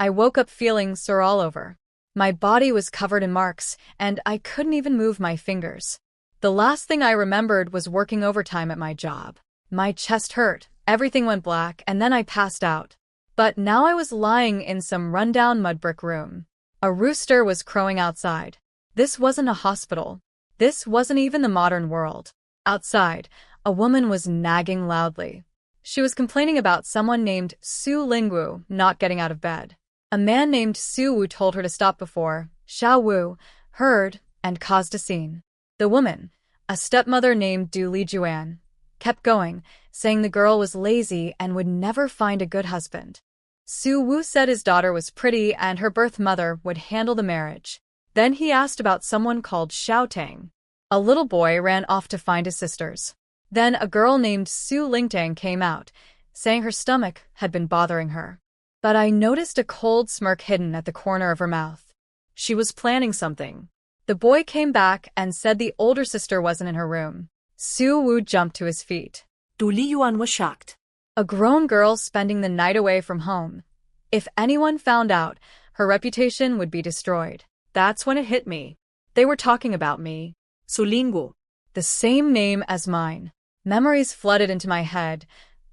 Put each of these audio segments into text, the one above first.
I woke up feeling sore all over. My body was covered in marks, and I couldn't even move my fingers. The last thing I remembered was working overtime at my job. My chest hurt, everything went black, and then I passed out. But now I was lying in some rundown mud brick room. A rooster was crowing outside. This wasn't a hospital. This wasn't even the modern world. Outside, a woman was nagging loudly. She was complaining about someone named Su Lingwu not getting out of bed. A man named Su Wu told her to stop before Xiao Wu heard and caused a scene. The woman, a stepmother named Du Li Juan, kept going, saying the girl was lazy and would never find a good husband. Su Wu said his daughter was pretty and her birth mother would handle the marriage. Then he asked about someone called Xiao Tang. A little boy ran off to find his sisters. Then a girl named Su Lingwu came out, saying her stomach had been bothering her. But I noticed a cold smirk hidden at the corner of her mouth. She was planning something. The boy came back and said the older sister wasn't in her room. Su Wu jumped to his feet. Du Li Yuan was shocked. A grown girl spending the night away from home. If anyone found out, her reputation would be destroyed. That's when it hit me. They were talking about me. Su Lingwu. The same name as mine. Memories flooded into my head.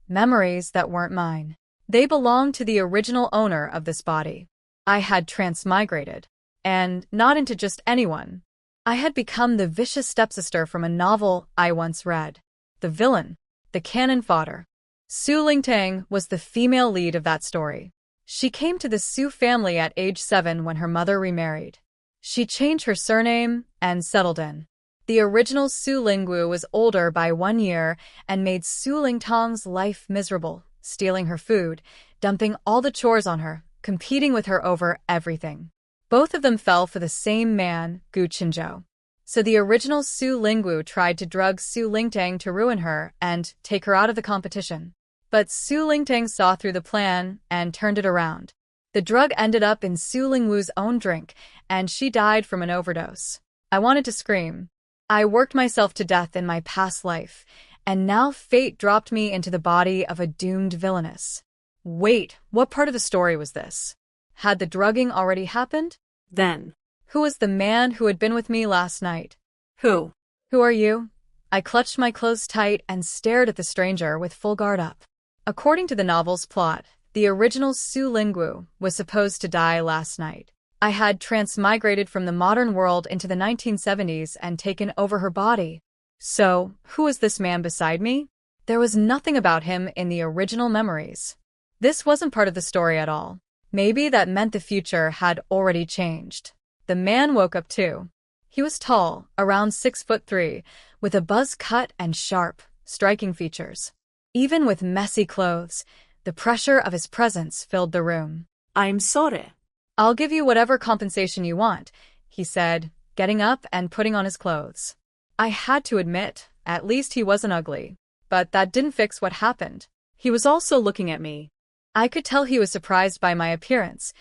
Memories that weren't mine. They belonged to the original owner of this body. I had transmigrated. And not into just anyone. I had become the vicious stepsister from a novel I once read. The villain. The cannon fodder. Su Lingwu was the female lead of that story. She came to the Su family at age 7 when her mother remarried. She changed her surname and settled in. The original Su Lingwu was older by 1 year and made Su Lingtong's life miserable, stealing her food, dumping all the chores on her, competing with her over everything. Both of them fell for the same man, Gu Qinzhou. So the original Su Lingwu tried to drug Su Lingtong to ruin her and take her out of the competition. But Su Lingtong saw through the plan and turned it around. The drug ended up in Su Lingwu's own drink, and she died from an overdose. I wanted to scream. I worked myself to death in my past life, and now fate dropped me into the body of a doomed villainess. Wait, what part of the story was this? Had the drugging already happened? Then. Who was the man who had been with me last night? Who? Who are you? I clutched my clothes tight and stared at the stranger with full guard up. According to the novel's plot, the original Su Lingwu was supposed to die last night. I had transmigrated from the modern world into the 1970s and taken over her body. So, who was this man beside me? There was nothing about him in the original memories. This wasn't part of the story at all. Maybe that meant the future had already changed. The man woke up too. He was tall, around 6'3", with a buzz cut and sharp, striking features. Even with messy clothes, the pressure of his presence filled the room. I'm sorry. I'll give you whatever compensation you want, he said, getting up and putting on his clothes. I had to admit, at least he wasn't ugly. But that didn't fix what happened. He was also looking at me. I could tell he was surprised by my appearance.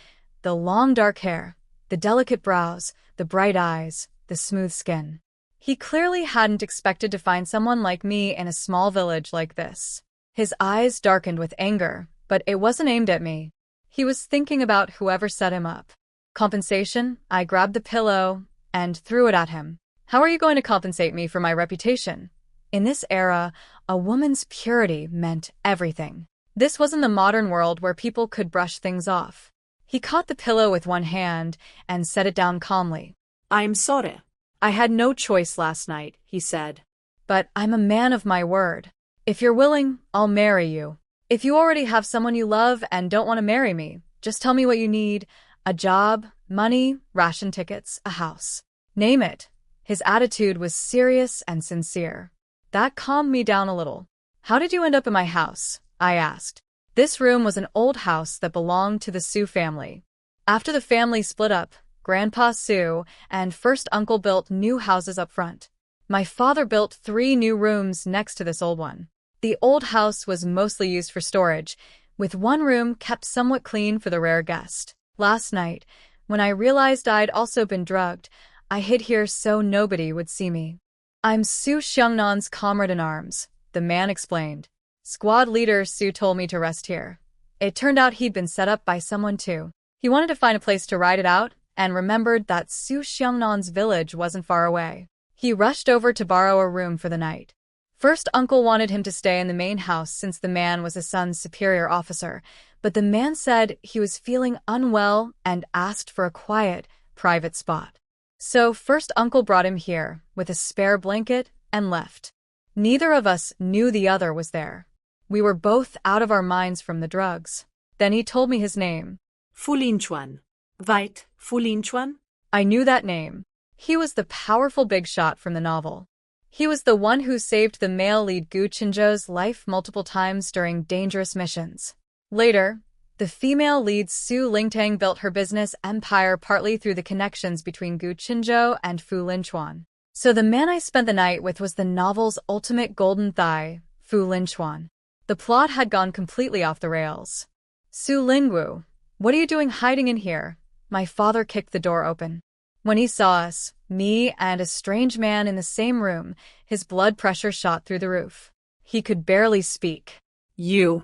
The long dark hair, the delicate brows, the bright eyes, the smooth skin. He clearly hadn't expected to find someone like me in a small village like this. His eyes darkened with anger, but it wasn't aimed at me. He was thinking about whoever set him up. Compensation? I grabbed the pillow and threw it at him. How are you going to compensate me for my reputation? In this era, a woman's purity meant everything. This wasn't the modern world where people could brush things off. He caught the pillow with one hand and set it down calmly. I'm sorry. I had no choice last night, he said. But I'm a man of my word. If you're willing, I'll marry you. If you already have someone you love and don't want to marry me, just tell me what you need. A job, money, ration tickets, a house. Name it. His attitude was serious and sincere. That calmed me down a little. How did you end up in my house? I asked. This room was an old house that belonged to the Su family. After the family split up, Grandpa Su and first uncle built new houses up front. My father built 3 new rooms next to this old one. The old house was mostly used for storage, with one room kept somewhat clean for the rare guest. Last night, when I realized I'd also been drugged, I hid here so nobody would see me. I'm Su Xiangnan's comrade-in-arms, the man explained. Squad leader Su told me to rest here. It turned out he'd been set up by someone too. He wanted to find a place to ride it out and remembered that Su Xiangnan's village wasn't far away. He rushed over to borrow a room for the night. First, Uncle wanted him to stay in the main house since the man was his son's superior officer, but the man said he was feeling unwell and asked for a quiet, private spot. So first Uncle brought him here with a spare blanket and left. Neither of us knew the other was there. We were both out of our minds from the drugs. Then he told me his name. Fu Lingwu. Weit Fu Lingwu? I knew that name. He was the powerful big shot from the novel. He was the one who saved the male lead Gu Qinzhou's life multiple times during dangerous missions. Later, the female lead Su Lingwu built her business empire partly through the connections between Gu Qinzhou and Fu Lingwu. So the man I spent the night with was the novel's ultimate golden thigh, Fu Lingwu. The plot had gone completely off the rails. Su Lingwu, what are you doing hiding in here? My father kicked the door open. When he saw us, me and a strange man in the same room, his blood pressure shot through the roof. He could barely speak. You.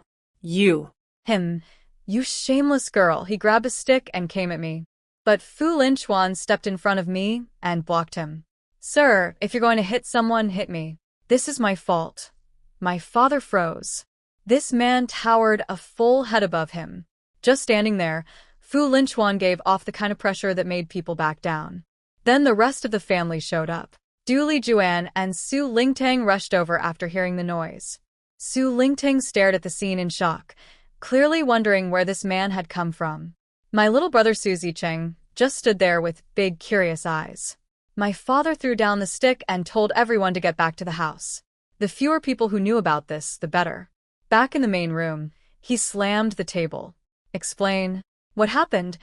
Him. You shameless girl. He grabbed a stick and came at me. But Fu Lingwu stepped in front of me and blocked him. Sir, if you're going to hit someone, hit me. This is my fault. My father froze. This man towered a full head above him. Just standing there, Fu Lingwu gave off the kind of pressure that made people back down. Then the rest of the family showed up. Du Lijuan and Su Lingwu rushed over after hearing the noise. Su Lingwu stared at the scene in shock, clearly wondering where this man had come from. My little brother Su Zicheng just stood there with big, curious eyes. My father threw down the stick and told everyone to get back to the house. The fewer people who knew about this, the better. Back in the main room, he slammed the table. Explain. What happened?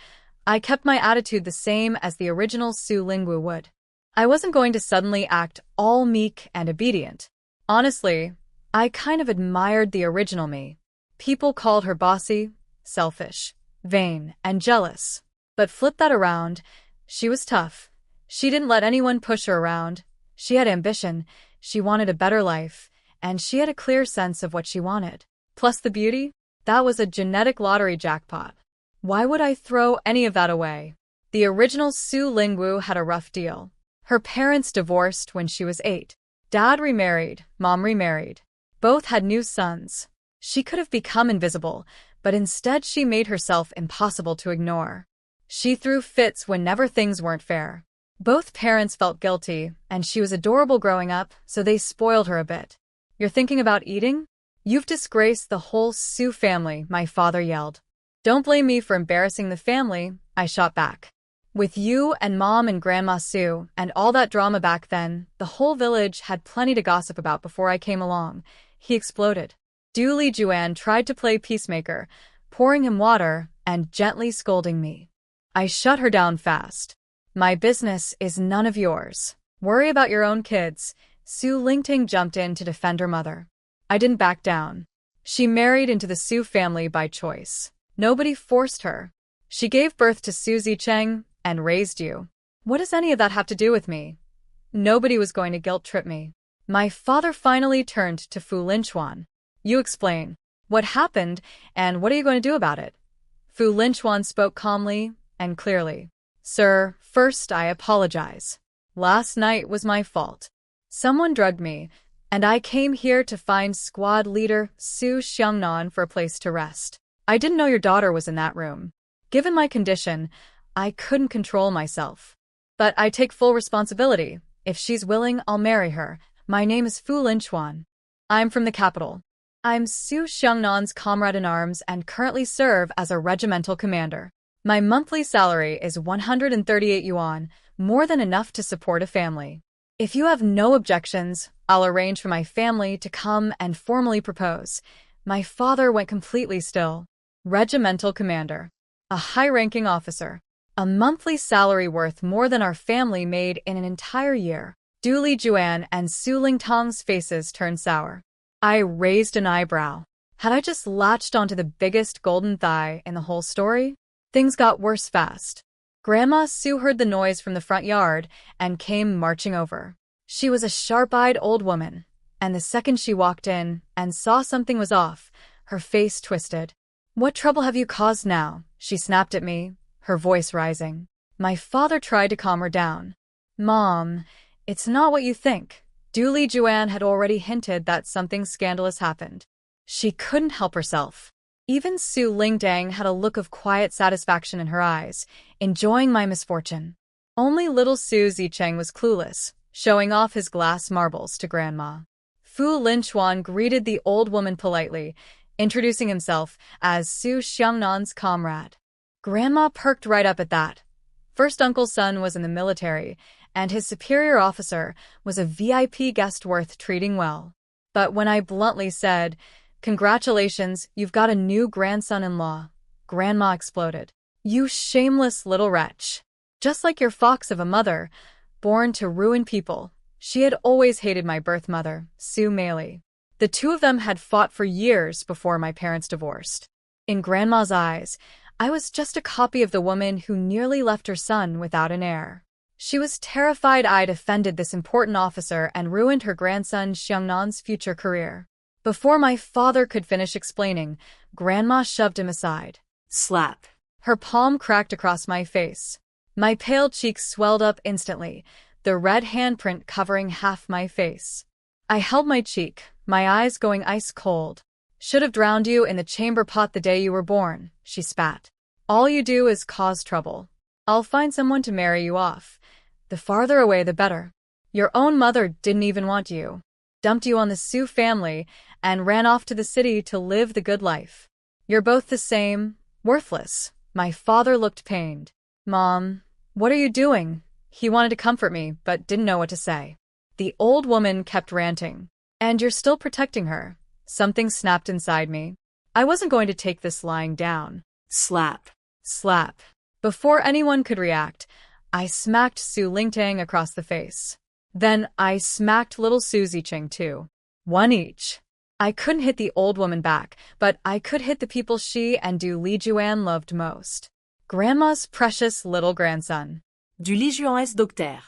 I kept my attitude the same as the original Su Lingwu would. I wasn't going to suddenly act all meek and obedient. Honestly, I kind of admired the original me. People called her bossy, selfish, vain, and jealous. But flip that around, she was tough. She didn't let anyone push her around. She had ambition, she wanted a better life, and she had a clear sense of what she wanted. Plus the beauty? That was a genetic lottery jackpot. Why would I throw any of that away? The original Su Lingwu had a rough deal. Her parents divorced when she was 8. Dad remarried, mom remarried. Both had new sons. She could have become invisible, but instead she made herself impossible to ignore. She threw fits whenever things weren't fair. Both parents felt guilty, and she was adorable growing up, so they spoiled her a bit. You're thinking about eating? You've disgraced the whole Su family, my father yelled. Don't blame me for embarrassing the family, I shot back. With you and Mom and Grandma Su and all that drama back then, the whole village had plenty to gossip about before I came along. He exploded. Du Lijuan tried to play peacemaker, pouring him water and gently scolding me. I shut her down fast. My business is none of yours. Worry about your own kids. Su Lingwu jumped in to defend her mother. I didn't back down. She married into the Su family by choice. Nobody forced her. She gave birth to Su Zicheng and raised you. What does any of that have to do with me? Nobody was going to guilt-trip me. My father finally turned to Fu Lingwu. You explain. What happened, and what are you going to do about it? Fu Lingwu spoke calmly and clearly. Sir, first I apologize. Last night was my fault. Someone drugged me, and I came here to find squad leader Su Xiangnan for a place to rest. I didn't know your daughter was in that room. Given my condition, I couldn't control myself. But I take full responsibility. If she's willing, I'll marry her. My name is Fu Lingwu. I'm from the capital. I'm Su Xiangnan's comrade-in-arms and currently serve as a regimental commander. My monthly salary is 138 yuan, more than enough to support a family. If you have no objections, I'll arrange for my family to come and formally propose. My father went completely still. Regimental commander. A high-ranking officer. A monthly salary worth more than our family made in an entire year. Du Lijuan and Su Lingtong's faces turned sour. I raised an eyebrow. Had I just latched onto the biggest golden thigh in the whole story? Things got worse fast. Grandma Su heard the noise from the front yard and came marching over. She was a sharp-eyed old woman, and the second she walked in and saw something was off, her face twisted. What trouble have you caused now? She snapped at me, her voice rising. My father tried to calm her down. Mom, it's not what you think. Li Juan had already hinted that something scandalous happened. She couldn't help herself. Even Su Lingwu had a look of quiet satisfaction in her eyes, enjoying my misfortune. Only little Su Zicheng was clueless, showing off his glass marbles to Grandma. Fu Lingwu greeted the old woman politely, introducing himself as Su Xiangnan's comrade. Grandma perked right up at that. First uncle's son was in the military, and his superior officer was a VIP guest worth treating well. But when I bluntly said, "Congratulations, you've got a new grandson-in-law," Grandma exploded. "You shameless little wretch. Just like your fox of a mother, born to ruin people." She had always hated my birth mother, Su Mei. The two of them had fought for years before my parents divorced. In Grandma's eyes, I was just a copy of the woman who nearly left her son without an heir. She was terrified I'd offended this important officer and ruined her grandson Xiangnan's future career. Before my father could finish explaining, Grandma shoved him aside. Slap. Her palm cracked across my face. My pale cheeks swelled up instantly, the red handprint covering half my face. I held my cheek, my eyes going ice cold. "Should have drowned you in the chamber pot the day you were born," she spat. "All you do is cause trouble. I'll find someone to marry you off. The farther away the better. Your own mother didn't even want you. Dumped you on the Su family and ran off to the city to live the good life. You're both the same, worthless." My father looked pained. "Mom, what are you doing?" He wanted to comfort me, but didn't know what to say. The old woman kept ranting. "And you're still protecting her." Something snapped inside me. I wasn't going to take this lying down. Slap. Slap. Before anyone could react, I smacked Su Lingwu across the face. Then I smacked little Su Zicheng too. One each. I couldn't hit the old woman back, but I could hit the people she and Li Juan loved most. Grandma's precious little grandson. Li Juan's docteur.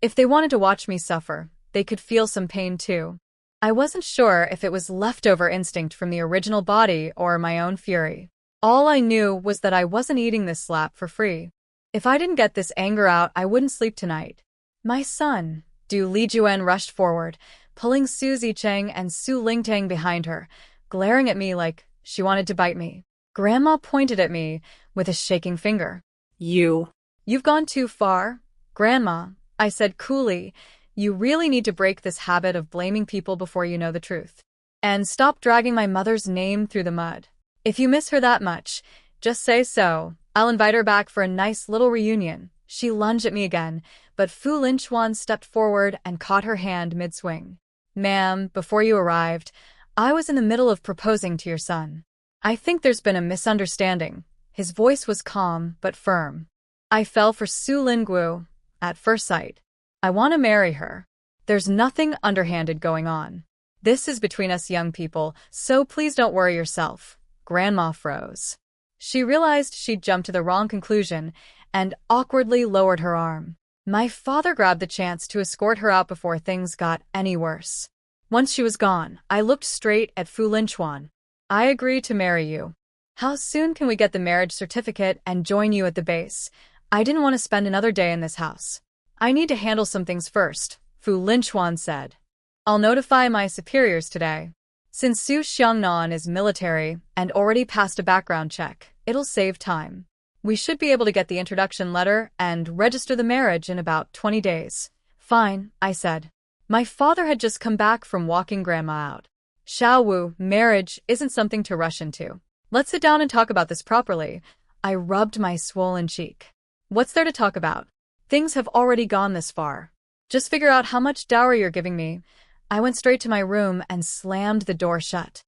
If they wanted to watch me suffer, they could feel some pain too. I wasn't sure if it was leftover instinct from the original body or my own fury. All I knew was that I wasn't eating this slap for free. If I didn't get this anger out, I wouldn't sleep tonight. "My son." Li Juan rushed forward, pulling Su Zicheng and Su Lingwu behind her, glaring at me like she wanted to bite me. Grandma pointed at me with a shaking finger. You've gone too far, Grandma," I said coolly. "You really need to break this habit of blaming people before you know the truth. And stop dragging my mother's name through the mud. If you miss her that much, just say so. I'll invite her back for a nice little reunion." She lunged at me again, but Fu Lingwu stepped forward and caught her hand mid-swing. "Ma'am, before you arrived, I was in the middle of proposing to your son. I think there's been a misunderstanding." His voice was calm but firm. "I fell for Su Lingwu at first sight. I want to marry her. There's nothing underhanded going on. This is between us young people, so please don't worry yourself." Grandma froze. She realized she'd jumped to the wrong conclusion and awkwardly lowered her arm. My father grabbed the chance to escort her out before things got any worse. Once she was gone, I looked straight at Fu Lingwu. "I agree to marry you. How soon can we get the marriage certificate and join you at the base? I didn't want to spend another day in this house." "I need to handle some things first," Fu Lingwu said. "I'll notify my superiors today. Since Su Xiangnan is military and already passed a background check, it'll save time. We should be able to get the introduction letter and register the marriage in about 20 days. "Fine," I said. My father had just come back from walking Grandma out. "Xiaowu, marriage isn't something to rush into. Let's sit down and talk about this properly." I rubbed my swollen cheek. "What's there to talk about? Things have already gone this far. Just figure out how much dowry you're giving me." I went straight to my room and slammed the door shut.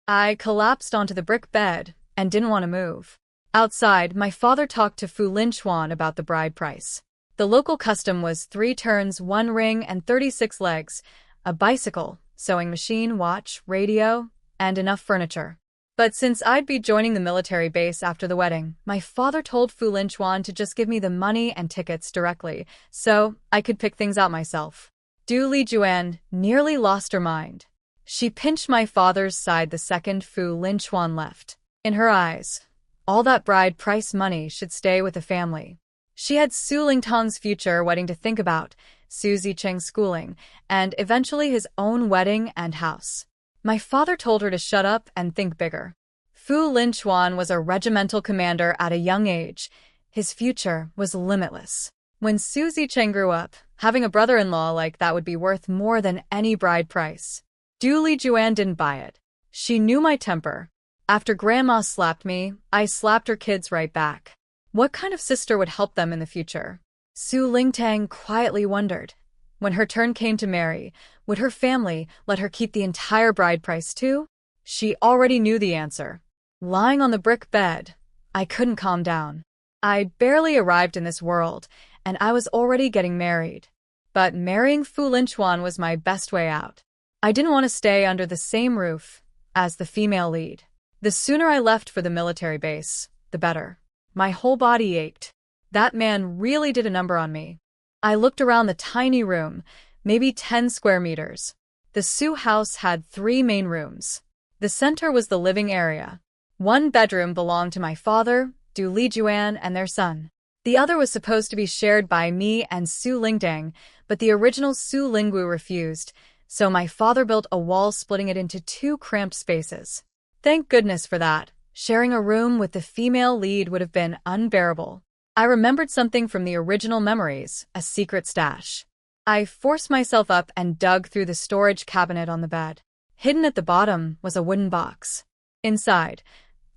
I collapsed onto the brick bed and didn't want to move. Outside, my father talked to Fu Lingwu about the bride price. The local custom was 3 turns, 1 ring, and 36 legs, a bicycle, sewing machine, watch, radio, and enough furniture. But since I'd be joining the military base after the wedding, my father told Fu Lingwu to just give me the money and tickets directly, so I could pick things out myself. Li Juan nearly lost her mind. She pinched my father's side the second Fu Lingwu left. In her eyes, All that bride price money should stay with the family. She had Su Lingtang's future wedding to think about, Su Zicheng's schooling, and eventually his own wedding and house. My father told her to shut up and think bigger. Fu Linchuan was a regimental commander at a young age. His future was limitless. When Su Zicheng grew up, having a brother-in-law like that would be worth more than any bride price. Du Lijuan didn't buy it. She knew my temper. After Grandma slapped me, I slapped her kids right back. What kind of sister would help them in the future? Su Lingtang quietly wondered. When her turn came to marry, would her family let her keep the entire bride price too? She already knew the answer. Lying on the brick bed, I couldn't calm down. I barely arrived in this world, and I was already getting married. But marrying Fu Linchuan was my best way out. I didn't want to stay under the same roof as the female lead. The sooner I left for the military base, the better. My whole body ached. That man really did a number on me. I looked around the tiny room, maybe 10 square meters. The Su house had 3 main rooms. The center was the living area. One bedroom belonged to my father, Du Lijuan, and their son. The other was supposed to be shared by me and Su Lingtang, but the original Su Lingwu refused, so my father built a wall splitting it into 2 cramped spaces. Thank goodness for that. Sharing a room with the female lead would have been unbearable. I remembered something from the original memories, a secret stash. I forced myself up and dug through the storage cabinet on the bed. Hidden at the bottom was a wooden box. Inside,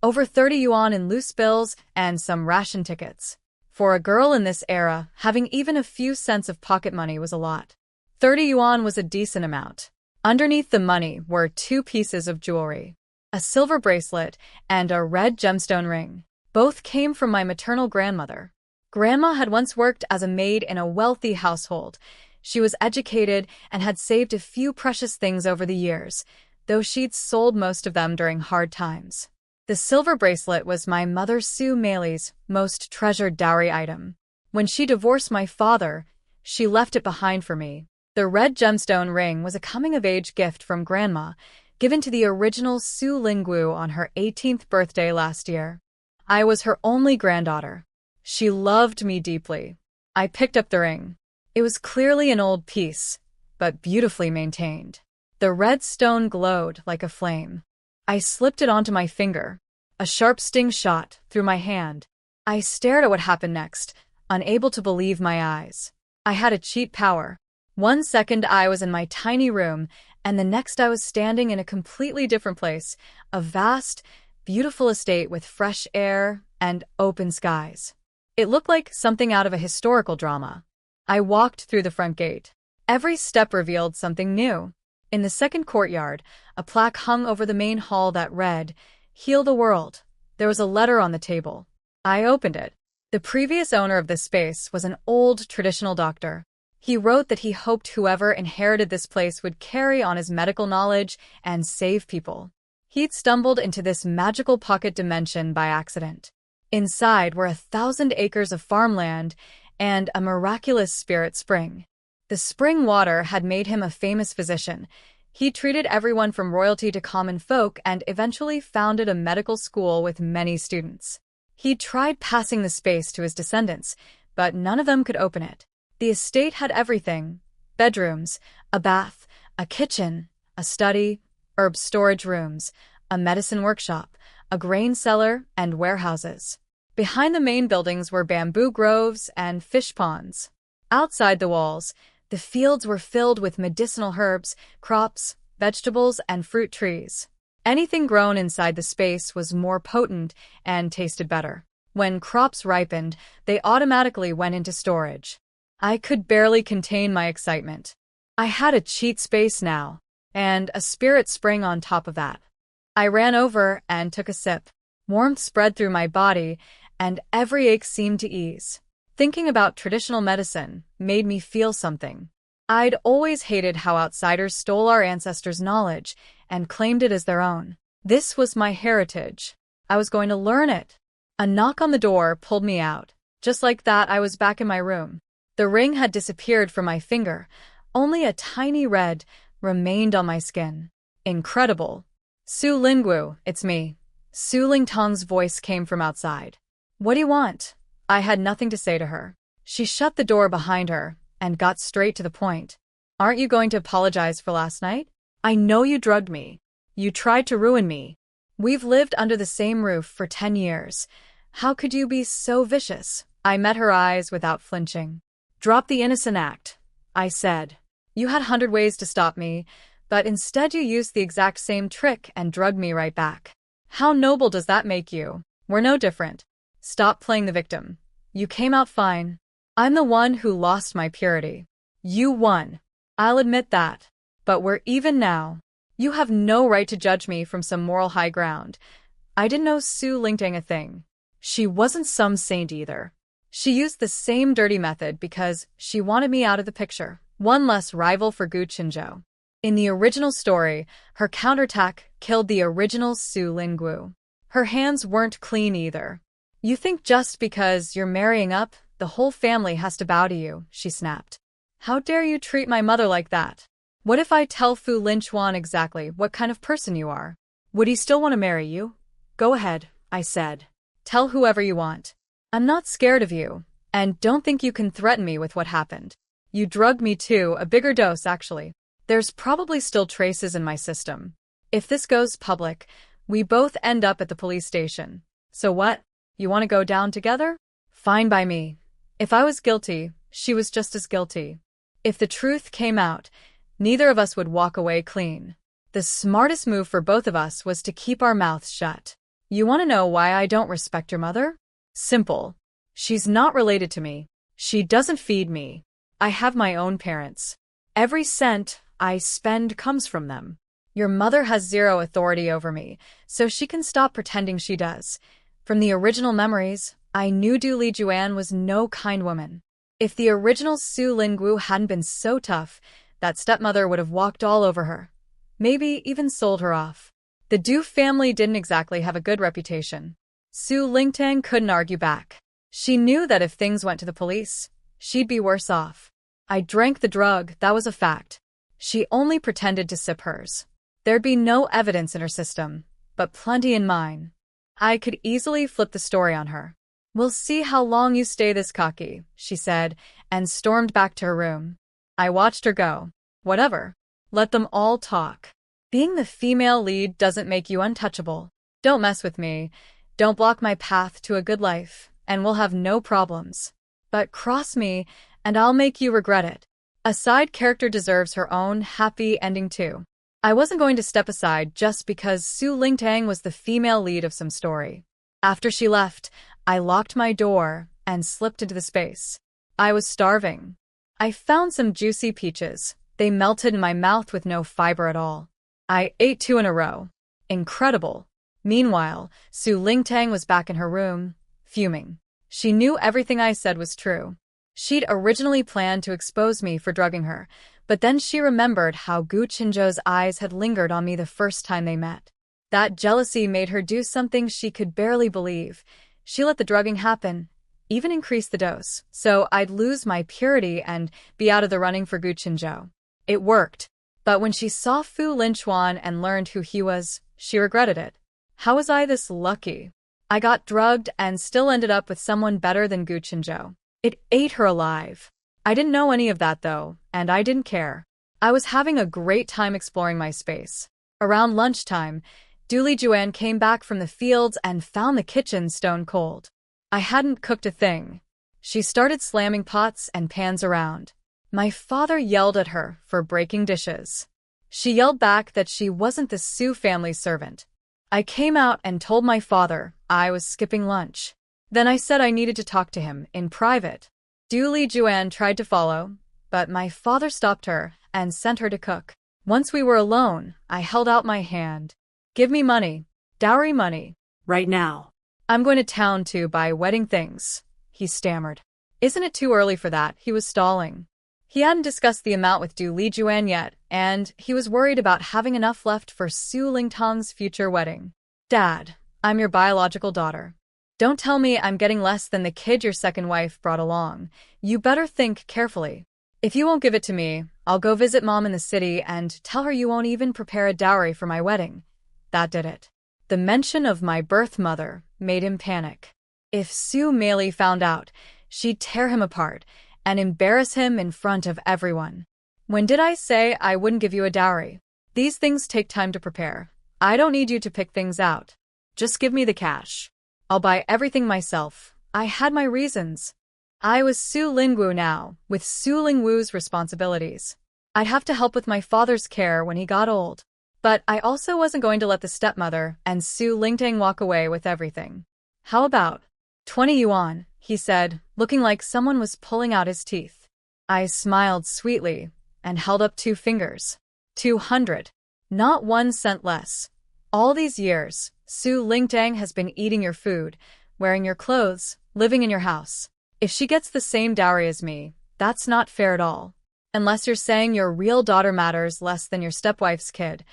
over 30 yuan in loose bills and some ration tickets. For a girl in this era, having even a few cents of pocket money was a lot. 30 yuan was a decent amount. Underneath the money were 2 pieces of jewelry. A silver bracelet and a red gemstone ring. Both came from my maternal grandmother. Grandma had once worked as a maid in a wealthy household. She was educated and had saved a few precious things over the years, though she'd sold most of them during hard times. The silver bracelet was my mother Su Meili's most treasured dowry item. When she divorced my father, she left it behind for me. The red gemstone ring was a coming-of-age gift from Grandma, given to the original Su Lingwu on her 18th birthday last year. I was her only granddaughter. She loved me deeply. I picked up the ring. It was clearly an old piece, but beautifully maintained. The red stone glowed like a flame. I slipped it onto my finger. A sharp sting shot through my hand. I stared at what happened next, unable to believe my eyes. I had a cheat power. 1 second I was in my tiny room, and the next I was standing in a completely different place, a vast, beautiful estate with fresh air and open skies. It looked like something out of a historical drama. I walked through the front gate. Every step revealed something new. In the second courtyard, a plaque hung over the main hall that read, "Heal the world." There was a letter on the table. I opened it. The previous owner of this space was an old traditional doctor. He wrote that he hoped whoever inherited this place would carry on his medical knowledge and save people. He'd stumbled into this magical pocket dimension by accident. Inside were 1,000 acres of farmland and a miraculous spirit spring. The spring water had made him a famous physician. He treated everyone from royalty to common folk and eventually founded a medical school with many students. He tried passing the space to his descendants, but none of them could open it. The estate had everything: bedrooms, a bath, a kitchen, a study, herb storage rooms, a medicine workshop, a grain cellar, and warehouses. Behind the main buildings were bamboo groves and fish ponds. Outside the walls, the fields were filled with medicinal herbs, crops, vegetables, and fruit trees. Anything grown inside the space was more potent and tasted better. When crops ripened, they automatically went into storage. I could barely contain my excitement. I had a cheat space now, and a spirit spring on top of that. I ran over and took a sip. Warmth spread through my body, and every ache seemed to ease. Thinking about traditional medicine made me feel something. I'd always hated how outsiders stole our ancestors' knowledge and claimed it as their own. This was my heritage. I was going to learn it. A knock on the door pulled me out. Just like that, I was back in my room. The ring had disappeared from my finger. Only a tiny red remained on my skin. Incredible. Su Lingwu, it's me. Su Lingtang's voice came from outside. What do you want? I had nothing to say to her. She shut the door behind her and got straight to the point. Aren't you going to apologize for last night? I know you drugged me. You tried to ruin me. We've lived under the same roof for 10 years. How could you be so vicious? I met her eyes without flinching. Drop the innocent act, I said. You had 100 ways to stop me, but instead you used the exact same trick and drugged me right back. How noble does that make you? We're no different. Stop playing the victim. You came out fine. I'm the one who lost my purity. You won. I'll admit that. But we're even now. You have no right to judge me from some moral high ground. I didn't know Su Lingtang a thing. She wasn't some saint either. She used the same dirty method because she wanted me out of the picture. One less rival for Gu Qinzhou. In the original story, her counterattack killed the original Su Lingwu. Her hands weren't clean either. You think just because you're marrying up, the whole family has to bow to you, she snapped. How dare you treat my mother like that? What if I tell Fu Linchuan exactly what kind of person you are? Would he still want to marry you? Go ahead, I said. Tell whoever you want. I'm not scared of you, and don't think you can threaten me with what happened. You drugged me too, a bigger dose actually. There's probably still traces in my system. If this goes public, we both end up at the police station. So what? You want to go down together? Fine by me. If I was guilty, she was just as guilty. If the truth came out, neither of us would walk away clean. The smartest move for both of us was to keep our mouths shut. You want to know why I don't respect your mother? Simple. She's not related to me. She doesn't feed me. I have my own parents. Every cent I spend comes from them. Your mother has zero authority over me, so she can stop pretending she does. From the original memories, I knew Du Lijuan was no kind woman. If the original Su Lingwu hadn't been so tough, that stepmother would have walked all over her. Maybe even sold her off. The Du family didn't exactly have a good reputation. Su Lingtang couldn't argue back. She knew that if things went to the police, she'd be worse off. I drank the drug, that was a fact. She only pretended to sip hers. There'd be no evidence in her system, but plenty in mine. I could easily flip the story on her. We'll see how long you stay this cocky, she said, and stormed back to her room. I watched her go. Whatever. Let them all talk. Being the female lead doesn't make you untouchable. Don't mess with me. Don't block my path to a good life, and we'll have no problems. But cross me, and I'll make you regret it. A side character deserves her own happy ending too. I wasn't going to step aside just because Su Lingtang was the female lead of some story. After she left, I locked my door and slipped into the space. I was starving. I found some juicy peaches. They melted in my mouth with no fiber at all. I ate 2 in a row. Incredible. Meanwhile, Su Lingtang was back in her room, fuming. She knew everything I said was true. She'd originally planned to expose me for drugging her, but then she remembered how Gu Qinzhou's eyes had lingered on me the first time they met. That jealousy made her do something she could barely believe. She let the drugging happen, even increase the dose, so I'd lose my purity and be out of the running for Gu Qinzhou. It worked, but when she saw Fu Linchuan and learned who he was, she regretted it. How was I this lucky? I got drugged and still ended up with someone better than Gu Qinzhou. It ate her alive. I didn't know any of that though, and I didn't care. I was having a great time exploring my space. Around lunchtime, Du Lijuan came back from the fields and found the kitchen stone cold. I hadn't cooked a thing. She started slamming pots and pans around. My father yelled at her for breaking dishes. She yelled back that she wasn't the Su family's servant. I came out and told my father I was skipping lunch. Then I said I needed to talk to him in private. Du Lijuan tried to follow, but my father stopped her and sent her to cook. Once we were alone, I held out my hand. Give me money. Dowry money. Right now. I'm going to town to buy wedding things, he stammered. Isn't it too early for that? He was stalling. He hadn't discussed the amount with Du Lijuan yet, and he was worried about having enough left for Su Lingtang's future wedding. Dad, I'm your biological daughter. Don't tell me I'm getting less than the kid your second wife brought along. You better think carefully. If you won't give it to me, I'll go visit Mom in the city and tell her you won't even prepare a dowry for my wedding. That did it. The mention of my birth mother made him panic. If Su Mei found out, she'd tear him apart and embarrass him in front of everyone. When did I say I wouldn't give you a dowry? These things take time to prepare. I don't need you to pick things out. Just give me the cash. I'll buy everything myself. I had my reasons. I was Su Lingwu now, with Su Lingwu's responsibilities. I'd have to help with my father's care when he got old. But I also wasn't going to let the stepmother and Su Lingtang walk away with everything. How about 20 yuan, he said, looking like someone was pulling out his teeth. I smiled sweetly and held up 2 fingers. 200. Not 1 cent less. All these years, Su Lingtang has been eating your food, wearing your clothes, living in your house. If she gets the same dowry as me, that's not fair at all. Unless you're saying your real daughter matters less than your stepwife's kid.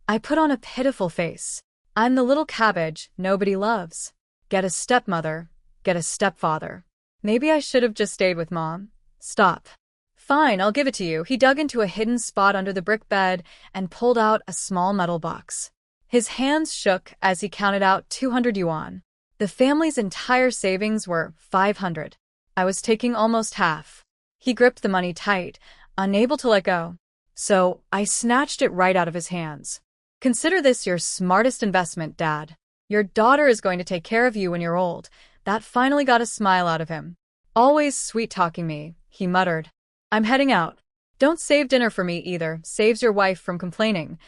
I put on a pitiful face. I'm the little cabbage nobody loves. Get a stepmother, get a stepfather. Maybe I should have just stayed with Mom. Stop. Fine, I'll give it to you. He dug into a hidden spot under the brick bed and pulled out a small metal box. His hands shook as he counted out 200 yuan. The family's entire savings were 500. I was taking almost half. He gripped the money tight, unable to let go. So I snatched it right out of his hands. Consider this your smartest investment, Dad. Your daughter is going to take care of you when you're old. That finally got a smile out of him. Always sweet-talking me, he muttered. I'm heading out. Don't save dinner for me either. Saves your wife from complaining.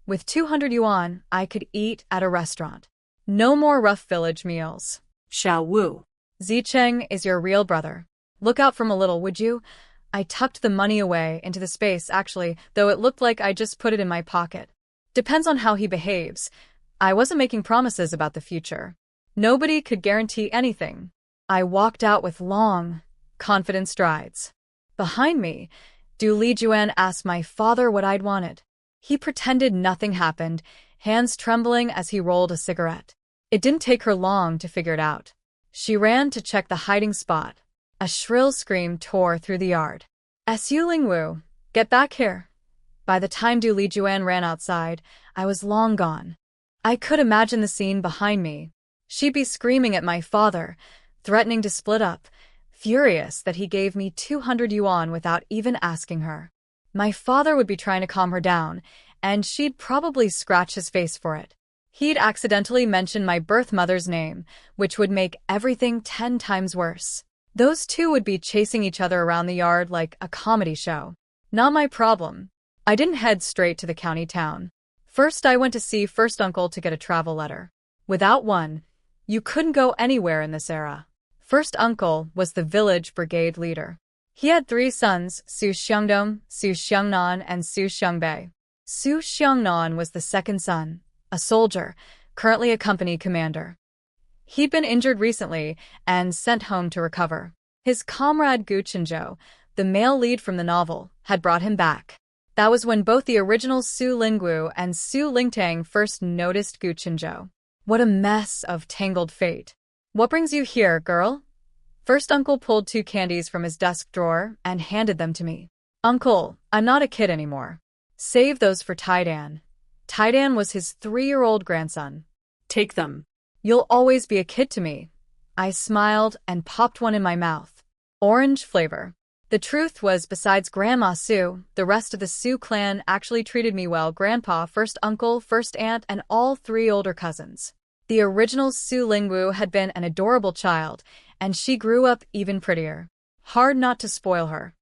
With 200 yuan, I could eat at a restaurant. No more rough village meals. Xiao Wu. Zicheng is your real brother. Look out for him a little, would you? I tucked the money away into the space, actually, though it looked like I just put it in my pocket. Depends on how he behaves. I wasn't making promises about the future. Nobody could guarantee anything. I walked out with long, confident strides. Behind me, Du Lijuan asked my father what I'd wanted. He pretended nothing happened, hands trembling as he rolled a cigarette. It didn't take her long to figure it out. She ran to check the hiding spot. A shrill scream tore through the yard. Su Lingwu, get back here. By the time Du Lijuan ran outside, I was long gone. I could imagine the scene behind me. She'd be screaming at my father, threatening to split up, furious that he gave me 200 yuan without even asking her. My father would be trying to calm her down, and she'd probably scratch his face for it. He'd accidentally mention my birth mother's name, which would make everything 10 times worse. Those two would be chasing each other around the yard like a comedy show. Not my problem. I didn't head straight to the county town. First, I went to see First Uncle to get a travel letter. Without one, you couldn't go anywhere in this era. First Uncle was the village brigade leader. He had 3 sons, Su Xiangdong, Su Xiangnan, and Su Xiangbei. Su Xiangnan was the second son, a soldier, currently a company commander. He'd been injured recently and sent home to recover. His comrade Gu Qinzhou, the male lead from the novel, had brought him back. That was when both the original Su Lingwu and Su Lingtang first noticed Gu Qinzhou. What a mess of tangled fate. What brings you here, girl? First Uncle pulled 2 candies from his desk drawer and handed them to me. Uncle, I'm not a kid anymore. Save those for Taidan. Taidan was his 3-year-old grandson. Take them. You'll always be a kid to me. I smiled and popped one in my mouth. Orange flavor. The truth was, besides Grandma Su, the rest of the Su clan actually treated me well. Grandpa, first uncle, first aunt, and all 3 older cousins. The original Su Lingwu had been an adorable child, and she grew up even prettier. Hard not to spoil her.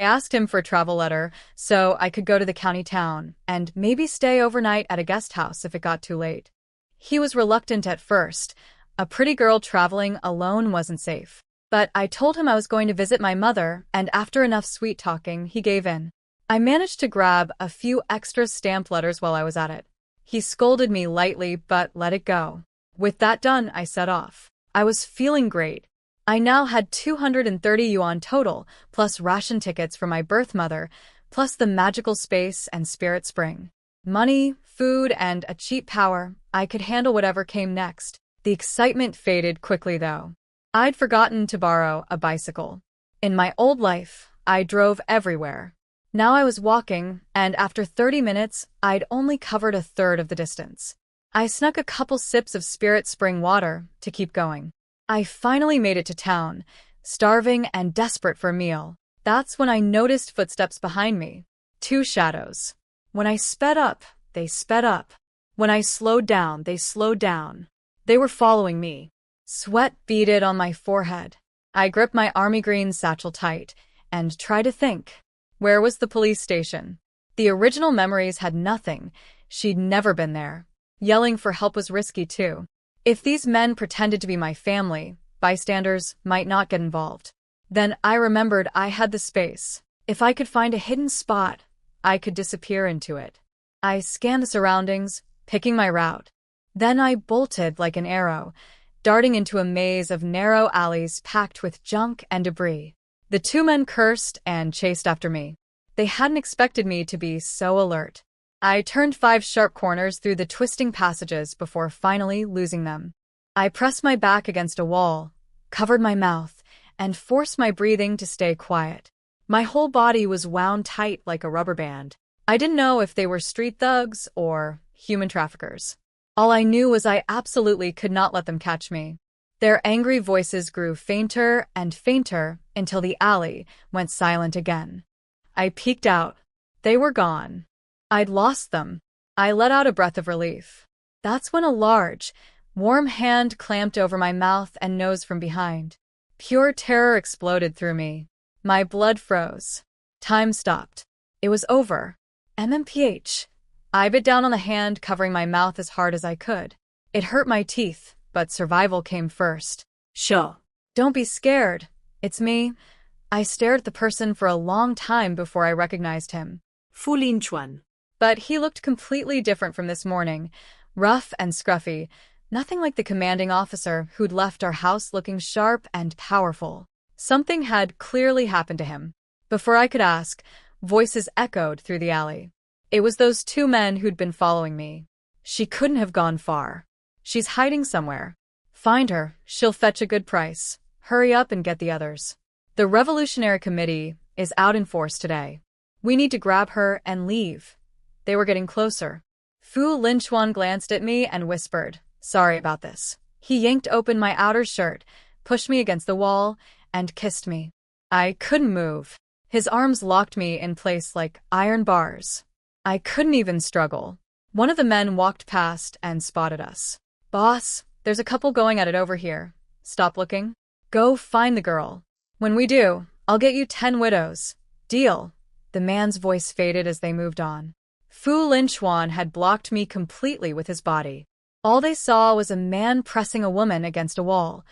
I asked him for a travel letter so I could go to the county town and maybe stay overnight at a guest house if it got too late. He was reluctant at first. A pretty girl traveling alone wasn't safe. But I told him I was going to visit my mother, and after enough sweet talking, he gave in. I managed to grab a few extra stamped letters while I was at it. He scolded me lightly but let it go. With that done, I set off. I was feeling great. I now had 230 yuan total, plus ration tickets for my birth mother, plus the magical space and spirit spring. Money, food, and a cheap power. I could handle whatever came next. The excitement faded quickly, though. I'd forgotten to borrow a bicycle. In my old life, I drove everywhere. Now I was walking, and after 30 minutes, I'd only covered a third of the distance. I snuck a couple sips of spirit spring water to keep going. I finally made it to town, starving and desperate for a meal. That's when I noticed footsteps behind me. 2 shadows. When I sped up, they sped up. When I slowed down, they slowed down. They were following me. Sweat beaded on my forehead. I gripped my army green satchel tight and tried to think. Where was the police station? The original memories had nothing. She'd never been there. Yelling for help was risky too. If these men pretended to be my family, bystanders might not get involved. Then I remembered I had the space. If I could find a hidden spot, I could disappear into it. I scanned the surroundings, picking my route. Then I bolted like an arrow, darting into a maze of narrow alleys packed with junk and debris. The 2 men cursed and chased after me. They hadn't expected me to be so alert. I turned 5 sharp corners through the twisting passages before finally losing them. I pressed my back against a wall, covered my mouth, and forced my breathing to stay quiet. My whole body was wound tight like a rubber band. I didn't know if they were street thugs or human traffickers. All I knew was I absolutely could not let them catch me. Their angry voices grew fainter and fainter until the alley went silent again. I peeked out. They were gone. I'd lost them. I let out a breath of relief. That's when a large, warm hand clamped over my mouth and nose from behind. Pure terror exploded through me. My blood froze. Time stopped. It was over. MMPH. I bit down on the hand, covering my mouth as hard as I could. It hurt my teeth, but survival came first. Sure. Don't be scared. It's me. I stared at the person for a long time before I recognized him. Su Lingwu. But he looked completely different from this morning. Rough and scruffy. Nothing like the commanding officer who'd left our house looking sharp and powerful. Something had clearly happened to him. Before I could ask, voices echoed through the alley. It was those 2 men who'd been following me. She couldn't have gone far. She's hiding somewhere. Find her, she'll fetch a good price. Hurry up and get the others. The Revolutionary Committee is out in force today. We need to grab her and leave. They were getting closer. Su Lingwu glanced at me and whispered, "Sorry about this." He yanked open my outer shirt, pushed me against the wall, and kissed me. I couldn't move. His arms locked me in place like iron bars. I couldn't even struggle. One of the men walked past and spotted us. "Boss, there's a couple going at it over here. Stop looking. Go find the girl. When we do, I'll get you 10 widows. Deal." The man's voice faded as they moved on. Su Lingwu had blocked me completely with his body. All they saw was a man pressing a woman against a wall.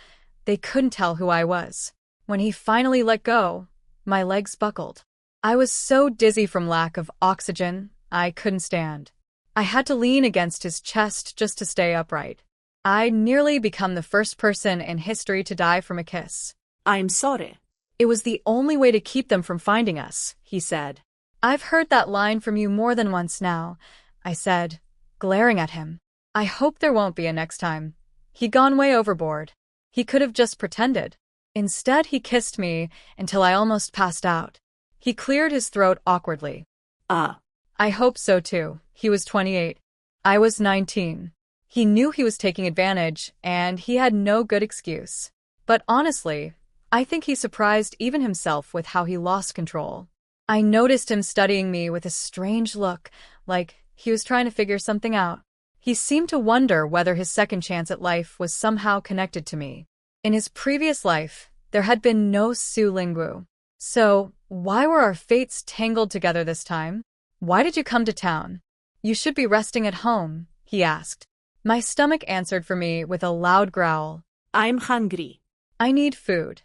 They couldn't tell who I was. When he finally let go, my legs buckled. I was so dizzy from lack of oxygen, I couldn't stand. I had to lean against his chest just to stay upright. I'd nearly become the first person in history to die from a kiss. I'm sorry. It was the only way to keep them from finding us, he said. I've heard that line from you more than once now, I said, glaring at him. I hope there won't be a next time. He'd gone way overboard. He could have just pretended. Instead, he kissed me until I almost passed out. He cleared his throat awkwardly. I hope so too. He was 28. I was 19. He knew he was taking advantage, and he had no good excuse. But honestly, I think he surprised even himself with how he lost control. I noticed him studying me with a strange look, like he was trying to figure something out. He seemed to wonder whether his second chance at life was somehow connected to me. In his previous life, there had been no Su Lingwu. So, why were our fates tangled together this time? Why did you come to town? You should be resting at home, he asked. My stomach answered for me with a loud growl. I'm hungry. I need food,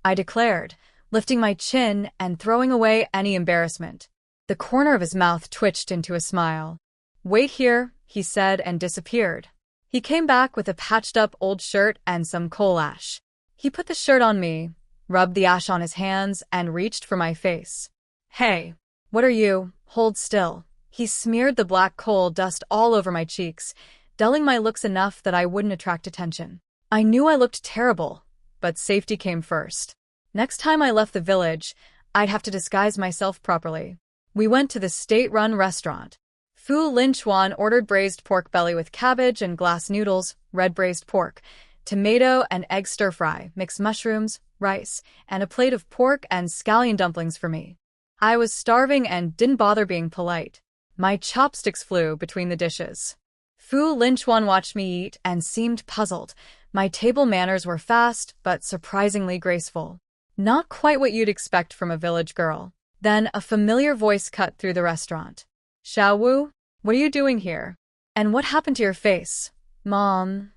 I declared, lifting my chin and throwing away any embarrassment. The corner of his mouth twitched into a smile. Wait here, he said and disappeared. He came back with a patched-up old shirt and some coal ash. He put the shirt on me, rubbed the ash on his hands, and reached for my face. Hey, what are you? Hold still. He smeared the black coal dust all over my cheeks, dulling my looks enough that I wouldn't attract attention. I knew I looked terrible, but safety came first. Next time I left the village, I'd have to disguise myself properly. We went to the state-run restaurant. Fu Lingwu ordered braised pork belly with cabbage and glass noodles, red braised pork, tomato and egg stir-fry, mixed mushrooms, rice, and a plate of pork and scallion dumplings for me. I was starving and didn't bother being polite. My chopsticks flew between the dishes. Fu Lingwu watched me eat and seemed puzzled. My table manners were fast, but surprisingly graceful. Not quite what you'd expect from a village girl. Then a familiar voice cut through the restaurant. Xiaowu, what are you doing here? And what happened to your face? Mom.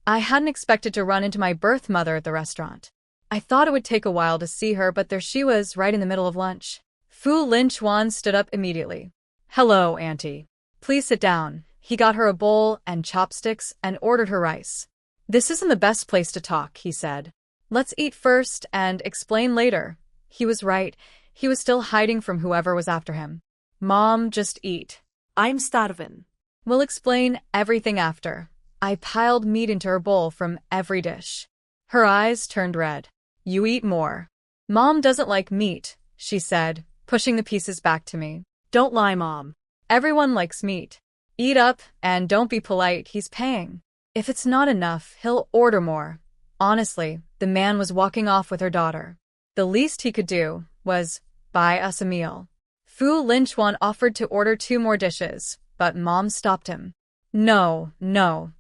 I hadn't expected to run into my birth mother at the restaurant. I thought it would take a while to see her, but there she was, right in the middle of lunch. Fu Lingwu stood up immediately. Hello, Auntie. Please sit down. He got her a bowl and chopsticks and ordered her rice. This isn't the best place to talk, he said. Let's eat first and explain later. He was right. He was still hiding from whoever was after him. Mom, just eat. I'm starving. We'll explain everything after. I piled meat into her bowl from every dish. Her eyes turned red. You eat more. Mom doesn't like meat, she said, pushing the pieces back to me. Don't lie, Mom. Everyone likes meat. Eat up and don't be polite, he's paying. If it's not enough, he'll order more. Honestly, the man was walking off with her daughter. The least he could do was buy us a meal. Fu Lingwu offered to order 2 more dishes, but Mom stopped him. No,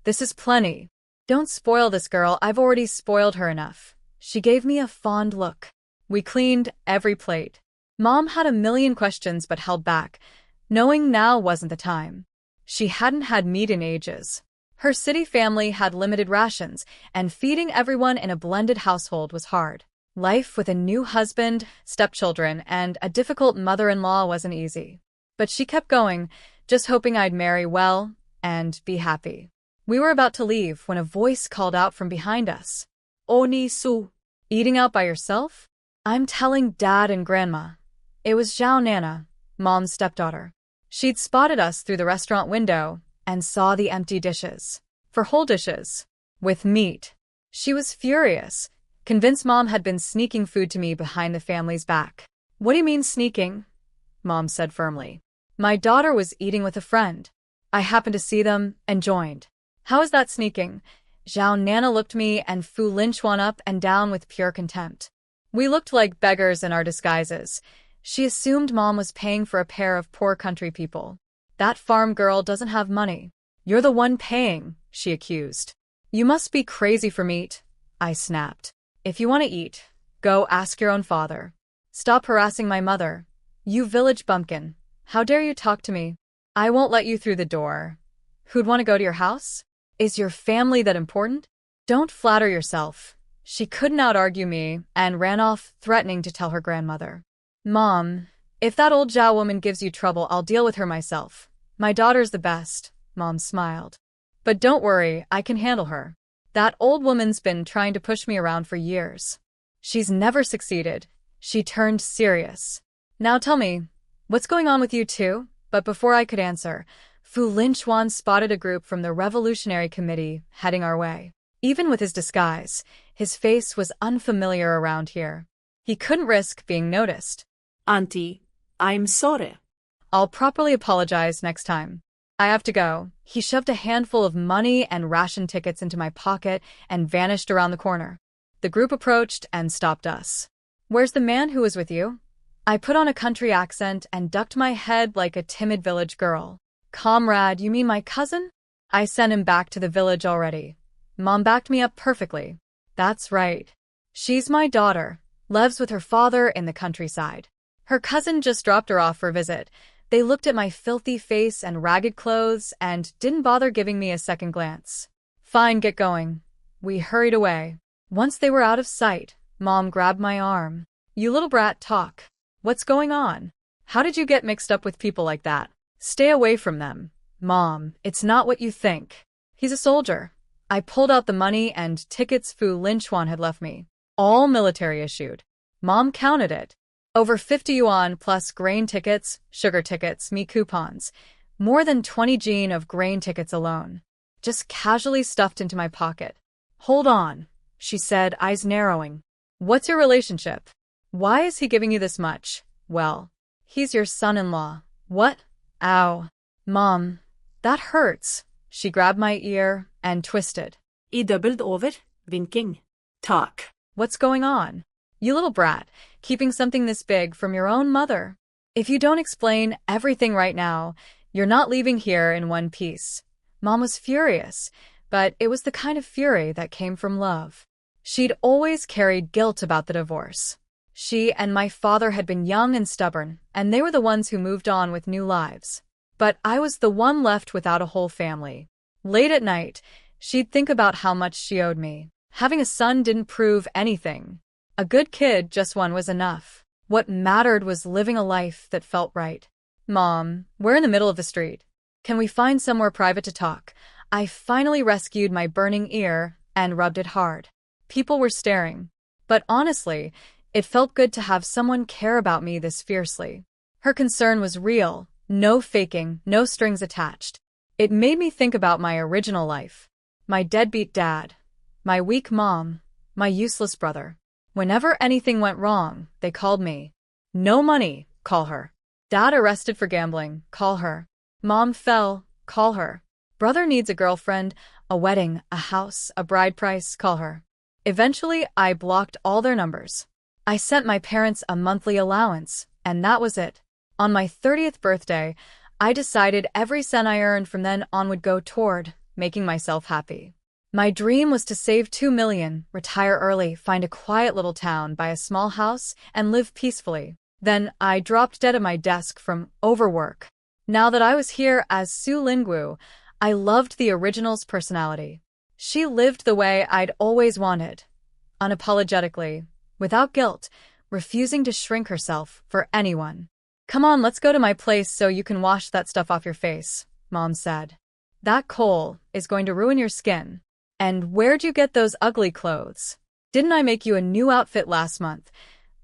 this is plenty. Don't spoil this girl, I've already spoiled her enough. She gave me a fond look. We cleaned every plate. Mom had a million questions but held back, knowing now wasn't the time. She hadn't had meat in ages. Her city family had limited rations, and feeding everyone in a blended household was hard. Life with a new husband, stepchildren, and a difficult mother-in-law wasn't easy. But she kept going, just hoping I'd marry well and be happy. We were about to leave when a voice called out from behind us. Oni Su. Eating out by yourself? I'm telling Dad and Grandma. It was Zhao Nana, Mom's stepdaughter. She'd spotted us through the restaurant window and saw the empty dishes. For whole dishes. With meat. She was furious, convinced Mom had been sneaking food to me behind the family's back. What do you mean sneaking? Mom said firmly. My daughter was eating with a friend. I happened to see them and joined. How is that sneaking? Zhao Nana looked me and Fu Lingwu up and down with pure contempt. We looked like beggars in our disguises. She assumed Mom was paying for a pair of poor country people. That farm girl doesn't have money. You're the one paying, she accused. You must be crazy for meat, I snapped. If you want to eat, go ask your own father. Stop harassing my mother. You village bumpkin. How dare you talk to me? I won't let you through the door. Who'd want to go to your house? Is your family that important? Don't flatter yourself. She couldn't out-argue me and ran off, threatening to tell her grandmother. Mom, if that old Zhao woman gives you trouble, I'll deal with her myself. My daughter's the best, Mom smiled. But don't worry, I can handle her. That old woman's been trying to push me around for years. She's never succeeded. She turned serious. Now tell me, what's going on with you two? But before I could answer, Fu Lingwu spotted a group from the Revolutionary Committee heading our way. Even with his disguise, his face was unfamiliar around here. He couldn't risk being noticed. Auntie, I'm sorry. I'll properly apologize next time. I have to go. He shoved a handful of money and ration tickets into my pocket and vanished around the corner. The group approached and stopped us. Where's the man who was with you? I put on a country accent and ducked my head like a timid village girl. Comrade, you mean my cousin? I sent him back to the village already. Mom backed me up perfectly. That's right. She's my daughter. Lives with her father in the countryside. Her cousin just dropped her off for a visit. They looked at my filthy face and ragged clothes and didn't bother giving me a second glance. Fine, get going. We hurried away. Once they were out of sight, Mom grabbed my arm. You little brat, talk. What's going on? How did you get mixed up with people like that? Stay away from them. Mom, it's not what you think. He's a soldier. I pulled out the money and tickets Fu Lingwu had left me. All military issued. Mom counted it. Over 50 yuan plus grain tickets, sugar tickets, meat coupons. More than 20 jin of grain tickets alone. Just casually stuffed into my pocket. Hold on, she said, eyes narrowing. What's your relationship? Why is he giving you this much? Well, he's your son-in-law. What? Ow. Mom, that hurts. She grabbed my ear and twisted. I doubled over, vinking. Tak. What's going on? You little brat, keeping something this big from your own mother. If you don't explain everything right now, you're not leaving here in one piece. Mom was furious, but it was the kind of fury that came from love. She'd always carried guilt about the divorce. She and my father had been young and stubborn, and they were the ones who moved on with new lives. But I was the one left without a whole family. Late at night, she'd think about how much she owed me. Having a son didn't prove anything. A good kid, just one, was enough. What mattered was living a life that felt right. Mom, we're in the middle of the street. Can we find somewhere private to talk? I finally rescued my burning ear and rubbed it hard. People were staring. But honestly, it felt good to have someone care about me this fiercely. Her concern was real. No faking, no strings attached. It made me think about my original life. My deadbeat dad. My weak mom. My useless brother. Whenever anything went wrong, they called me. No money, call her. Dad arrested for gambling, call her. Mom fell, call her. Brother needs a girlfriend, a wedding, a house, a bride price, call her. Eventually, I blocked all their numbers. I sent my parents a monthly allowance, and that was it. On my 30th birthday, I decided every cent I earned from then on would go toward making myself happy. My dream was to save $2 million, retire early, find a quiet little town, buy a small house, and live peacefully. Then I dropped dead at my desk from overwork. Now that I was here as Su Lingwu, I loved the original's personality. She lived the way I'd always wanted, unapologetically, without guilt, refusing to shrink herself for anyone. Come on, let's go to my place so you can wash that stuff off your face, Mom said. That coal is going to ruin your skin. And where'd you get those ugly clothes? Didn't I make you a new outfit last month?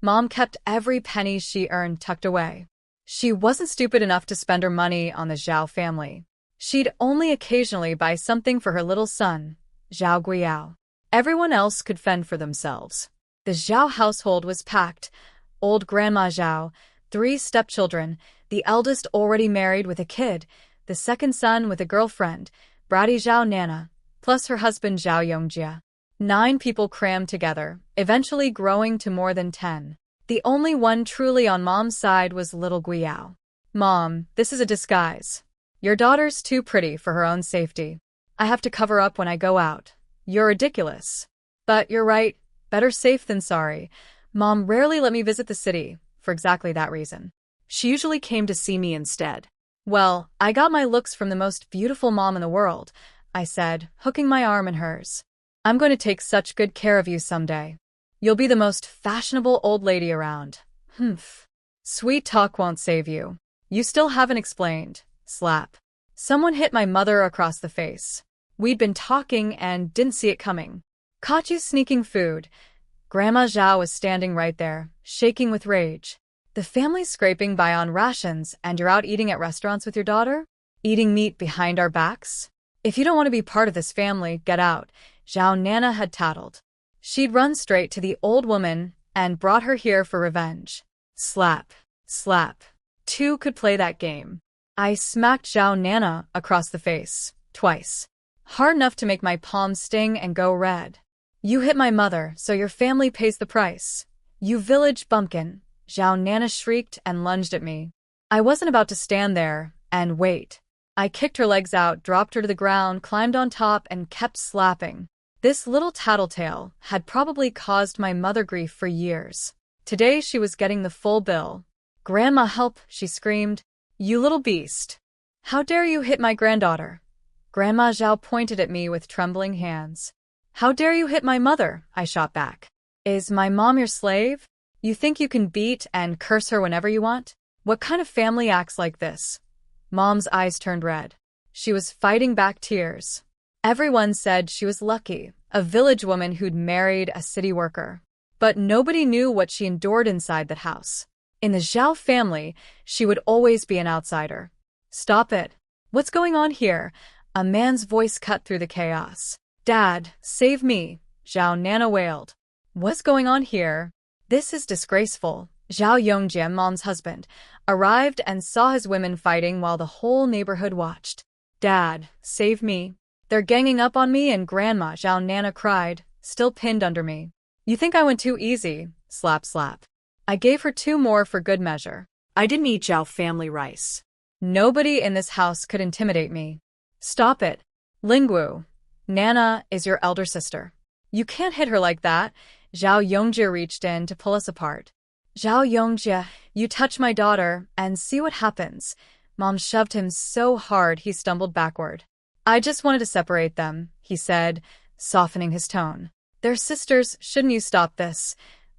Mom kept every penny she earned tucked away. She wasn't stupid enough to spend her money on the Zhao family. She'd only occasionally buy something for her little son, Zhao Guiyao. Everyone else could fend for themselves. The Zhao household was packed. Old Grandma Zhao, 3 stepchildren, the eldest already married with a kid, the second son with a girlfriend, bratty Zhao Nana, plus her husband Zhao Yongjia. 9 people crammed together, eventually growing to more than 10. The only one truly on Mom's side was little Guiyao. Mom, this is a disguise. Your daughter's too pretty for her own safety. I have to cover up when I go out. You're ridiculous. But you're right, better safe than sorry. Mom rarely let me visit the city, for exactly that reason. She usually came to see me instead. Well, I got my looks from the most beautiful mom in the world, I said, hooking my arm in hers. I'm going to take such good care of you someday. You'll be the most fashionable old lady around. Humph. Sweet talk won't save you. You still haven't explained. Slap. Someone hit my mother across the face. We'd been talking and didn't see it coming. Caught you sneaking food. Grandma Zhao was standing right there, shaking with rage. The family's scraping by on rations and you're out eating at restaurants with your daughter? Eating meat behind our backs? If you don't want to be part of this family, get out, Zhao Nana had tattled. She'd run straight to the old woman and brought her here for revenge. Slap. Slap. 2 could play that game. I smacked Zhao Nana across the face, twice. Hard enough to make my palms sting and go red. You hit my mother, so your family pays the price. You village bumpkin, Zhao Nana shrieked and lunged at me. I wasn't about to stand there and wait. I kicked her legs out, dropped her to the ground, climbed on top, and kept slapping. This little tattletale had probably caused my mother grief for years. Today she was getting the full bill. Grandma, help, she screamed. You little beast. How dare you hit my granddaughter? Grandma Zhao pointed at me with trembling hands. How dare you hit my mother? I shot back. Is my mom your slave? You think you can beat and curse her whenever you want? What kind of family acts like this? Mom's eyes turned red. She was fighting back tears. Everyone said she was lucky, a village woman who'd married a city worker. But nobody knew what she endured inside that house. In the Zhao family, she would always be an outsider. Stop it. What's going on here? A man's voice cut through the chaos. Dad, save me, Zhao Nana wailed. What's going on here? This is disgraceful, Zhao Yongjie, Mom's husband, arrived and saw his women fighting while the whole neighborhood watched. "Dad, save me. They're ganging up on me," and Grandma Zhao Nana cried, still pinned under me. "You think I went too easy?" Slap, slap. I gave her 2 more for good measure. I didn't eat Zhao family rice. Nobody in this house could intimidate me. "Stop it. Lingwu. Nana is your elder sister. You can't hit her like that." Zhao Yongjie reached in to pull us apart. "Zhao Yongjie, you touch my daughter, and see what happens." Mom shoved him so hard he stumbled backward. "I just wanted to separate them," he said, softening his tone. "They're sisters, shouldn't you stop this?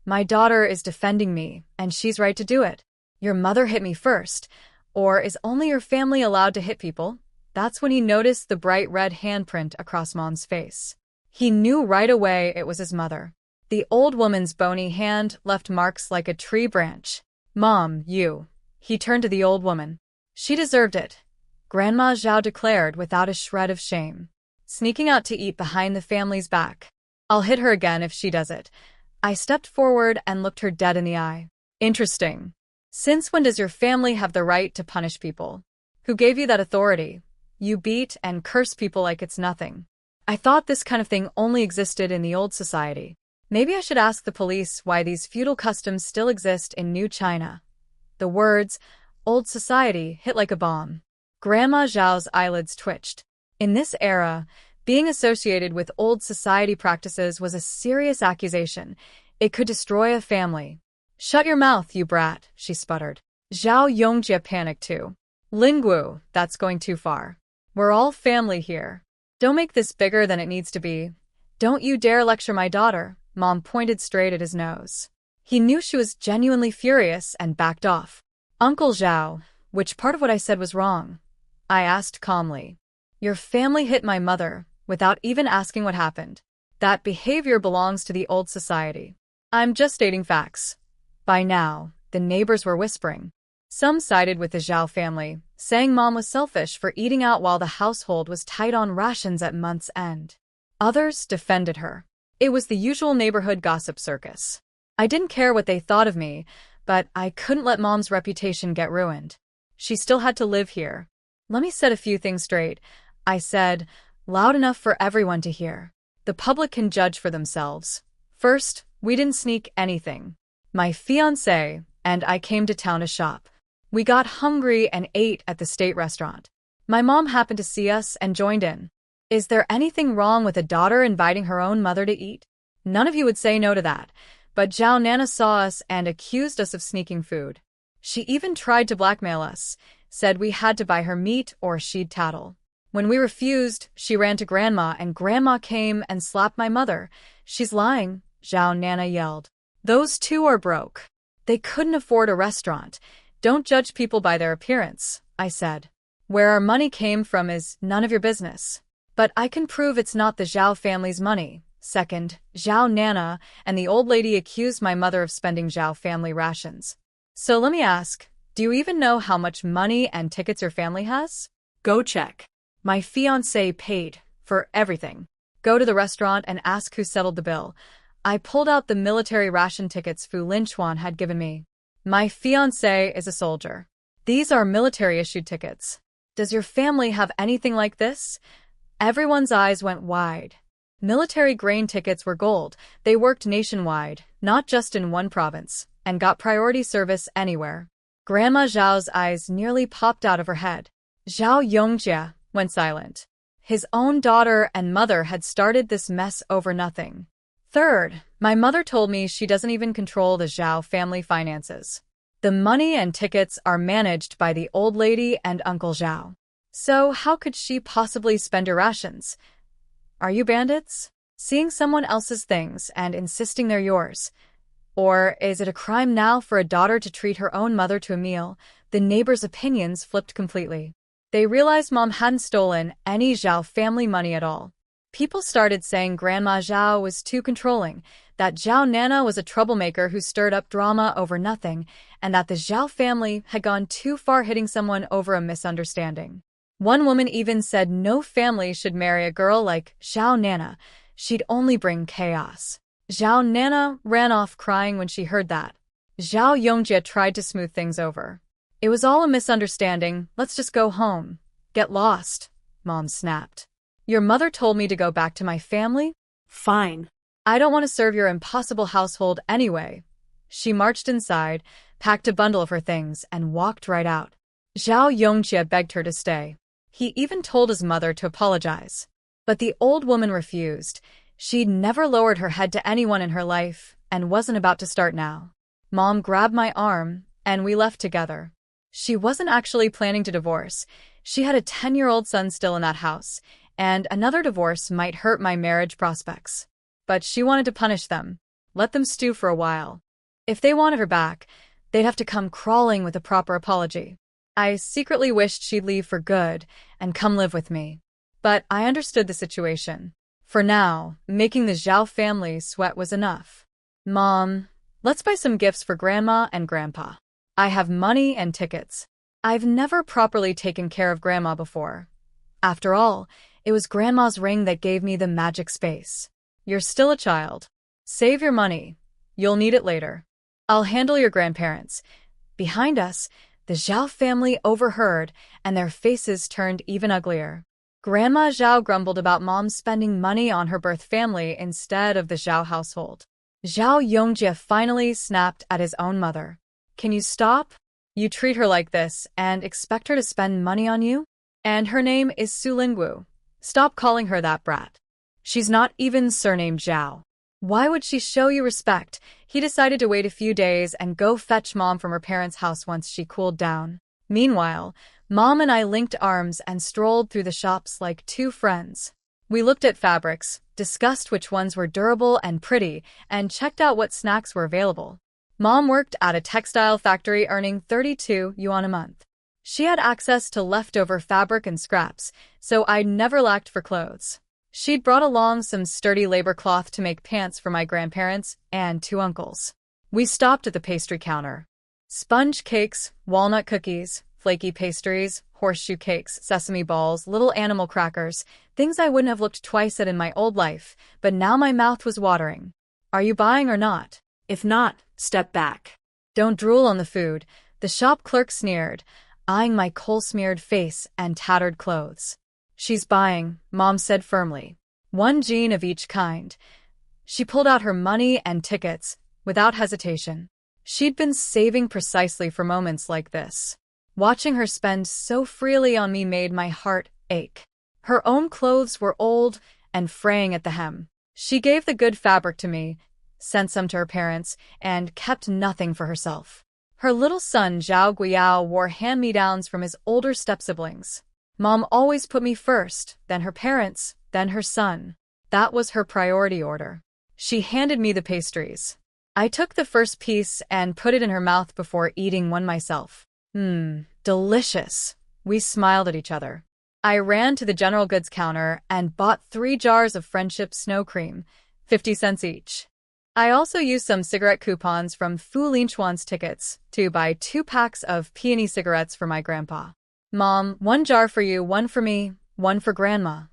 My daughter is defending me, and she's right to do it. Your mother hit me first. Or is only your family allowed to hit people?" That's when he noticed the bright red handprint across Mom's face. He knew right away it was his mother. The old woman's bony hand left marks like a tree branch. "Mom, you." He turned to the old woman. "She deserved it," Grandma Zhao declared without a shred of shame. "Sneaking out to eat behind the family's back. I'll hit her again if she does it." I stepped forward and looked her dead in the eye. "Interesting. Since when does your family have the right to punish people? Who gave you that authority? You beat and curse people like it's nothing." I thought this kind of thing only existed in the old society. Maybe I should ask the police why these feudal customs still exist in New China. The words, "old society," hit like a bomb. Grandma Zhao's eyelids twitched. In this era, being associated with old society practices was a serious accusation. It could destroy a family. "Shut your mouth, you brat," she sputtered. Zhao Yongjie panicked too. "Lingwu, that's going too far. We're all family here. Don't make this bigger than it needs to be. Don't you dare lecture my daughter." Mom pointed straight at his nose. He knew she was genuinely furious and backed off. "Uncle Zhao, which part of what I said was wrong?" I asked calmly. "Your family hit my mother without even asking what happened. That behavior belongs to the old society. I'm just stating facts." By now, the neighbors were whispering. Some sided with the Zhao family, saying Mom was selfish for eating out while the household was tight on rations at month's end. Others defended her. It was the usual neighborhood gossip circus. I didn't care what they thought of me, but I couldn't let Mom's reputation get ruined. She still had to live here. "Let me set a few things straight," I said, loud enough for everyone to hear. "The public can judge for themselves. First, we didn't sneak anything. My fiancé and I came to town to shop. We got hungry and ate at the state restaurant. My mom happened to see us and joined in. Is there anything wrong with a daughter inviting her own mother to eat? None of you would say no to that, but Zhao Nana saw us and accused us of sneaking food. She even tried to blackmail us, said we had to buy her meat or she'd tattle. When we refused, she ran to Grandma and Grandma came and slapped my mother. She's lying," Zhao Nana yelled. "Those two are broke. They couldn't afford a restaurant. Don't judge people by their appearance," I said. "Where our money came from is none of your business. But I can prove it's not the Zhao family's money." Second, Zhao Nana and the old lady accused my mother of spending Zhao family rations. "So let me ask, do you even know how much money and tickets your family has?" Go check. My fiancé paid for everything. Go to the restaurant and ask who settled the bill. I pulled out the military ration tickets Fu Lingwu had given me. My fiancé is a soldier. These are military-issued tickets. Does your family have anything like this? Everyone's eyes went wide. Military grain tickets were gold. They worked nationwide, not just in one province, and got priority service anywhere. Grandma Zhao's eyes nearly popped out of her head. Zhao Yongjie went silent. His own daughter and mother had started this mess over nothing. Third, my mother told me she doesn't even control the Zhao family finances. The money and tickets are managed by the old lady and Uncle Zhao. So how could she possibly spend her rations? Are you bandits? Seeing someone else's things and insisting they're yours? Or is it a crime now for a daughter to treat her own mother to a meal? The neighbors' opinions flipped completely. They realized Mom hadn't stolen any Zhao family money at all. People started saying Grandma Zhao was too controlling, that Zhao Nana was a troublemaker who stirred up drama over nothing, and that the Zhao family had gone too far hitting someone over a misunderstanding. One woman even said no family should marry a girl like Zhao Nana. She'd only bring chaos. Zhao Nana ran off crying when she heard that. Zhao Yongjie tried to smooth things over. It was all a misunderstanding, let's just go home. Get lost, Mom snapped. Your mother told me to go back to my family? Fine. I don't want to serve your impossible household anyway. She marched inside, packed a bundle of her things, and walked right out. Zhao Yongjie begged her to stay. He even told his mother to apologize. But the old woman refused. She'd never lowered her head to anyone in her life, and wasn't about to start now. Mom grabbed my arm, and we left together. She wasn't actually planning to divorce. She had a 10-year-old son still in that house, and another divorce might hurt my marriage prospects. But she wanted to punish them, let them stew for a while. If they wanted her back, they'd have to come crawling with a proper apology. I secretly wished she'd leave for good and come live with me. But I understood the situation. For now, making the Zhao family sweat was enough. Mom, let's buy some gifts for Grandma and Grandpa. I have money and tickets. I've never properly taken care of Grandma before. After all, it was Grandma's ring that gave me the magic space. You're still a child. Save your money. You'll need it later. I'll handle your grandparents. Behind us, the Zhao family overheard, and their faces turned even uglier. Grandma Zhao grumbled about Mom spending money on her birth family instead of the Zhao household. Zhao Yongjie finally snapped at his own mother. Can you stop? You treat her like this and expect her to spend money on you? And her name is Su Lingwu. Stop calling her that brat. She's not even surnamed Zhao. Why would she show you respect? He decided to wait a few days and go fetch Mom from her parents' house once she cooled down. Meanwhile, Mom and I linked arms and strolled through the shops like two friends. We looked at fabrics, discussed which ones were durable and pretty, and checked out what snacks were available. Mom worked at a textile factory earning 32 yuan a month. She had access to leftover fabric and scraps, so I never lacked for clothes. She'd brought along some sturdy labor cloth to make pants for my grandparents and two uncles. We stopped at the pastry counter. Sponge cakes, walnut cookies, flaky pastries, horseshoe cakes, sesame balls, little animal crackers, things I wouldn't have looked twice at in my old life, but now my mouth was watering. Are you buying or not? If not, step back. Don't drool on the food, the shop clerk sneered, eyeing my coal-smeared face and tattered clothes. She's buying, Mom said firmly. 1 jean of each kind. She pulled out her money and tickets, without hesitation. She'd been saving precisely for moments like this. Watching her spend so freely on me made my heart ache. Her own clothes were old and fraying at the hem. She gave the good fabric to me, sent some to her parents, and kept nothing for herself. Her little son Zhao Guiyao wore hand-me-downs from his older step-siblings. Mom always put me first, then her parents, then her son. That was her priority order. She handed me the pastries. I took the first piece and put it in her mouth before eating one myself. Delicious. We smiled at each other. I ran to the general goods counter and bought 3 jars of Friendship snow cream, 50 cents each. I also used some cigarette coupons from Fu Linchuan's tickets to buy 2 packs of peony cigarettes for my grandpa. Mom, 1 jar for you, 1 for me, 1 for Grandma.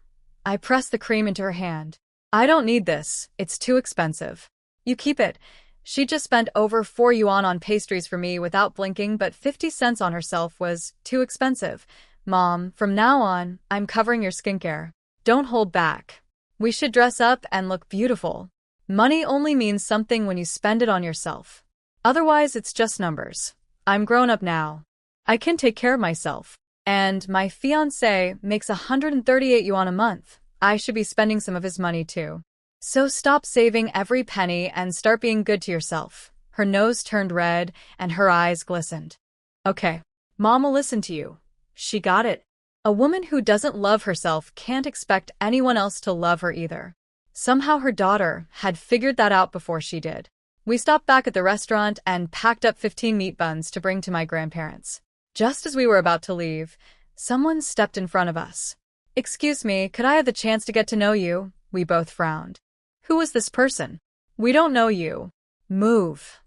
I pressed the cream into her hand. I don't need this, it's too expensive. You keep it. She just spent over 4 yuan on pastries for me without blinking, but 50 cents on herself was too expensive. Mom, from now on, I'm covering your skincare. Don't hold back. We should dress up and look beautiful. Money only means something when you spend it on yourself. Otherwise, it's just numbers. I'm grown up now. I can take care of myself. And my fiancé makes 138 yuan a month. I should be spending some of his money too. So stop saving every penny and start being good to yourself. Her nose turned red and her eyes glistened. Okay, Mom will listen to you. She got it. A woman who doesn't love herself can't expect anyone else to love her either. Somehow her daughter had figured that out before she did. We stopped back at the restaurant and packed up 15 meat buns to bring to my grandparents. Just as we were about to leave, someone stepped in front of us. Excuse me, could I have the chance to get to know you? We both frowned. Who was this person? We don't know you. Move.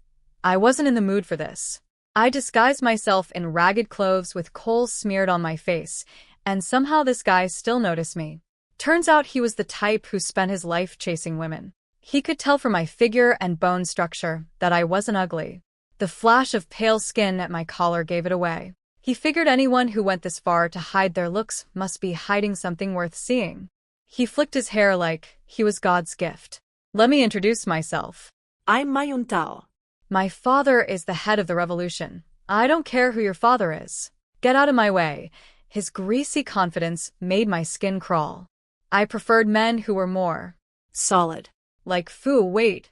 I wasn't in the mood for this. I disguised myself in ragged clothes with coal smeared on my face, and somehow this guy still noticed me. Turns out he was the type who spent his life chasing women. He could tell from my figure and bone structure that I wasn't ugly. The flash of pale skin at my collar gave it away. He figured anyone who went this far to hide their looks must be hiding something worth seeing. He flicked his hair like he was God's gift. Let me introduce myself. I'm Mayuntao. My father is the head of the revolution. I don't care who your father is. Get out of my way. His greasy confidence made my skin crawl. I preferred men who were more solid. Like Fu. Wait.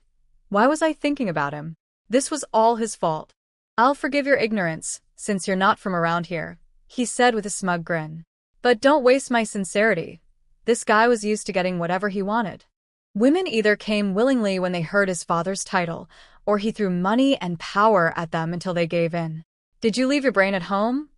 Why was I thinking about him? This was all his fault. I'll forgive your ignorance, since you're not from around here, he said with a smug grin. But don't waste my sincerity. This guy was used to getting whatever he wanted. Women either came willingly when they heard his father's title, or he threw money and power at them until they gave in. Did you leave your brain at home?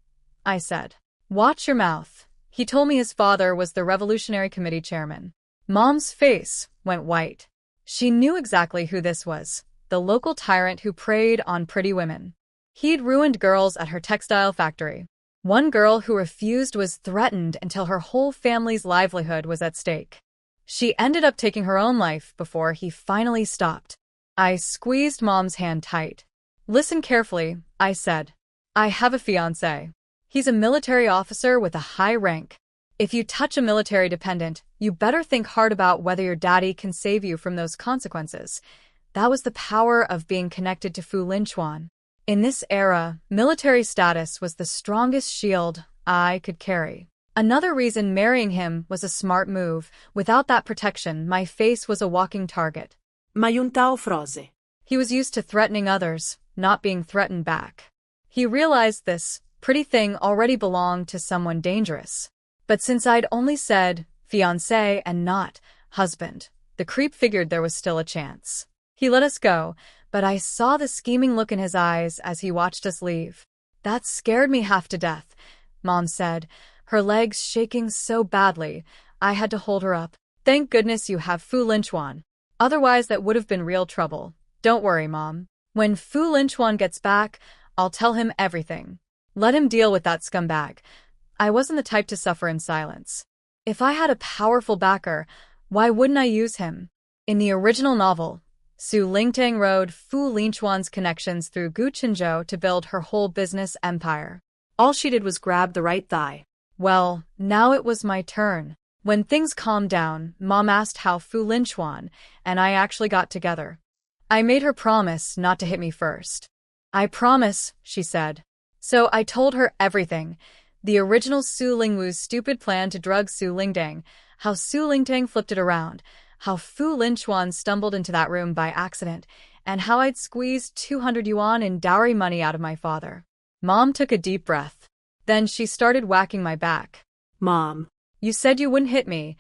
I said. Watch your mouth. He told me his father was the Revolutionary Committee chairman. Mom's face went white. She knew exactly who this was, the local tyrant who preyed on pretty women. He'd ruined girls at her textile factory. One girl who refused was threatened until her whole family's livelihood was at stake. She ended up taking her own life before he finally stopped. I squeezed Mom's hand tight. Listen carefully, I said. I have a fiancé. He's a military officer with a high rank. If you touch a military dependent, you better think hard about whether your daddy can save you from those consequences. That was the power of being connected to Fu Lingwu. In this era, military status was the strongest shield I could carry. Another reason marrying him was a smart move. Without that protection, my face was a walking target. Mayuntao froze. He was used to threatening others, not being threatened back. He realized this pretty thing already belonged to someone dangerous. But since I'd only said fiancé and not husband, the creep figured there was still a chance. He let us go, but I saw the scheming look in his eyes as he watched us leave. That scared me half to death, Mom said, her legs shaking so badly I had to hold her up. Thank goodness you have Fu Lingwu. Otherwise that would have been real trouble. Don't worry, Mom. When Fu Lingwu gets back, I'll tell him everything. Let him deal with that scumbag. I wasn't the type to suffer in silence. If I had a powerful backer, why wouldn't I use him? In the original novel, Su Lingwu rode Fu Lingwu's connections through Guqinzhou to build her whole business empire. All she did was grab the right thigh. Well, now it was my turn. When things calmed down, Mom asked how Fu Lingwu and I actually got together. I made her promise not to hit me first. I promise, she said. So I told her everything. The original Su Lingwu's stupid plan to drug Su Lingwu, how Su Lingwu flipped it around, how Fu Lingwu stumbled into that room by accident, and how I'd squeezed 200 yuan in dowry money out of my father. Mom took a deep breath. Then she started whacking my back. Mom. You said you wouldn't hit me.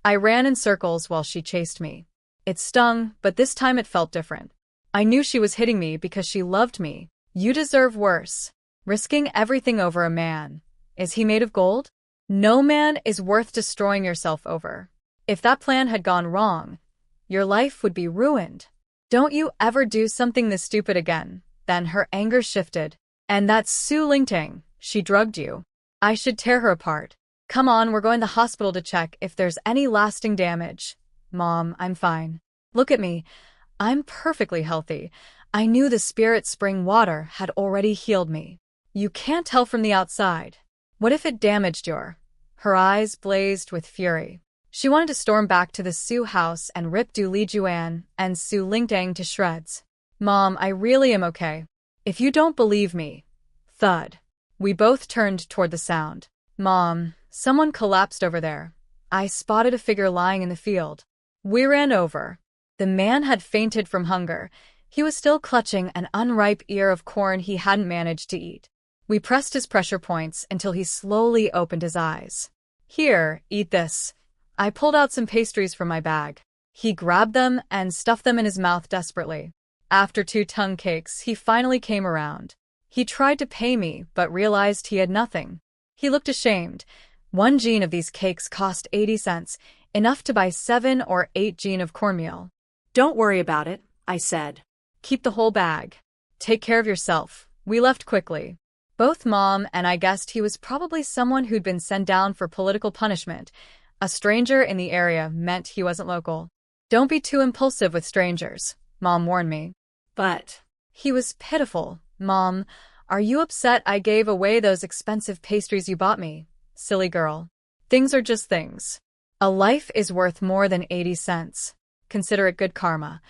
I ran in circles while she chased me. It stung, but this time it felt different. I knew she was hitting me because she loved me. You deserve worse. Risking everything over a man. Is he made of gold? No man is worth destroying yourself over. If that plan had gone wrong, your life would be ruined. Don't you ever do something this stupid again. Then her anger shifted. And that's Su Lingwu. She drugged you. I should tear her apart. Come on, we're going to the hospital to check if there's any lasting damage. Mom, I'm fine. Look at me. I'm perfectly healthy. I knew the spirit spring water had already healed me. You can't tell from the outside. What if it damaged your? Her eyes blazed with fury. She wanted to storm back to the Su house and rip Du Lijuan and Su Lingwu to shreds. Mom, I really am okay. If you don't believe me. Thud. We both turned toward the sound. Mom, someone collapsed over there. I spotted a figure lying in the field. We ran over. The man had fainted from hunger. He was still clutching an unripe ear of corn he hadn't managed to eat. We pressed his pressure points until he slowly opened his eyes. Here, eat this. I pulled out some pastries from my bag. He grabbed them and stuffed them in his mouth desperately. After 2 tongue cakes, he finally came around. He tried to pay me, but realized he had nothing. He looked ashamed. 1 jean of these cakes cost 80 cents, enough to buy 7 or 8 jean of cornmeal. Don't worry about it, I said. Keep the whole bag. Take care of yourself. We left quickly. Both Mom and I guessed he was probably someone who'd been sent down for political punishment. A stranger in the area meant he wasn't local. Don't be too impulsive with strangers, Mom warned me. But He was pitiful. Mom, are you upset I gave away those expensive pastries you bought me? Silly girl. Things are just things. A life is worth more than 80 cents. Consider it good karma.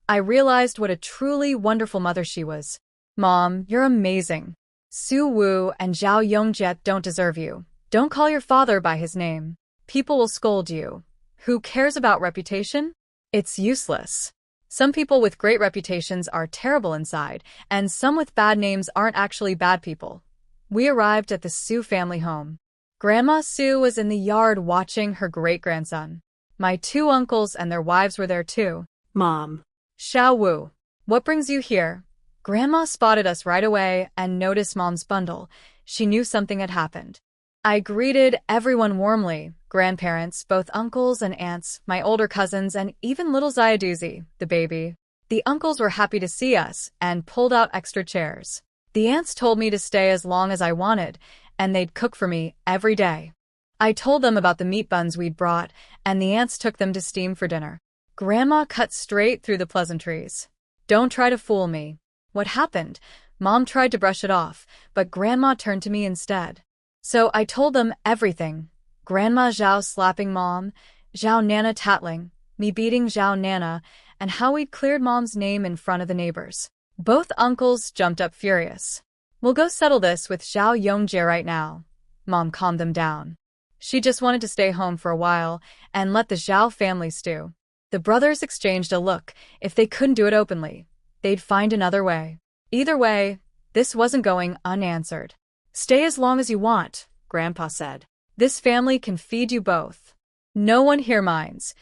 I realized what a truly wonderful mother she was. Mom, you're amazing. Su Wu and Zhao Yongjiet don't deserve you. Don't call your father by his name. People will scold you. Who cares about reputation? It's useless. Some people with great reputations are terrible inside, and some with bad names aren't actually bad people. We arrived at the Su family home. Grandma Su was in the yard watching her great-grandson. My 2 uncles and their wives were there too. Mom. Xiao Wu, what brings you here? Grandma spotted us right away and noticed Mom's bundle. She knew something had happened. I greeted everyone warmly, grandparents, both uncles and aunts, my older cousins, and even little Ziaduzi, the baby. The uncles were happy to see us and pulled out extra chairs. The aunts told me to stay as long as I wanted, and they'd cook for me every day. I told them about the meat buns we'd brought, and the aunts took them to steam for dinner. Grandma cut straight through the pleasantries. Don't try to fool me. What happened? Mom tried to brush it off, but Grandma turned to me instead. So I told them everything. Grandma Zhao slapping Mom, Zhao Nana tattling, me beating Zhao Nana, and how we'd cleared Mom's name in front of the neighbors. Both uncles jumped up furious. We'll go settle this with Zhao Yongjie right now. Mom calmed them down. She just wanted to stay home for a while and let the Zhao family stew. The brothers exchanged a look. If they couldn't do it openly, they'd find another way. Either way, this wasn't going unanswered. Stay as long as you want, Grandpa said. This family can feed you both. No one here minds.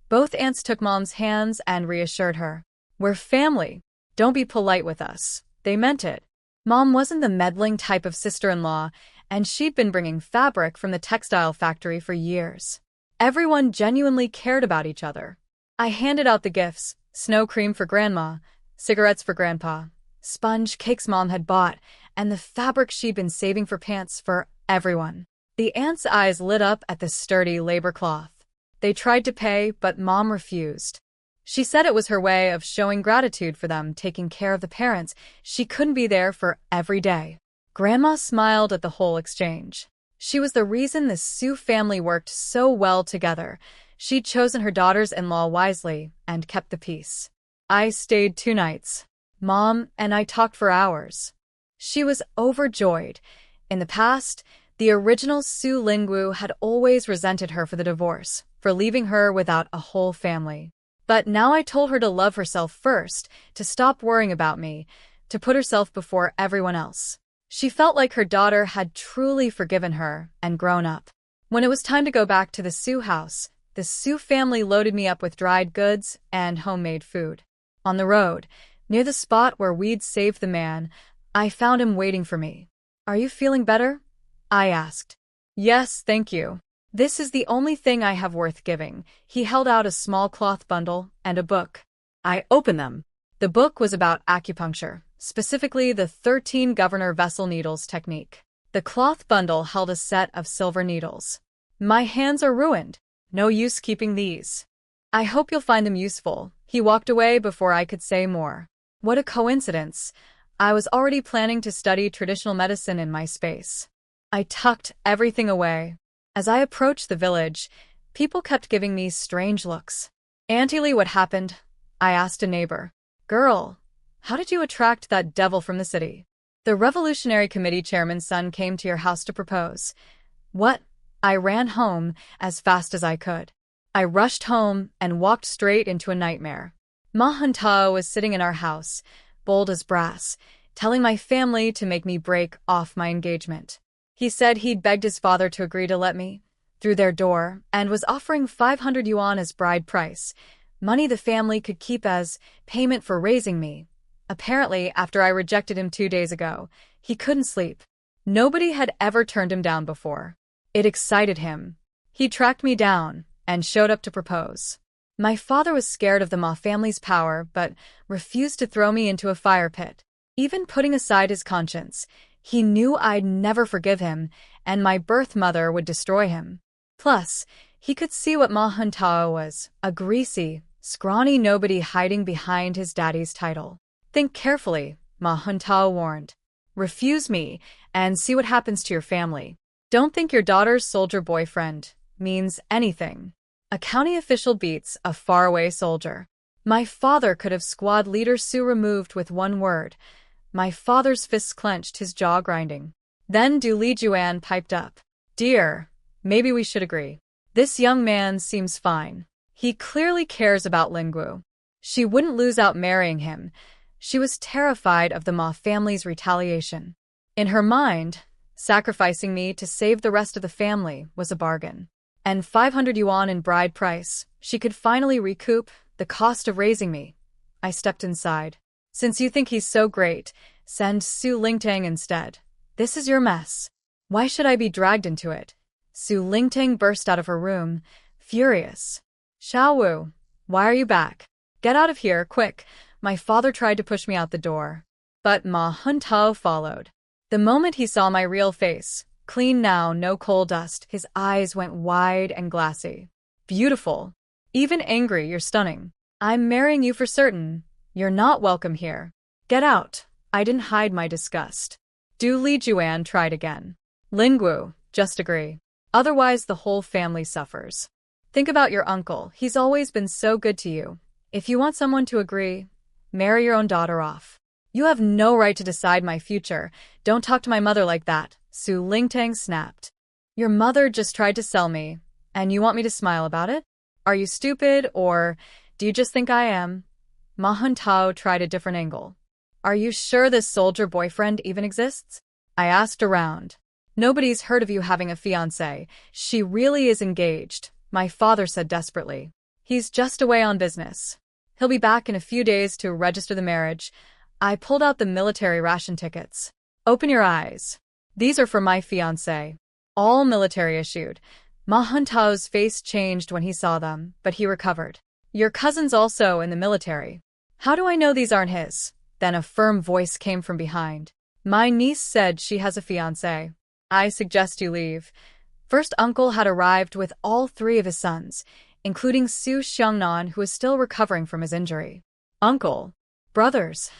Both aunts took Mom's hands and reassured her. We're family. Don't be polite with us. They meant it. Mom wasn't the meddling type of sister-in-law, and she'd been bringing fabric from the textile factory for years. Everyone genuinely cared about each other. I handed out the gifts, snow cream for Grandma, cigarettes for Grandpa, sponge cakes Mom had bought, and the fabric she'd been saving for pants for everyone. The aunts' eyes lit up at the sturdy labor cloth. They tried to pay, but Mom refused. She said it was her way of showing gratitude for them taking care of the parents she couldn't be there for every day. Grandma smiled at the whole exchange. She was the reason the Su family worked so well together. She'd chosen her daughters-in-law wisely and kept the peace. I stayed 2 nights. Mom and I talked for hours. She was overjoyed. In the past, the original Su Lingwu had always resented her for the divorce, for leaving her without a whole family. But now I told her to love herself first, to stop worrying about me, to put herself before everyone else. She felt like her daughter had truly forgiven her and grown up. When it was time to go back to the Su house, the Su family loaded me up with dried goods and homemade food. On the road, near the spot where we'd saved the man, I found him waiting for me. Are you feeling better? I asked. Yes, thank you. This is the only thing I have worth giving. He held out a small cloth bundle and a book. I opened them. The book was about acupuncture, specifically the 13 governor vessel needles technique. The cloth bundle held a set of silver needles. My hands are ruined. No use keeping these. I hope you'll find them useful. He walked away before I could say more. What a coincidence. I was already planning to study traditional medicine in my space. I tucked everything away. As I approached the village, people kept giving me strange looks. Auntie Lee, what happened? I asked a neighbor. Girl, how did you attract that devil from the city? The Revolutionary Committee chairman's son came to your house to propose. What? I ran home as fast as I could. I rushed home and walked straight into a nightmare. Ma Huntao was sitting in our house, bold as brass, telling my family to make me break off my engagement. He said he'd begged his father to agree to let me through their door and was offering 500 yuan as bride price, money the family could keep as payment for raising me. Apparently, after I rejected him 2 days ago, he couldn't sleep. Nobody had ever turned him down before. It excited him. He tracked me down and showed up to propose. My father was scared of the Ma family's power but refused to throw me into a fire pit. Even putting aside his conscience, he knew I'd never forgive him, and my birth mother would destroy him. Plus, he could see what Ma Huntao was, a greasy, scrawny nobody hiding behind his daddy's title. Think carefully, Ma Huntao warned. Refuse me, and see what happens to your family. Don't think your daughter's soldier boyfriend means anything. A county official beats a faraway soldier. My father could have squad leader Su removed with one word. My father's fists clenched, his jaw grinding. Then Du Lijuan piped up. Dear, maybe we should agree. This young man seems fine. He clearly cares about Lingwu. She wouldn't lose out marrying him. She was terrified of the Ma family's retaliation. In her mind, sacrificing me to save the rest of the family was a bargain. And 500 yuan in bride price, she could finally recoup the cost of raising me. I stepped inside. Since you think he's so great, send Su Lingtang instead. This is your mess. Why should I be dragged into it? Su Lingtang burst out of her room, furious. Xiaowu, why are you back? Get out of here, quick. My father tried to push me out the door. But Ma Huntao followed. The moment he saw my real face, clean now, no coal dust, his eyes went wide and glassy. Beautiful. Even angry, you're stunning. I'm marrying you for certain. You're not welcome here. Get out. I didn't hide my disgust. Du Lijuan tried again. Lingwu, just agree. Otherwise the whole family suffers. Think about your uncle. He's always been so good to you. If you want someone to agree, marry your own daughter off. You have no right to decide my future. Don't talk to my mother like that, Su Lingtang snapped. Your mother just tried to sell me, and you want me to smile about it? Are you stupid, or do you just think I am? Ma Huntao tried a different angle. Are you sure this soldier boyfriend even exists? I asked around. Nobody's heard of you having a fiancé. She really is engaged, my father said desperately. He's just away on business. He'll be back in a few days to register the marriage. I pulled out the military ration tickets. Open your eyes. These are for my fiancé. All military issued. Ma Huntao's face changed when he saw them, but he recovered. Your cousin's also in the military. How do I know these aren't his? Then a firm voice came from behind. My niece said she has a fiancé. I suggest you leave. First uncle had arrived with all three of his sons, including Su Xiangnan, who was still recovering from his injury. Uncle. Brothers.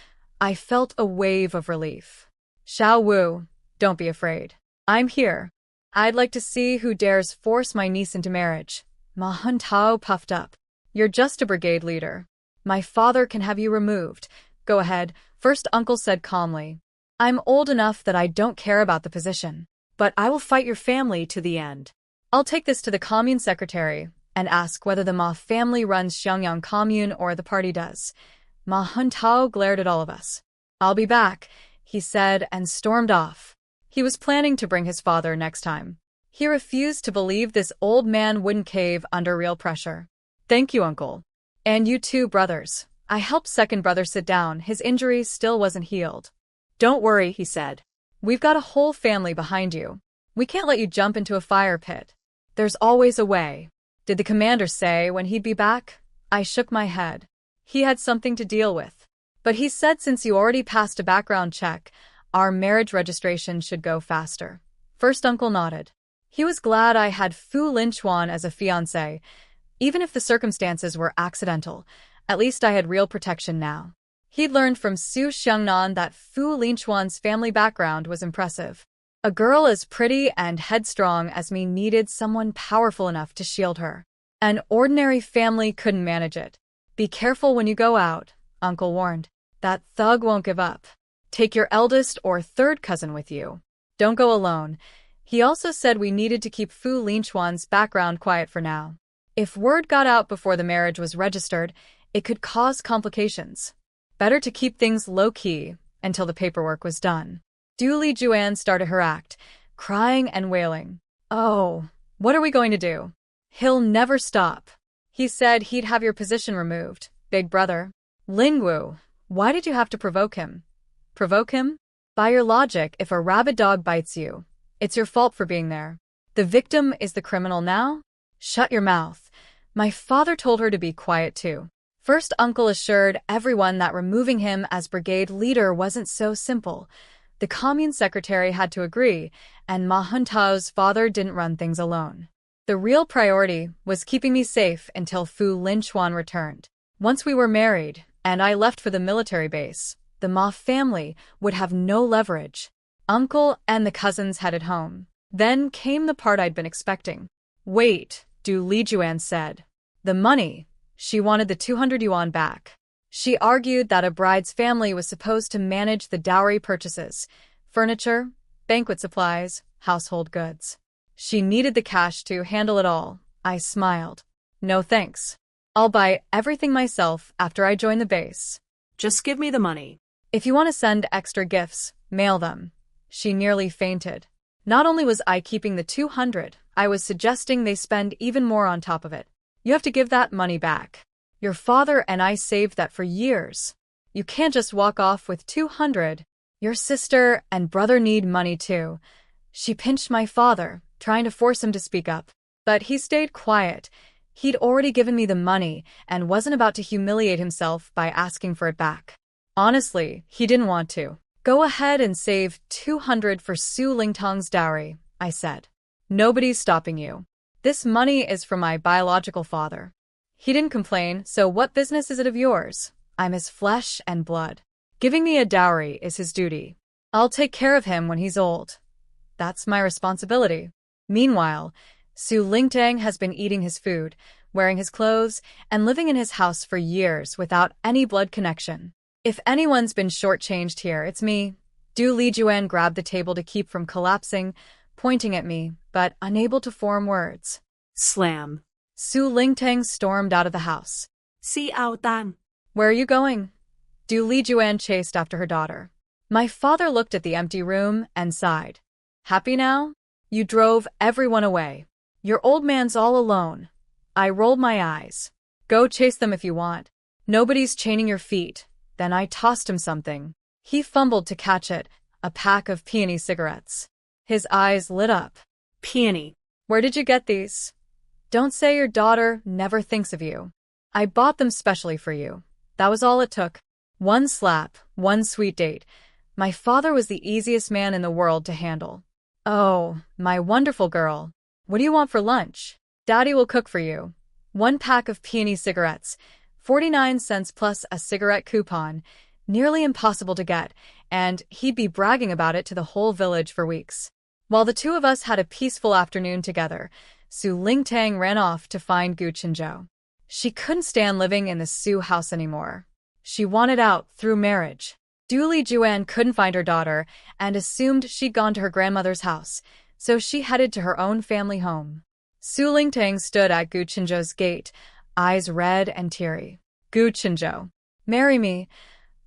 I felt a wave of relief. Xiaowu, don't be afraid. I'm here. I'd like to see who dares force my niece into marriage. Ma Huntao puffed up. You're just a brigade leader. My father can have you removed. Go ahead, first uncle said calmly. I'm old enough that I don't care about the position. But I will fight your family to the end. I'll take this to the commune secretary and ask whether the Ma family runs Xiangyang commune or the party does. Ma Huntao glared at all of us. I'll be back, he said and stormed off. He was planning to bring his father next time. He refused to believe this old man wouldn't cave under real pressure. Thank you, uncle. And you too, brothers. I helped second brother sit down. His injury still wasn't healed. Don't worry, he said. We've got a whole family behind you. We can't let you jump into a fire pit. There's always a way. Did the commander say when he'd be back? I shook my head. He had something to deal with. But he said since you already passed a background check, our marriage registration should go faster. First uncle nodded. He was glad I had Fu Linchuan as a fiancé. Even if the circumstances were accidental, at least I had real protection now. He'd learned from Su Xiangnan that Fu Linchuan's family background was impressive. A girl as pretty and headstrong as me needed someone powerful enough to shield her. An ordinary family couldn't manage it. Be careful when you go out, uncle warned. That thug won't give up. Take your eldest or third cousin with you. Don't go alone. He also said we needed to keep Fu Linchuan's background quiet for now. If word got out before the marriage was registered, it could cause complications. Better to keep things low-key until the paperwork was done. Du Lijuan started her act, crying and wailing. Oh, what are we going to do? He'll never stop. He said he'd have your position removed, big brother. Lingwu, why did you have to provoke him? Provoke him? By your logic, if a rabid dog bites you, it's your fault for being there. The victim is the criminal now? Shut your mouth. My father told her to be quiet too. First uncle assured everyone that removing him as brigade leader wasn't so simple. The commune secretary had to agree, and Ma Huntao's father didn't run things alone. The real priority was keeping me safe until Fu Linchuan returned. Once we were married, and I left for the military base, The Ma family would have no leverage. Uncle and the cousins headed home. Then came the part I'd been expecting. Wait, Du Lijuan said. The money. She wanted the 200 yuan back. She argued that a bride's family was supposed to manage the dowry purchases, furniture, banquet supplies, household goods. She needed the cash to handle it all. I smiled. No thanks. I'll buy everything myself after I join the base. Just give me the money. If you want to send extra gifts, mail them. She nearly fainted. Not only was I keeping the 200, I was suggesting they spend even more on top of it. You have to give that money back. Your father and I saved that for years. You can't just walk off with 200. Your sister and brother need money too. She pinched my father, trying to force him to speak up. But he stayed quiet. He'd already given me the money and wasn't about to humiliate himself by asking for it back. Honestly, he didn't want to. Go ahead and save 200 for Su Lingtang's dowry, I said. Nobody's stopping you. This money is from my biological father. He didn't complain, so what business is it of yours? I'm his flesh and blood. Giving me a dowry is his duty. I'll take care of him when he's old. That's my responsibility. Meanwhile, Su Lingtang has been eating his food, wearing his clothes, and living in his house for years without any blood connection. If anyone's been shortchanged here, it's me. Du Lijuan grabbed the table to keep from collapsing, pointing at me, but unable to form words. Slam. Su Lingtang stormed out of the house. Si Tan. Where are you going? Du Lijuan chased after her daughter. My father looked at the empty room and sighed. Happy now? You drove everyone away. Your old man's all alone. I rolled my eyes. Go chase them if you want. Nobody's chaining your feet. Then I tossed him something. He fumbled to catch it, a pack of peony cigarettes. His eyes lit up. Peony. Where did you get these? Don't say your daughter never thinks of you. I bought them specially for you. That was all it took. One slap, one sweet date. My father was the easiest man in the world to handle. Oh, my wonderful girl. What do you want for lunch? Daddy will cook for you. One pack of peony cigarettes, 49 cents plus a cigarette coupon, nearly impossible to get, and he'd be bragging about it to the whole village for weeks. While the two of us had a peaceful afternoon together, Su Lingtang ran off to find Gu Qinzhou. She couldn't stand living in the Su house anymore. She wanted out through marriage. Du Lijuan couldn't find her daughter and assumed she'd gone to her grandmother's house, so she headed to her own family home. Su Lingtang stood at Gu Qinzhou's gate, eyes red and teary. Gu Qinzhou, marry me.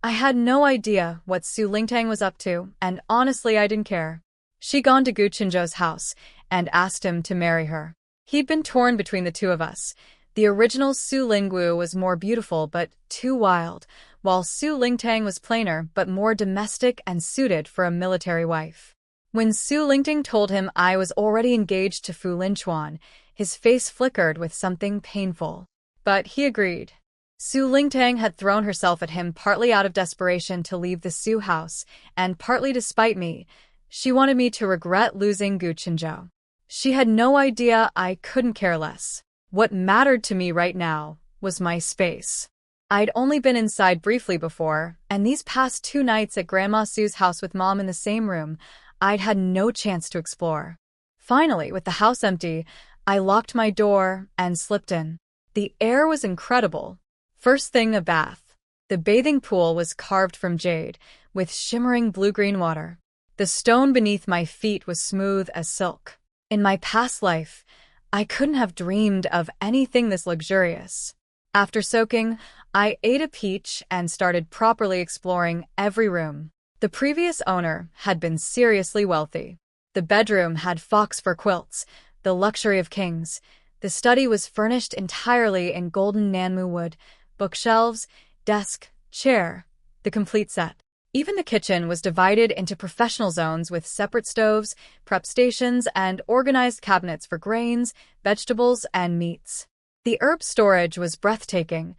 I had no idea what Su Lingtang was up to, and honestly I didn't care. She'd gone to Gu Qinzhou's house and asked him to marry her. He'd been torn between the two of us. The original Su Lingwu was more beautiful but too wild, while Su Lingtang was plainer but more domestic and suited for a military wife. When Su Lingtang told him I was already engaged to Fu Linchuan, his face flickered with something painful. But he agreed. Su Lingtang had thrown herself at him partly out of desperation to leave the Su house, and partly to spite me. She wanted me to regret losing Gu Qinzhou. She had no idea I couldn't care less. What mattered to me right now was my space. I'd only been inside briefly before, and these past 2 nights at Grandma Su's house with Mom in the same room, I'd had no chance to explore. Finally, with the house empty, I locked my door and slipped in. The air was incredible. First thing, a bath. The bathing pool was carved from jade, with shimmering blue-green water. The stone beneath my feet was smooth as silk. In my past life, I couldn't have dreamed of anything this luxurious. After soaking, I ate a peach and started properly exploring every room. The previous owner had been seriously wealthy. The bedroom had fox fur quilts, the luxury of kings. The study was furnished entirely in golden Nanmu wood, bookshelves, desk, chair, the complete set. Even the kitchen was divided into professional zones with separate stoves, prep stations, and organized cabinets for grains, vegetables, and meats. The herb storage was breathtaking.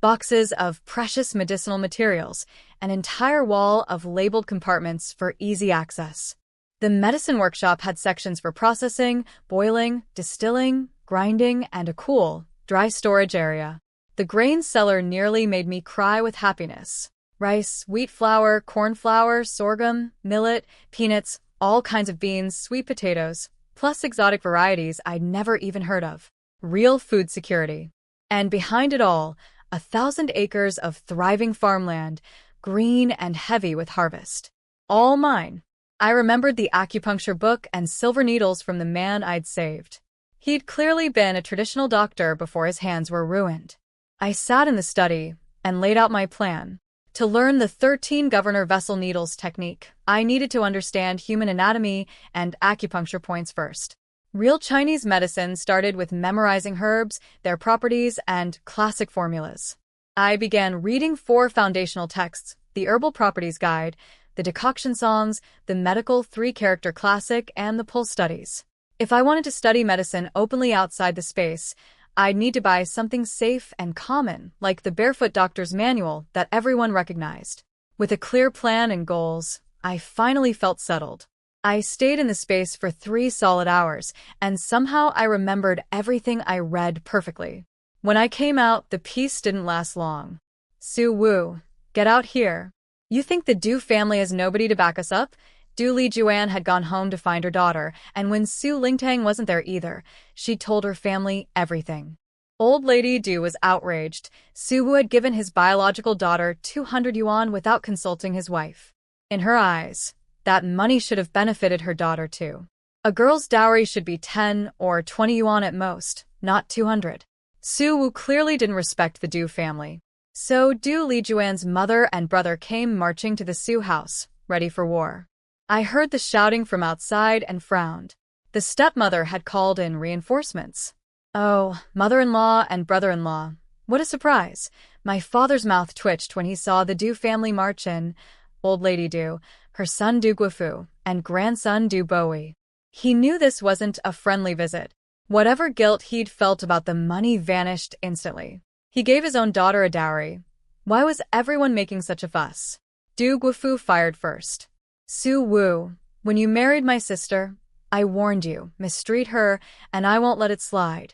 Boxes of precious medicinal materials, an entire wall of labeled compartments for easy access. The medicine workshop had sections for processing, boiling, distilling, grinding, and a cool, dry storage area. The grain cellar nearly made me cry with happiness. Rice, wheat flour, corn flour, sorghum, millet, peanuts, all kinds of beans, sweet potatoes, plus exotic varieties I'd never even heard of. Real food security. And behind it all, 1,000 acres of thriving farmland, green and heavy with harvest. All mine. I remembered the acupuncture book and silver needles from the man I'd saved. He'd clearly been a traditional doctor before his hands were ruined. I sat in the study and laid out my plan. To learn the 13 governor vessel needles technique, I needed to understand human anatomy and acupuncture points first. Real Chinese medicine started with memorizing herbs, their properties, and classic formulas. I began reading 4 foundational texts: the Herbal Properties Guide, the Decoction Songs, the Medical 3-Character Classic, and the Pulse Studies. If I wanted to study medicine openly outside the space, I'd need to buy something safe and common, like the Barefoot Doctor's Manual that everyone recognized. With a clear plan and goals, I finally felt settled. I stayed in the space for 3 solid hours, and somehow I remembered everything I read perfectly. When I came out, the peace didn't last long. Su Wu, get out here. You think the Du family has nobody to back us up? Du Lijuan had gone home to find her daughter, and when Su Lingtang wasn't there either, she told her family everything. Old Lady Du was outraged. Su Wu had given his biological daughter 200 yuan without consulting his wife. In her eyes, that money should have benefited her daughter too. A girl's dowry should be 10 or 20 yuan at most, not 200. Su Wu clearly didn't respect the Du family. So Du Lijuan's mother and brother came marching to the Su house, ready for war. I heard the shouting from outside and frowned. The stepmother had called in reinforcements. Oh, mother-in-law and brother-in-law. What a surprise. My father's mouth twitched when he saw the Du family march in. Old Lady Du, her son Du Guifu, and grandson Du Bowie. He knew this wasn't a friendly visit. Whatever guilt he'd felt about the money vanished instantly. He gave his own daughter a dowry. Why was everyone making such a fuss? Du Guifu fired first. Su Wu, when you married my sister, I warned you, mistreat her, and I won't let it slide.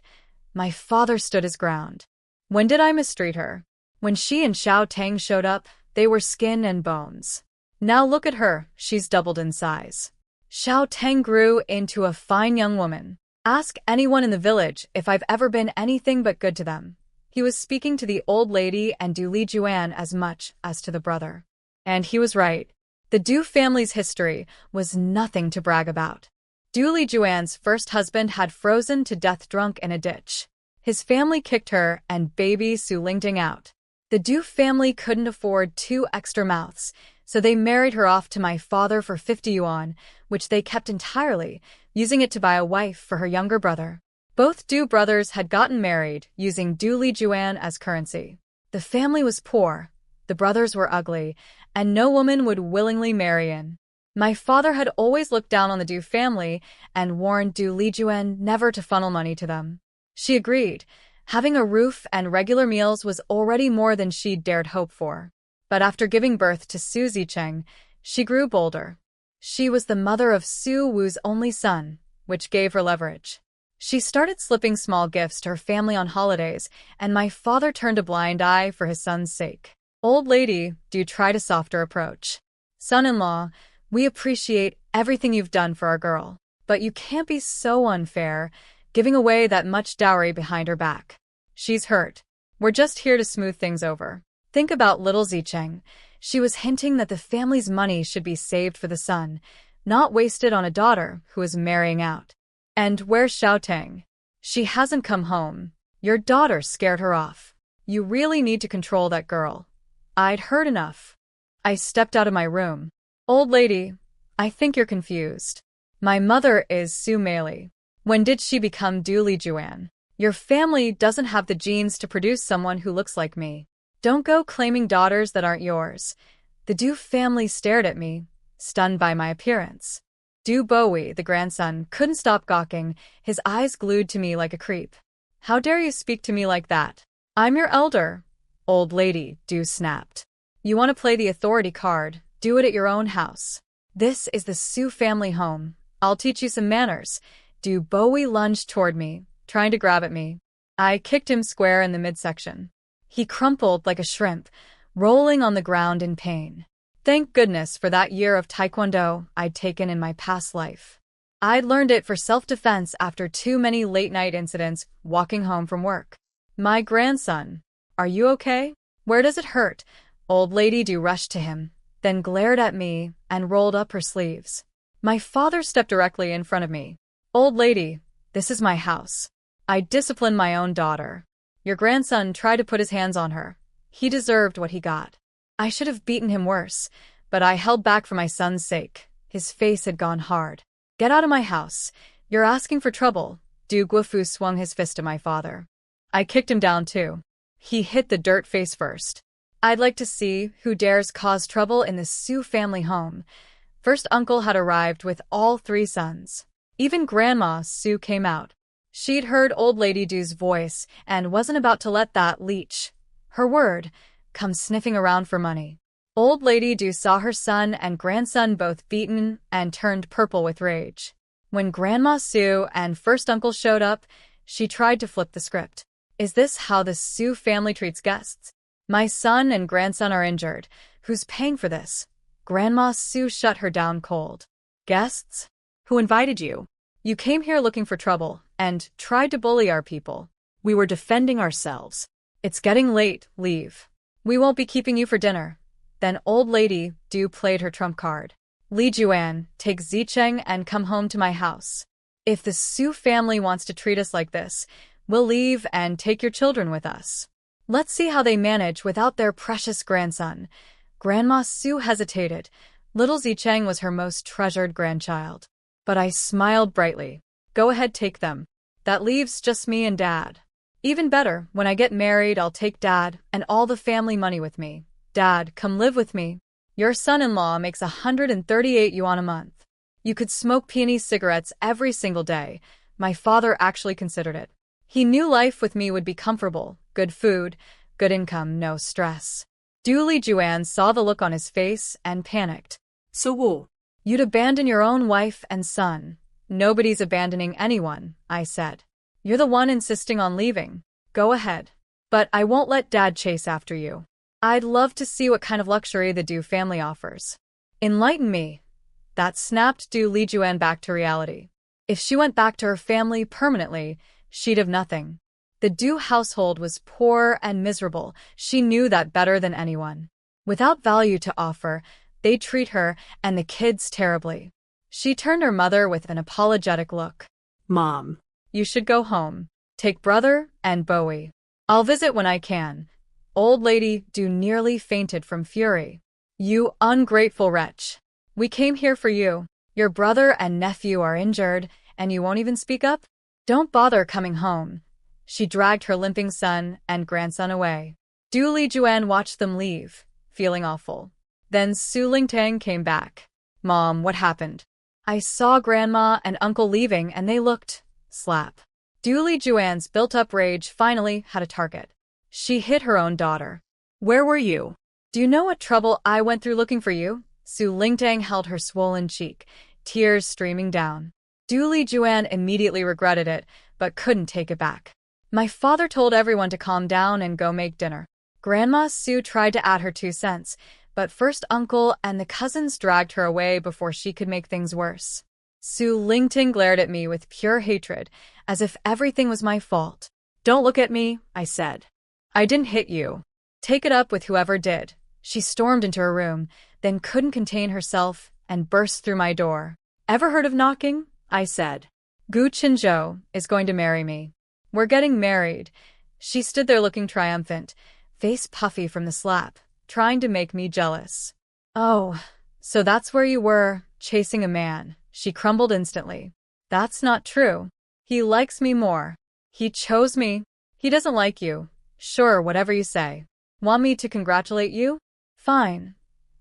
My father stood his ground. When did I mistreat her? When she and Xiao Tang showed up, they were skin and bones. Now look at her, she's doubled in size. Xiao Tang grew into a fine young woman. Ask anyone in the village if I've ever been anything but good to them. He was speaking to the old lady and Du Lijuan as much as to the brother. And he was right. The Du family's history was nothing to brag about. Du Lijuan's first husband had frozen to death drunk in a ditch. His family kicked her and baby Su Lingting out. The Du family couldn't afford 2 extra mouths, so they married her off to my father for 50 yuan, which they kept entirely, using it to buy a wife for her younger brother. Both Du brothers had gotten married, using Du Lijuan as currency. The family was poor, the brothers were ugly, and no woman would willingly marry in. My father had always looked down on the Du family and warned Du Lijuan never to funnel money to them. She agreed. Having a roof and regular meals was already more than she'd dared hope for. But after giving birth to Su Zicheng, she grew bolder. She was the mother of Su Wu's only son, which gave her leverage. She started slipping small gifts to her family on holidays, and my father turned a blind eye for his son's sake. Old lady, do try a softer approach. Son-in-law, we appreciate everything you've done for our girl, but you can't be so unfair, giving away that much dowry behind her back. She's hurt. We're just here to smooth things over. Think about little Zicheng. She was hinting that the family's money should be saved for the son, not wasted on a daughter who is marrying out. And where's Xiao Tang? She hasn't come home. Your daughter scared her off. You really need to control that girl. I'd heard enough. I stepped out of my room. Old lady, I think you're confused. My mother is Su Meili. When did she become Du Lijuan? Your family doesn't have the genes to produce someone who looks like me. Don't go claiming daughters that aren't yours. The Du family stared at me, stunned by my appearance. Du Bowie, the grandson, couldn't stop gawking, his eyes glued to me like a creep. How dare you speak to me like that? I'm your elder. Old lady, Du snapped. You want to play the authority card, do it at your own house. This is the Su family home. I'll teach you some manners. Du Bowie lunged toward me, trying to grab at me. I kicked him square in the midsection. He crumpled like a shrimp, rolling on the ground in pain. Thank goodness for that year of taekwondo I'd taken in my past life. I'd learned it for self-defense after too many late-night incidents walking home from work. My grandson, are you okay? Where does it hurt? Old Lady Du rushed to him, then glared at me and rolled up her sleeves. My father stepped directly in front of me. Old lady, this is my house. I discipline my own daughter. Your grandson tried to put his hands on her. He deserved what he got. I should have beaten him worse, but I held back for my son's sake. His face had gone hard. Get out of my house. You're asking for trouble. Du Guofu swung his fist at my father. I kicked him down too. He hit the dirt face first. I'd like to see who dares cause trouble in the Su family home. First uncle had arrived with all 3 sons. Even Grandma Su came out. She'd heard Old Lady Du's voice and wasn't about to let that leech, her word, come sniffing around for money. Old Lady Du saw her son and grandson both beaten and turned purple with rage. When Grandma Su and first uncle showed up, she tried to flip the script. Is this how the Su family treats guests? My son and grandson are injured. Who's paying for this? Grandma Su shut her down cold. Guests? Who invited you? You came here looking for trouble and tried to bully our people. We were defending ourselves. It's getting late, leave. We won't be keeping you for dinner. Then Old Lady Du played her trump card. Li Juan, take Zicheng and come home to my house. If the Su family wants to treat us like this, we'll leave and take your children with us. Let's see how they manage without their precious grandson. Grandma Su hesitated. Little Zicheng was her most treasured grandchild. But I smiled brightly. Go ahead, take them. That leaves just me and Dad. Even better, when I get married, I'll take Dad and all the family money with me. Dad, come live with me. Your son-in-law makes 138 yuan a month. You could smoke peony cigarettes every single day. My father actually considered it. He knew life with me would be comfortable, good food, good income, no stress. Li Juan saw the look on his face and panicked. So, You'd abandon your own wife and son. Nobody's abandoning anyone, I said. You're the one insisting on leaving. Go ahead. But I won't let Dad chase after you. I'd love to see what kind of luxury the Du family offers. Enlighten me. That snapped Li Juan back to reality. If she went back to her family permanently, she'd have nothing. The Du household was poor and miserable. She knew that better than anyone. Without value to offer, they'd treat her and the kids terribly. She turned her mother with an apologetic look. Mom. You should go home. Take brother and Bowie. I'll visit when I can. Old Lady Du nearly fainted from fury. You ungrateful wretch. We came here for you. Your brother and nephew are injured, and you won't even speak up? Don't bother coming home. She dragged her limping son and grandson away. Li Juan watched them leave, feeling awful. Then Su Lingwu came back. Mom, what happened? I saw Grandma and Uncle leaving and they looked... Slap. Li Juan's built-up rage finally had a target. She hit her own daughter. Where were you? Do you know what trouble I went through looking for you? Su Lingwu held her swollen cheek, tears streaming down. Li Juan immediately regretted it, but couldn't take it back. My father told everyone to calm down and go make dinner. Grandma Su tried to add her 2 cents, but first uncle and the cousins dragged her away before she could make things worse. Su Lingwu glared at me with pure hatred, as if everything was my fault. Don't look at me, I said. I didn't hit you. Take it up with whoever did. She stormed into her room, then couldn't contain herself and burst through my door. Ever heard of knocking? I said. Gu Qinzhou is going to marry me. We're getting married. She stood there looking triumphant, face puffy from the slap, trying to make me jealous. Oh, so that's where you were, chasing a man. She crumbled instantly. That's not true. He likes me more. He chose me. He doesn't like you. Sure, whatever you say. Want me to congratulate you? Fine.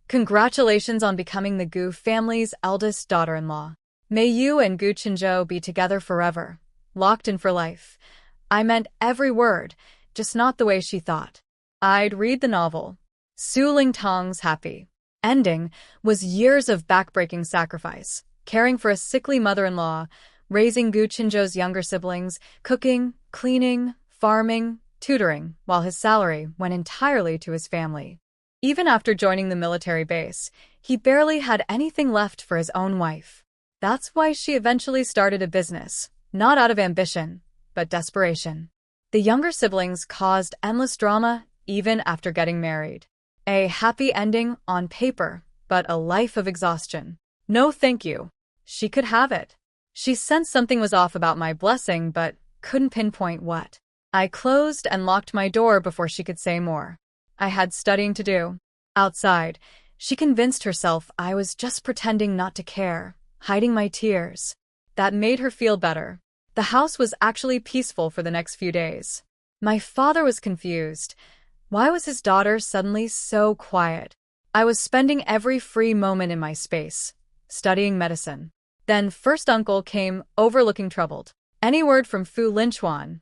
Congratulations on becoming the Gu family's eldest daughter-in-law. May you and Gu Qinzhou be together forever, locked in for life. I meant every word, just not the way she thought. I'd read the novel. Su Lingtong's happy ending was years of backbreaking sacrifice, caring for a sickly mother-in-law, raising Gu Qinzhou's younger siblings, cooking, cleaning, farming, tutoring, while his salary went entirely to his family. Even after joining the military base, he barely had anything left for his own wife. That's why she eventually started a business, not out of ambition, but desperation. The younger siblings caused endless drama even after getting married. A happy ending on paper, but a life of exhaustion. No thank you. She could have it. She sensed something was off about my blessing, but couldn't pinpoint what. I closed and locked my door before she could say more. I had studying to do. Outside, she convinced herself I was just pretending not to care, hiding my tears. That made her feel better. The house was actually peaceful for the next few days. My father was confused. Why was his daughter suddenly so quiet? I was spending every free moment in my space, studying medicine. Then first uncle came over looking troubled. Any word from Fu Lingwu?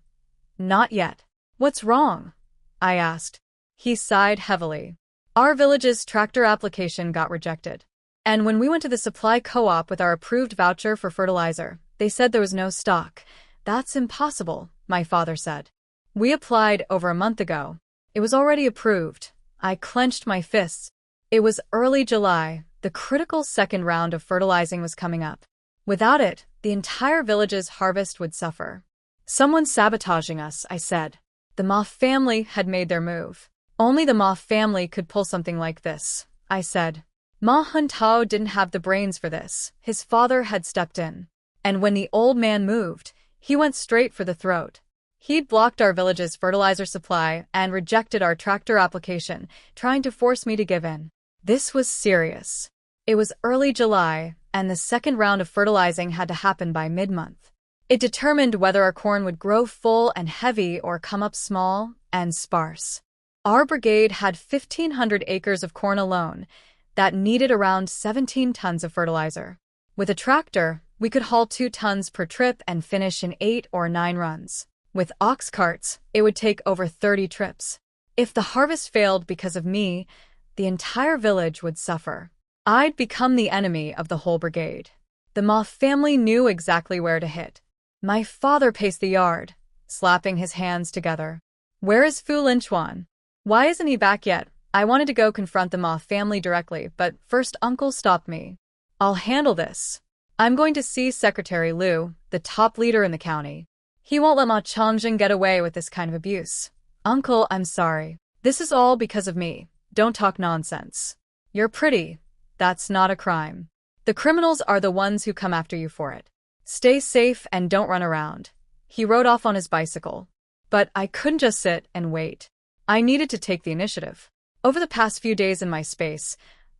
Not yet. What's wrong? I asked. He sighed heavily. Our village's tractor application got rejected. And when we went to the supply co-op with our approved voucher for fertilizer, they said there was no stock. That's impossible, my father said. We applied over a month ago. It was already approved. I clenched my fists. It was early July. The critical second round of fertilizing was coming up. Without it, the entire village's harvest would suffer. Someone's sabotaging us, I said. The Ma family had made their move. Only the Ma family could pull something like this, I said. Ma Huntao didn't have the brains for this. His father had stepped in. And when the old man moved, he went straight for the throat. He'd blocked our village's fertilizer supply and rejected our tractor application, trying to force me to give in. This was serious. It was early July, and the second round of fertilizing had to happen by mid-month. It determined whether our corn would grow full and heavy or come up small and sparse. Our brigade had 1,500 acres of corn alone that needed around 17 tons of fertilizer. With a tractor, we could haul 2 tons per trip and finish in 8 or 9 runs. With ox carts, it would take over 30 trips. If the harvest failed because of me, the entire village would suffer. I'd become the enemy of the whole brigade. The Ma family knew exactly where to hit. My father paced the yard, slapping his hands together. Where is Fu Lingwu? Why isn't he back yet? I wanted to go confront the Ma family directly, but first uncle stopped me. I'll handle this. I'm going to see Secretary Liu, the top leader in the county. He won't let Ma Changjin get away with this kind of abuse. Uncle, I'm sorry. This is all because of me. Don't talk nonsense. You're pretty. That's not a crime. The criminals are the ones who come after you for it. Stay safe and don't run around. He rode off on his bicycle. But I couldn't just sit and wait. I needed to take the initiative. Over the past few days in my space,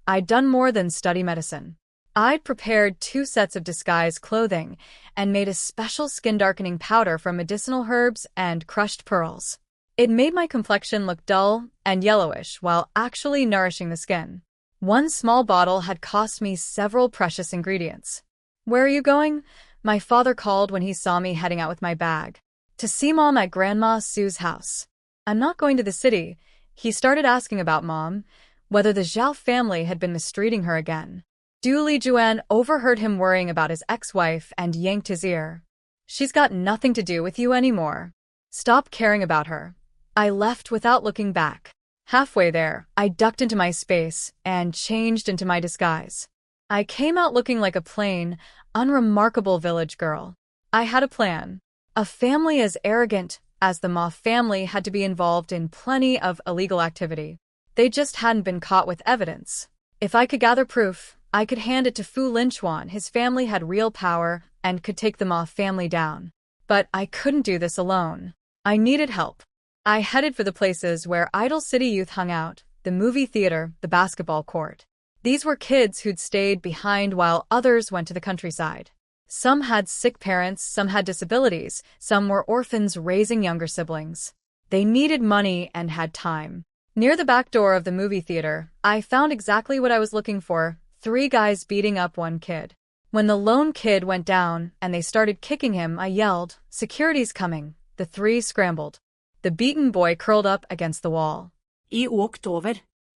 I'd done more than study medicine. I'd prepared 2 sets of disguise clothing and made a special skin-darkening powder from medicinal herbs and crushed pearls. It made my complexion look dull and yellowish while actually nourishing the skin. One small bottle had cost me several precious ingredients. Where are you going? My father called when he saw me heading out with my bag. To see Mom at Grandma Sue's house. I'm not going to the city. He started asking about Mom, whether the Zhao family had been mistreating her again. Du Lijuan overheard him worrying about his ex-wife and yanked his ear. She's got nothing to do with you anymore. Stop caring about her. I left without looking back. Halfway there, I ducked into my space and changed into my disguise. I came out looking like a plain, unremarkable village girl. I had a plan. A family as arrogant as the Ma family had to be involved in plenty of illegal activity. They just hadn't been caught with evidence. If I could gather proof, I could hand it to Fu Lingwu. His family had real power and could take the Ma family down. But I couldn't do this alone. I needed help. I headed for the places where idle city youth hung out, the movie theater, the basketball court. These were kids who'd stayed behind while others went to the countryside. Some had sick parents, some had disabilities, some were orphans raising younger siblings. They needed money and had time. Near the back door of the movie theater, I found exactly what I was looking for, 3 guys beating up one kid. When the lone kid went down and they started kicking him, I yelled, "Security's coming." The 3 scrambled. The beaten boy curled up against the wall. I walked over.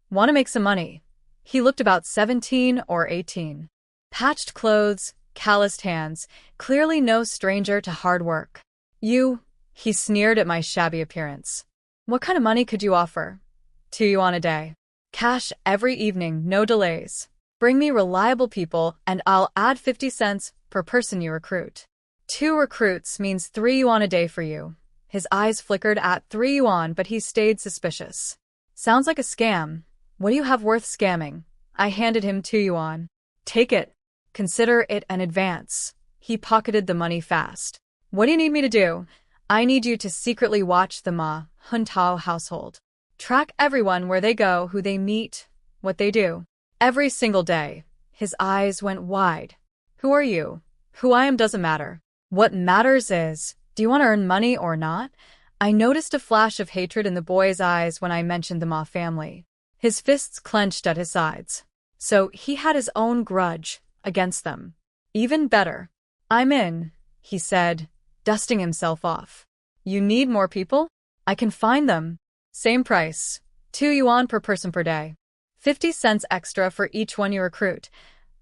Want to make some money. He looked about 17 or 18. Patched clothes, calloused hands, clearly no stranger to hard work. He sneered at my shabby appearance. What kind of money could you offer? 2 yuan a day. Cash every evening, no delays. Bring me reliable people and I'll add 50 cents per person you recruit. 2 recruits means 3 yuan a day for you. His eyes flickered at 3 yuan, but he stayed suspicious. Sounds like a scam. What do you have worth scamming? I handed him 2 yuan. Take it. Consider it an advance. He pocketed the money fast. What do you need me to do? I need you to secretly watch the Ma Huntao household. Track everyone where they go, who they meet, what they do. Every single day. His eyes went wide. Who are you? Who I am doesn't matter. What matters is, do you want to earn money or not? I noticed a flash of hatred in the boy's eyes when I mentioned the Ma family. His fists clenched at his sides. So he had his own grudge against them. Even better. I'm in, he said, dusting himself off. You need more people? I can find them. Same price. 2 yuan per person per day. 50 cents extra for each one you recruit.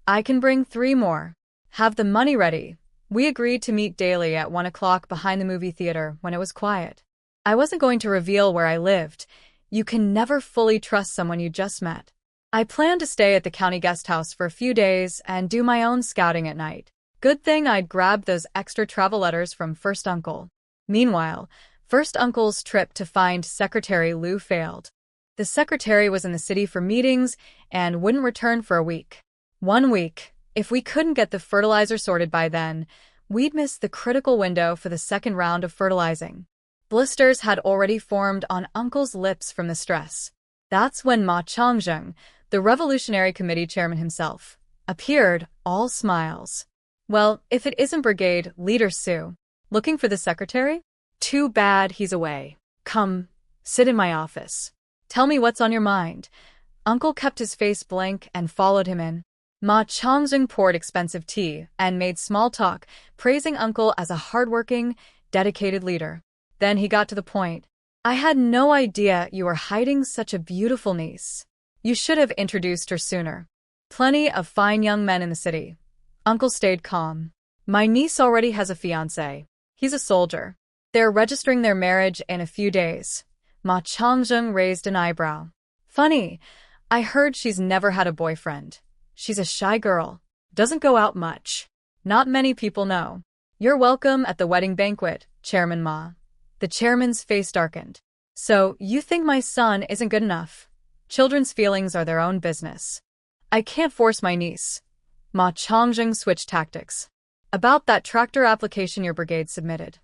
I can bring 3 more. Have the money ready. We agreed to meet daily at 1 o'clock behind the movie theater when it was quiet. I wasn't going to reveal where I lived. You can never fully trust someone you just met. I planned to stay at the county guest house for a few days and do my own scouting at night. Good thing I'd grabbed those extra travel letters from First Uncle. Meanwhile, First Uncle's trip to find Secretary Liu failed. The secretary was in the city for meetings and wouldn't return for a week. 1 week. If we couldn't get the fertilizer sorted by then, we'd miss the critical window for the second round of fertilizing. Blisters had already formed on Uncle's lips from the stress. That's when Ma Changzheng, the Revolutionary Committee chairman himself, appeared, all smiles. Well, if it isn't Brigade Leader Su. Looking for the secretary? Too bad he's away. Come, sit in my office. Tell me what's on your mind. Uncle kept his face blank and followed him in. Ma Changzheng poured expensive tea and made small talk, praising Uncle as a hardworking, dedicated leader. Then he got to the point. I had no idea you were hiding such a beautiful niece. You should have introduced her sooner. Plenty of fine young men in the city. Uncle stayed calm. My niece already has a fiancé. He's a soldier. They're registering their marriage in a few days. Ma Changzheng raised an eyebrow. Funny, I heard she's never had a boyfriend. She's a shy girl. Doesn't go out much. Not many people know. You're welcome at the wedding banquet, Chairman Ma. The chairman's face darkened. So, you think my son isn't good enough? Children's feelings are their own business. I can't force my niece. Ma Changzheng switched tactics. About that tractor application your brigade submitted.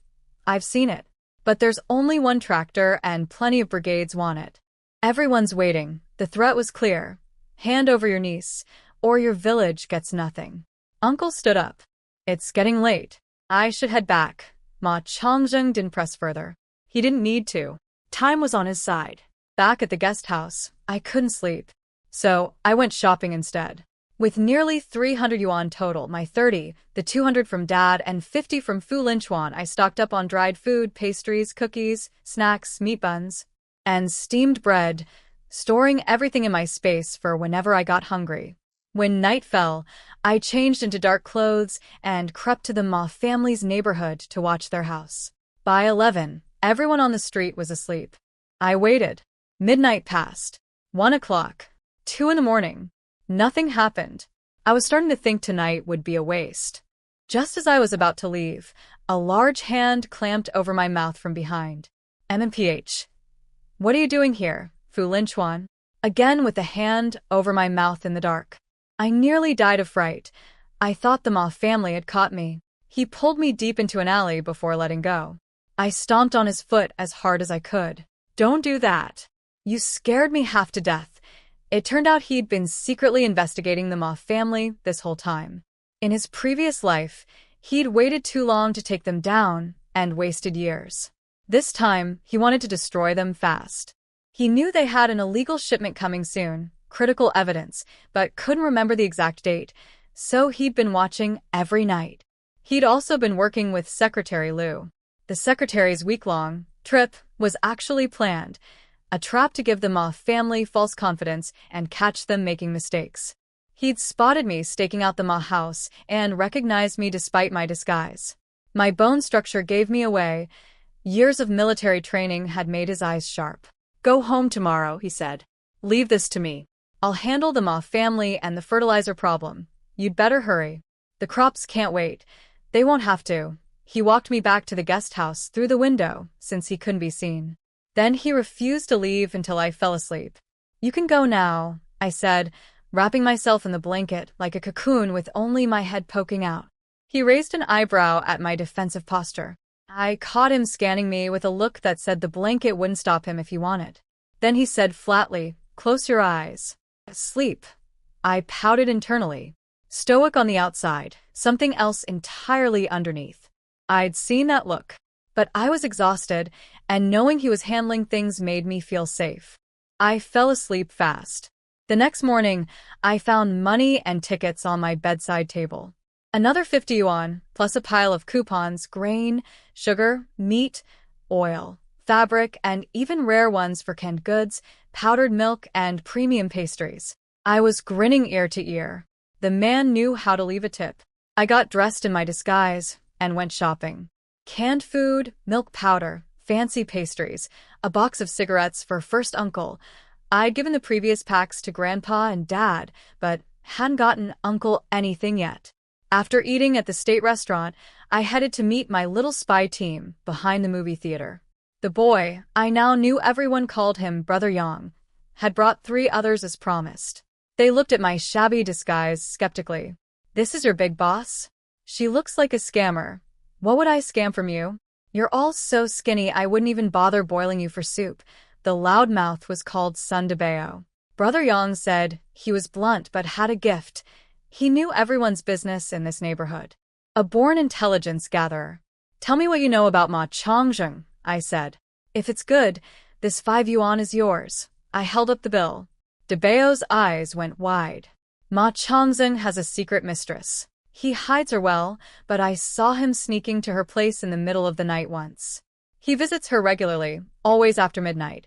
I've seen it. But there's only one tractor and plenty of brigades want it. Everyone's waiting. The threat was clear. Hand over your niece, or your village gets nothing. Uncle stood up. It's getting late. I should head back. Ma Changzheng didn't press further. He didn't need to. Time was on his side. Back at the guest house, I couldn't sleep. So, I went shopping instead. With nearly 300 yuan total, my 30, the 200 from Dad and 50 from Fu Linchuan, I stocked up on dried food, pastries, cookies, snacks, meat buns, and steamed bread, storing everything in my space for whenever I got hungry. When night fell, I changed into dark clothes and crept to the Ma family's neighborhood to watch their house. By 11, everyone on the street was asleep. I waited. Midnight passed. 1 o'clock. 2 in the morning. Nothing happened. I was starting to think tonight would be a waste. Just as I was about to leave, a large hand clamped over my mouth from behind. MMPH. What are you doing here, Fu Linchuan? Again with the hand over my mouth in the dark. I nearly died of fright. I thought the Ma family had caught me. He pulled me deep into an alley before letting go. I stomped on his foot as hard as I could. Don't do that. You scared me half to death. It turned out he'd been secretly investigating the Ma family this whole time. In his previous life, he'd waited too long to take them down and wasted years. This time, he wanted to destroy them fast. He knew they had an illegal shipment coming soon, critical evidence, but couldn't remember the exact date, so he'd been watching every night. He'd also been working with Secretary Liu. The secretary's week-long trip was actually planned, a trap to give the Ma family false confidence and catch them making mistakes. He'd spotted me staking out the Ma house and recognized me despite my disguise. My bone structure gave me away. Years of military training had made his eyes sharp. Go home tomorrow, he said. Leave this to me. I'll handle the Ma family and the fertilizer problem. You'd better hurry. The crops can't wait. They won't have to. He walked me back to the guest house through the window, since he couldn't be seen. Then he refused to leave until I fell asleep. You can go now, I said, wrapping myself in the blanket like a cocoon with only my head poking out. He raised an eyebrow at my defensive posture. I caught him scanning me with a look that said the blanket wouldn't stop him if he wanted. Then he said flatly, "Close your eyes." Sleep. I pouted internally. Stoic on the outside, something else entirely underneath. I'd seen that look. But I was exhausted, and knowing he was handling things made me feel safe. I fell asleep fast. The next morning, I found money and tickets on my bedside table. Another 50 yuan, plus a pile of coupons, grain, sugar, meat, oil, fabric, and even rare ones for canned goods, powdered milk, and premium pastries. I was grinning ear to ear. The man knew how to leave a tip. I got dressed in my disguise and went shopping. Canned food, milk powder, fancy pastries, a box of cigarettes for first uncle. I'd given the previous packs to Grandpa and Dad, but hadn't gotten Uncle anything yet. After eating at the state restaurant, I headed to meet my little spy team behind the movie theater. The boy, I now knew everyone called him Brother Yang, had brought 3 others as promised. They looked at my shabby disguise skeptically. "This is your big boss? She looks like a scammer. What would I scam from you? You're all so skinny I wouldn't even bother boiling you for soup." The loudmouth was called Sun Debao. Brother Yang said he was blunt but had a gift. He knew everyone's business in this neighborhood. A born intelligence gatherer. "Tell me what you know about Ma Chongzheng," I said. "If it's good, this 5 yuan is yours." I held up the bill. Debao's eyes went wide. "Ma Chongzheng has a secret mistress. He hides her well, but I saw him sneaking to her place in the middle of the night once. He visits her regularly, always after midnight."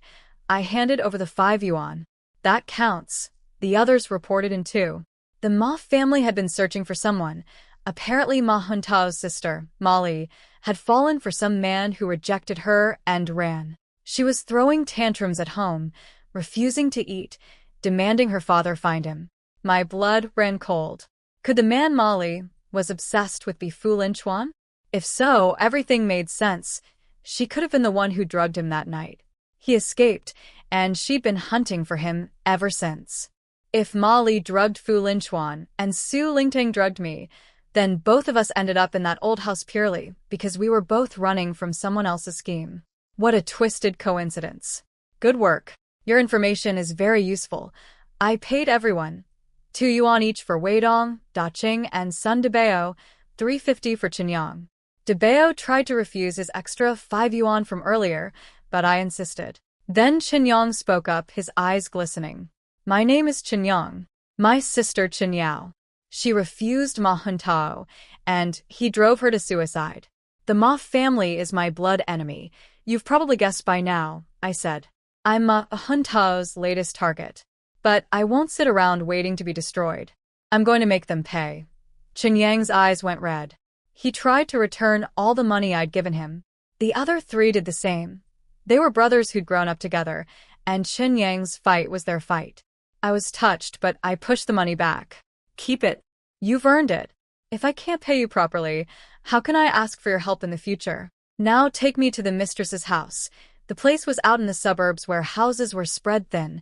I handed over the 5 yuan. "That counts." The others reported in too. The Ma family had been searching for someone. Apparently Ma Huntao's sister, Molly, had fallen for some man who rejected her and ran. She was throwing tantrums at home, refusing to eat, demanding her father find him. My blood ran cold. Could the man Molly was obsessed with be Fu Lingwu? If so, everything made sense. She could have been the one who drugged him that night. He escaped, and she'd been hunting for him ever since. If Molly drugged Fu Lingwu and Su Lingwu drugged me, then both of us ended up in that old house purely because we were both running from someone else's scheme. What a twisted coincidence. Good work. Your information is very useful. I paid everyone 2 yuan each for Weidong, Daqing, and Sun Debao, 350 for Qinyang. Debao tried to refuse his extra 5 yuan from earlier, but I insisted. Then Qinyang spoke up, his eyes glistening. "My name is Qinyang. My sister Qinyao. She refused Ma Huntao, and he drove her to suicide. The Ma family is my blood enemy. You've probably guessed by now," I said. "I'm Ma Huntao's latest target. But I won't sit around waiting to be destroyed. I'm going to make them pay." Qinyang's eyes went red. He tried to return all the money I'd given him. The other 3 did the same. They were brothers who'd grown up together, and Qinyang's fight was their fight. I was touched, but I pushed the money back. "Keep it. You've earned it. If I can't pay you properly, how can I ask for your help in the future? Now take me to the mistress's house." The place was out in the suburbs where houses were spread thin.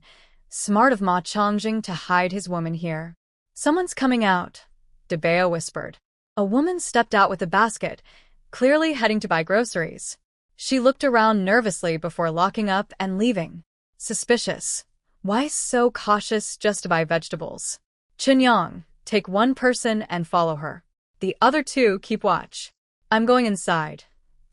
Smart of Ma Chongzheng to hide his woman here. "Someone's coming out," Debao whispered. A woman stepped out with a basket, clearly heading to buy groceries. She looked around nervously before locking up and leaving. Suspicious. Why so cautious just to buy vegetables? "Qinyang, take 1 person and follow her. The other 2 keep watch." "I'm going inside."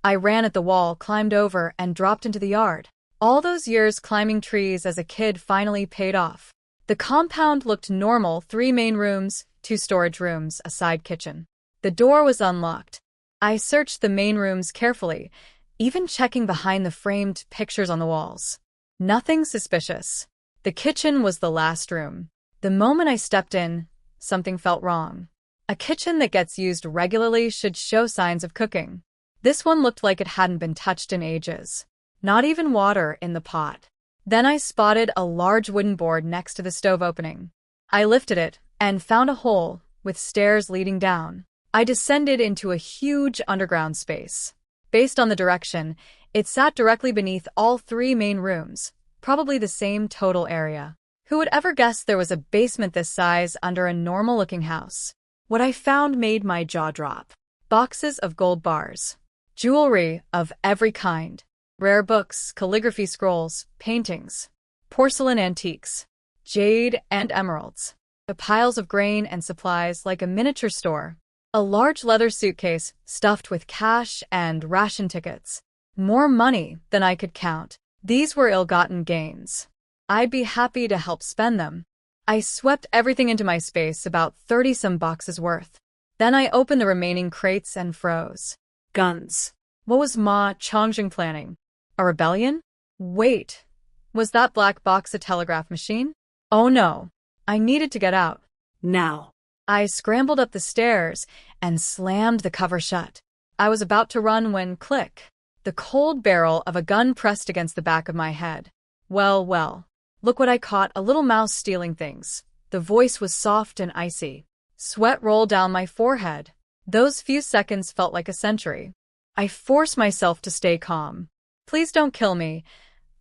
I ran at the wall, climbed over, and dropped into the yard. All those years climbing trees as a kid finally paid off. The compound looked normal: 3 main rooms, 2 storage rooms, a side kitchen. The door was unlocked. I searched the main rooms carefully, even checking behind the framed pictures on the walls. Nothing suspicious. The kitchen was the last room. The moment I stepped in, something felt wrong. A kitchen that gets used regularly should show signs of cooking. This one looked like it hadn't been touched in ages. Not even water in the pot. Then I spotted a large wooden board next to the stove opening. I lifted it and found a hole with stairs leading down. I descended into a huge underground space. Based on the direction, it sat directly beneath all three main rooms, probably the same total area. Who would ever guess there was a basement this size under a normal-looking house? What I found made my jaw drop. Boxes of gold bars. Jewelry of every kind. Rare books, calligraphy scrolls, paintings. Porcelain antiques. Jade and emeralds. The piles of grain and supplies like a miniature store. A large leather suitcase stuffed with cash and ration tickets. More money than I could count. These were ill-gotten gains. I'd be happy to help spend them. I swept everything into my space, about 30-some boxes worth. Then I opened the remaining crates and froze. Guns. What was Ma Chongjing planning? A rebellion? Wait, was that black box a telegraph machine? Oh no, I needed to get out. Now. I scrambled up the stairs and slammed the cover shut. I was about to run when click. The cold barrel of a gun pressed against the back of my head. Well, well. Look what I caught, a little mouse stealing things. The voice was soft and icy. Sweat rolled down my forehead. Those few seconds felt like a century. I forced myself to stay calm. Please don't kill me.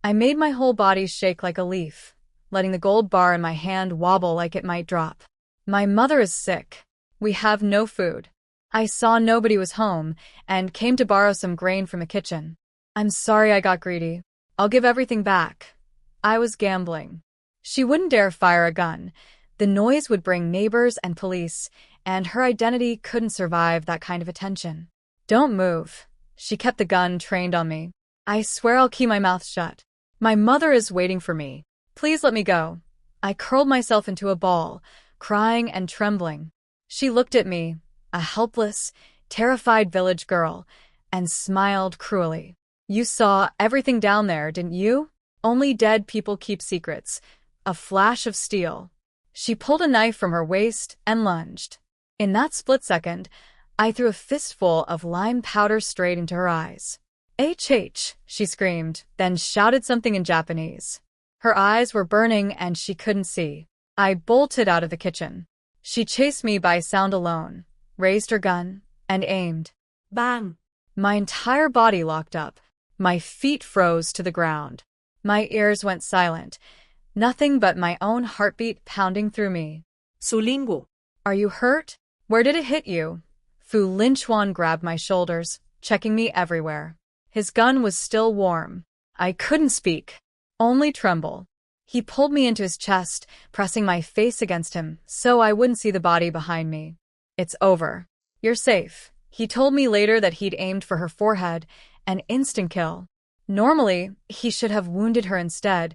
I made my whole body shake like a leaf, letting the gold bar in my hand wobble like it might drop. My mother is sick. We have no food. I saw nobody was home and came to borrow some grain from the kitchen. I'm sorry I got greedy. I'll give everything back. I was gambling. She wouldn't dare fire a gun. The noise would bring neighbors and police, and her identity couldn't survive that kind of attention. Don't move. She kept the gun trained on me. I swear I'll keep my mouth shut. My mother is waiting for me. Please let me go. I curled myself into a ball, crying and trembling. She looked at me, a helpless, terrified village girl, and smiled cruelly. You saw everything down there, didn't you? Only dead people keep secrets. A flash of steel. She pulled a knife from her waist and lunged. In that split second, I threw a fistful of lime powder straight into her eyes. "HH," she screamed, then shouted something in Japanese. Her eyes were burning and she couldn't see. I bolted out of the kitchen. She chased me by sound alone, raised her gun, and aimed. Bang. My entire body locked up. My feet froze to the ground. My ears went silent, nothing but my own heartbeat pounding through me. Su Lingwu. Are you hurt? Where did it hit you? Fu Lingwu grabbed my shoulders, checking me everywhere. His gun was still warm. I couldn't speak, only tremble. He pulled me into his chest, pressing my face against him so I wouldn't see the body behind me. It's over. You're safe. He told me later that he'd aimed for her forehead, an instant kill. Normally, he should have wounded her instead,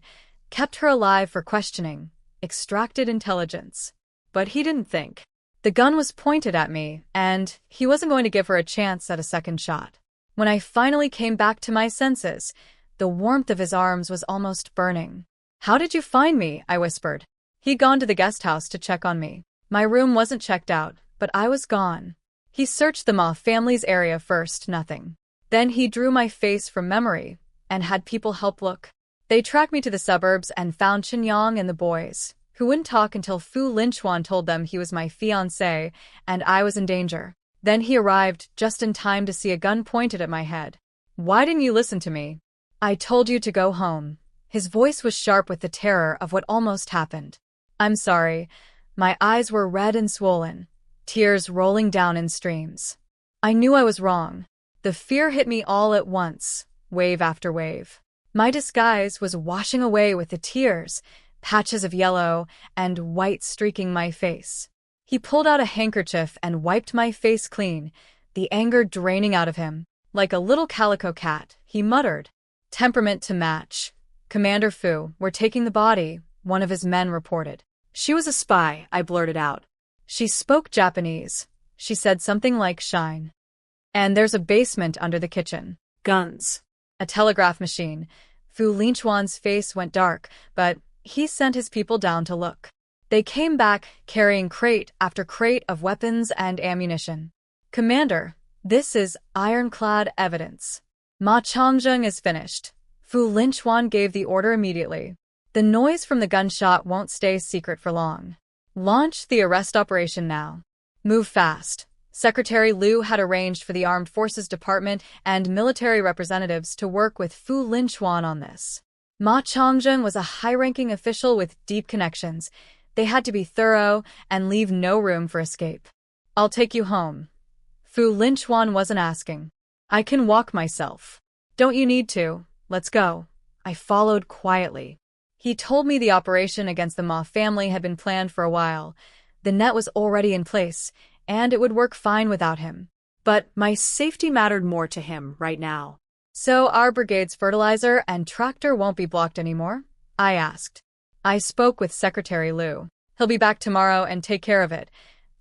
kept her alive for questioning, extracted intelligence. But he didn't think. The gun was pointed at me, and he wasn't going to give her a chance at a second shot. When I finally came back to my senses, the warmth of his arms was almost burning. How did you find me? I whispered. He'd gone to the guest house to check on me. My room wasn't checked out, but I was gone. He searched the Ma family's area first, nothing. Then he drew my face from memory and had people help look. They tracked me to the suburbs and found Qinyang and the boys, who wouldn't talk until Fu Lingwu told them he was my fiancé and I was in danger. Then he arrived just in time to see a gun pointed at my head. Why didn't you listen to me? I told you to go home. His voice was sharp with the terror of what almost happened. I'm sorry. My eyes were red and swollen, tears rolling down in streams. I knew I was wrong. The fear hit me all at once, wave after wave. My disguise was washing away with the tears, patches of yellow and white streaking my face. He pulled out a handkerchief and wiped my face clean, the anger draining out of him. Like a little calico cat, he muttered. Temperament to match. Commander Fu, we're taking the body, one of his men reported. She was a spy, I blurted out. She spoke Japanese. She said something like shine. And there's a basement under the kitchen. Guns. A telegraph machine. Fu Lingwu's face went dark, but he sent his people down to look. They came back carrying crate after crate of weapons and ammunition. Commander, this is ironclad evidence. Ma Chongjing is finished. Fu Lingwu gave the order immediately. The noise from the gunshot won't stay secret for long. Launch the arrest operation now. Move fast. Secretary Liu had arranged for the Armed Forces Department and military representatives to work with Fu Lingwu on this. Ma Changzhen was a high-ranking official with deep connections. They had to be thorough and leave no room for escape. I'll take you home. Fu Lingwu wasn't asking. I can walk myself. Don't you need to? Let's go. I followed quietly. He told me the operation against the Ma family had been planned for a while. The net was already in place, and it would work fine without him. But my safety mattered more to him right now. So our brigade's fertilizer and tractor won't be blocked anymore? I asked. I spoke with Secretary Liu. He'll be back tomorrow and take care of it.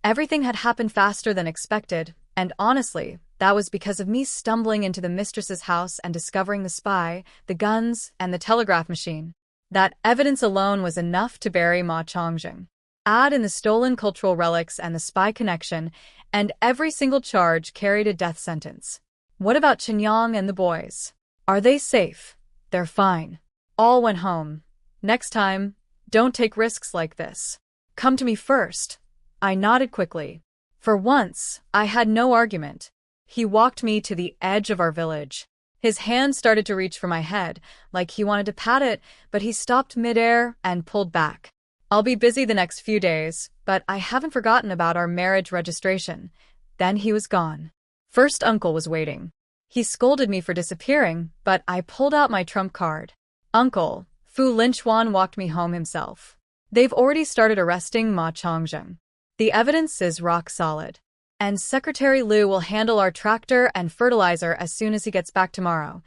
Everything had happened faster than expected, and honestly, that was because of me stumbling into the mistress's house and discovering the spy, the guns, and the telegraph machine. That evidence alone was enough to bury Ma Changzhen. Add in the stolen cultural relics and the spy connection, and every single charge carried a death sentence. What about Qinyang and the boys? Are they safe? They're fine. All went home. Next time, don't take risks like this. Come to me first. I nodded quickly. For once, I had no argument. He walked me to the edge of our village. His hand started to reach for my head, like he wanted to pat it, but he stopped midair and pulled back. I'll be busy the next few days, but I haven't forgotten about our marriage registration. Then he was gone. First, Uncle was waiting. He scolded me for disappearing, but I pulled out my trump card. Uncle, Fu Lingwu walked me home himself. They've already started arresting Ma Changzhen. The evidence is rock solid. And Secretary Liu will handle our tractor and fertilizer as soon as he gets back tomorrow.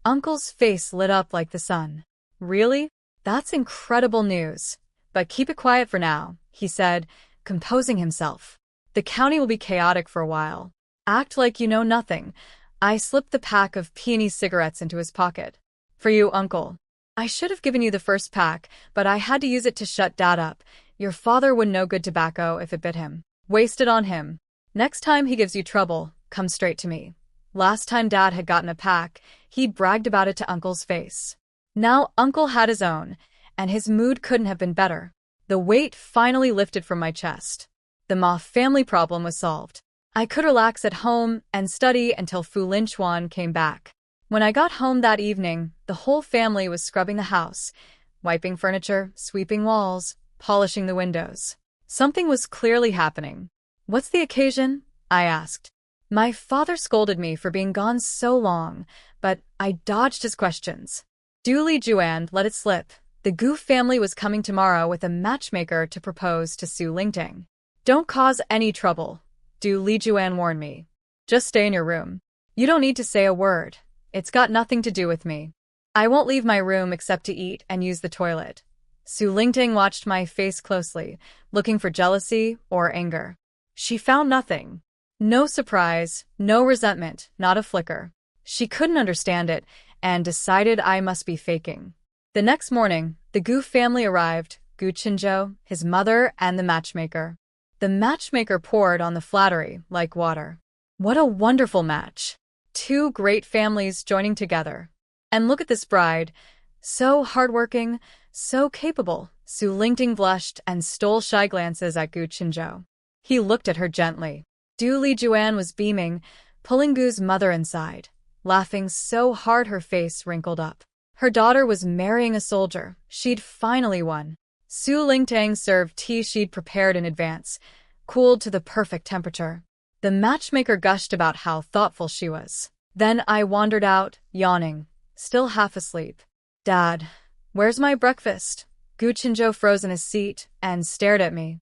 Uncle's face lit up like the sun. Really? That's incredible news. But keep it quiet for now, he said, composing himself. The county will be chaotic for a while. Act like you know nothing. I slipped the pack of peony cigarettes into his pocket. For you, Uncle. I should have given you the first pack, but I had to use it to shut Dad up. Your father would know good tobacco if it bit him. Waste it on him. Next time he gives you trouble, come straight to me. Last time Dad had gotten a pack, he bragged about it to Uncle's face. Now Uncle had his own, and his mood couldn't have been better. The weight finally lifted from my chest. The Ma family problem was solved. I could relax at home and study until Fu Lingwu came back. When I got home that evening, the whole family was scrubbing the house, wiping furniture, sweeping walls, polishing the windows. Something was clearly happening. What's the occasion? I asked. My father scolded me for being gone so long, but I dodged his questions. Du Lijuan let it slip. The Gu family was coming tomorrow with a matchmaker to propose to Su Lingwu. Don't cause any trouble, Du Lijuan warned me. Just stay in your room. You don't need to say a word. It's got nothing to do with me. I won't leave my room except to eat and use the toilet. Su Lingwu watched my face closely, looking for jealousy or anger. She found nothing. No surprise, no resentment, not a flicker. She couldn't understand it and decided I must be faking. The next morning, the Gu family arrived, Gu Qinzhou, his mother, and the matchmaker. The matchmaker poured on the flattery like water. What a wonderful match. Two great families joining together. And look at this bride. So hardworking, so capable. Su Lingwu blushed and stole shy glances at Gu Qinzhou. He looked at her gently. Du Lijuan was beaming, pulling Gu's mother inside, laughing so hard her face wrinkled up. Her daughter was marrying a soldier. She'd finally won. Su Lingwu served tea she'd prepared in advance, cooled to the perfect temperature. The matchmaker gushed about how thoughtful she was. Then I wandered out, yawning, still half asleep. Dad, where's my breakfast? Gu Qinzhou froze in his seat and stared at me.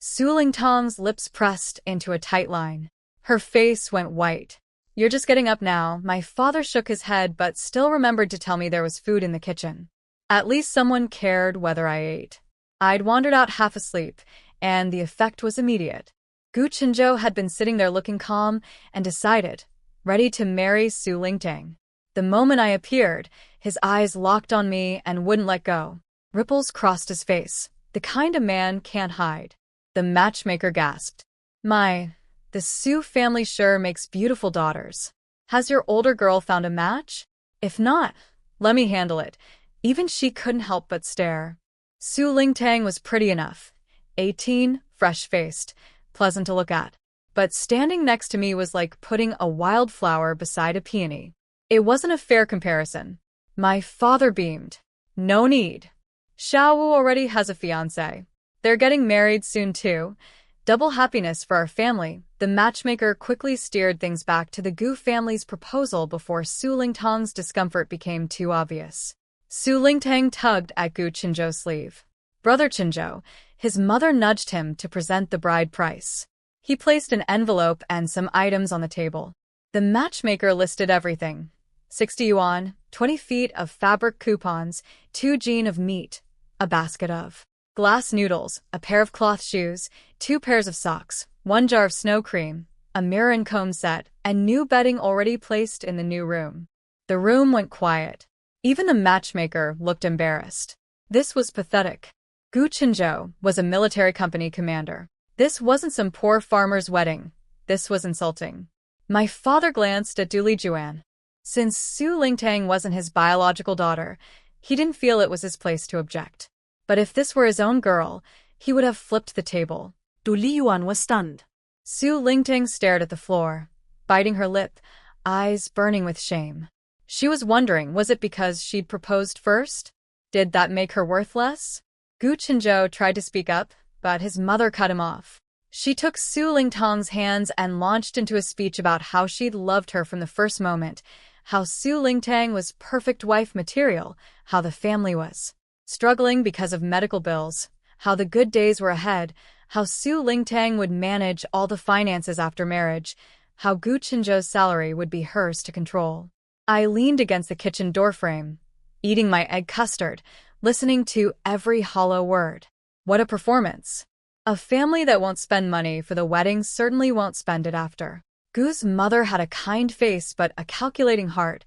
Su Lingtong's lips pressed into a tight line. Her face went white. You're just getting up now. My father shook his head but still remembered to tell me there was food in the kitchen. At least someone cared whether I ate. I'd wandered out half asleep, and the effect was immediate. Gu Qinzhou had been sitting there looking calm and decided, ready to marry Su Lingwu. The moment I appeared, his eyes locked on me and wouldn't let go. Ripples crossed his face, the kind a man can't hide. The matchmaker gasped. The Su family sure makes beautiful daughters. Has your older girl found a match? If not, Let me handle it. Even she couldn't help but stare. Su Lingwu was pretty enough. 18, fresh-faced, pleasant to look at. But standing next to me was like putting a wildflower beside a peony. It wasn't a fair comparison. My father beamed. No need. Xiaowu already has a fiancé. They're getting married soon too. Double happiness for our family. The matchmaker quickly steered things back to the Gu family's proposal before Su Lingtang's discomfort became too obvious. Su Lingtang tugged at Gu Qinzhou's sleeve. Brother Qinzhou, his mother nudged him to present the bride price. He placed an envelope and some items on the table. The matchmaker listed everything. 60 yuan, 20 feet of fabric coupons, 2 jin of meat, a basket of glass noodles, a pair of cloth shoes, 2 pairs of socks, 1 jar of snow cream, a mirror and comb set, and new bedding already placed in the new room. The room went quiet. Even the matchmaker looked embarrassed. This was pathetic. Gu Qinzhou was a military company commander. This wasn't some poor farmer's wedding. This was insulting. My father glanced at Du Lijuan. Since Su Lingtang wasn't his biological daughter, he didn't feel it was his place to object. But if this were his own girl, he would have flipped the table. Du Lijuan was stunned. Su Lingtang stared at the floor, biting her lip, eyes burning with shame. She was wondering, was it because she'd proposed first? Did that make her worthless? Gu Qinzhou tried to speak up, but his mother cut him off. She took Su Lingtang's hands and launched into a speech about how she'd loved her from the first moment, how Su Lingtang was perfect wife material, how the family was struggling because of medical bills, how the good days were ahead, how Su Lingtang would manage all the finances after marriage, how Gu Qinzhou's salary would be hers to control. I leaned against the kitchen doorframe, eating my egg custard, listening to every hollow word. What a performance. A family that won't spend money for the wedding certainly won't spend it after. Gu's mother had a kind face but a calculating heart.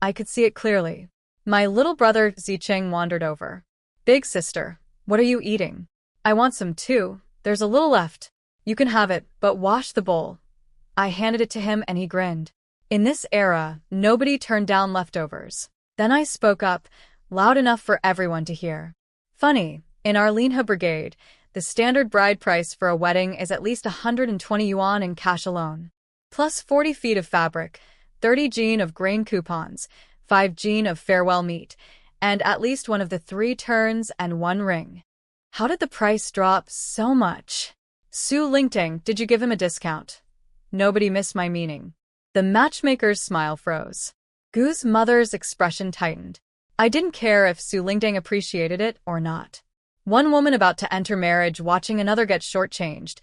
I could see it clearly. My little brother Zicheng wandered over. Big sister, what are you eating? I want some too. There's a little left. You can have it, but wash the bowl. I handed it to him and he grinned. In this era, nobody turned down leftovers. Then I spoke up, loud enough for everyone to hear. Funny, in our Linhe brigade, the standard bride price for a wedding is at least 120 yuan in cash alone. Plus 40 feet of fabric, 30 jin of grain coupons, 5 jin of farewell meat, and at least one of the 3 turns and 1 ring. How did the price drop so much? Su Lingtang, did you give him a discount? Nobody missed my meaning. The matchmaker's smile froze. Gu's mother's expression tightened. I didn't care if Su Lingtang appreciated it or not. One woman about to enter marriage watching another get shortchanged.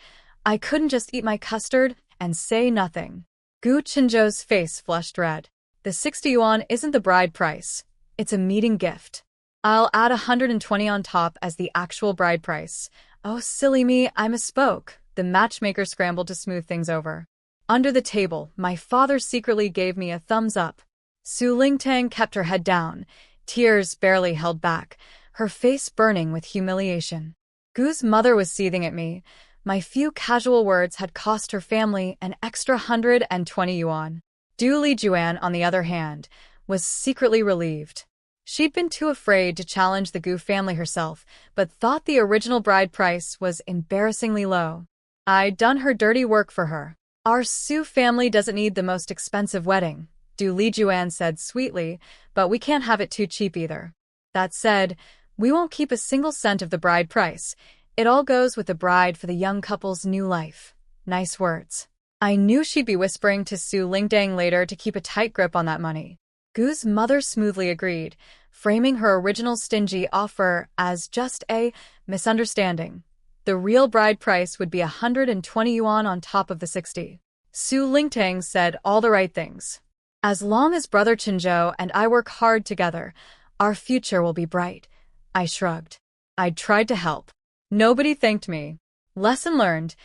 I couldn't just eat my custard and say nothing. Gu Qinzhou's face flushed red. The 60 yuan isn't the bride price. It's a meeting gift. I'll add 120 on top as the actual bride price. Oh, silly me, I misspoke. The matchmaker scrambled to smooth things over. Under the table, my father secretly gave me a thumbs up. Su Lingtang kept her head down, tears barely held back, her face burning with humiliation. Gu's mother was seething at me. My few casual words had cost her family an extra 120 yuan. Du Lijuan, on the other hand, was secretly relieved. She'd been too afraid to challenge the Gu family herself, but thought the original bride price was embarrassingly low. I'd done her dirty work for her. Our Su family doesn't need the most expensive wedding, Du Lijuan said sweetly, but we can't have it too cheap either. That said, we won't keep a single cent of the bride price. It all goes with the bride for the young couple's new life. Nice words. I knew she'd be whispering to Su Lingtang later to keep a tight grip on that money. Gu's mother smoothly agreed, framing her original stingy offer as just a misunderstanding. The real bride price would be 120 yuan on top of the 60. Su Lingtang said all the right things. As long as Brother Qinzhou and I work hard together, our future will be bright. I shrugged. I'd tried to help. Nobody thanked me. Lesson learned.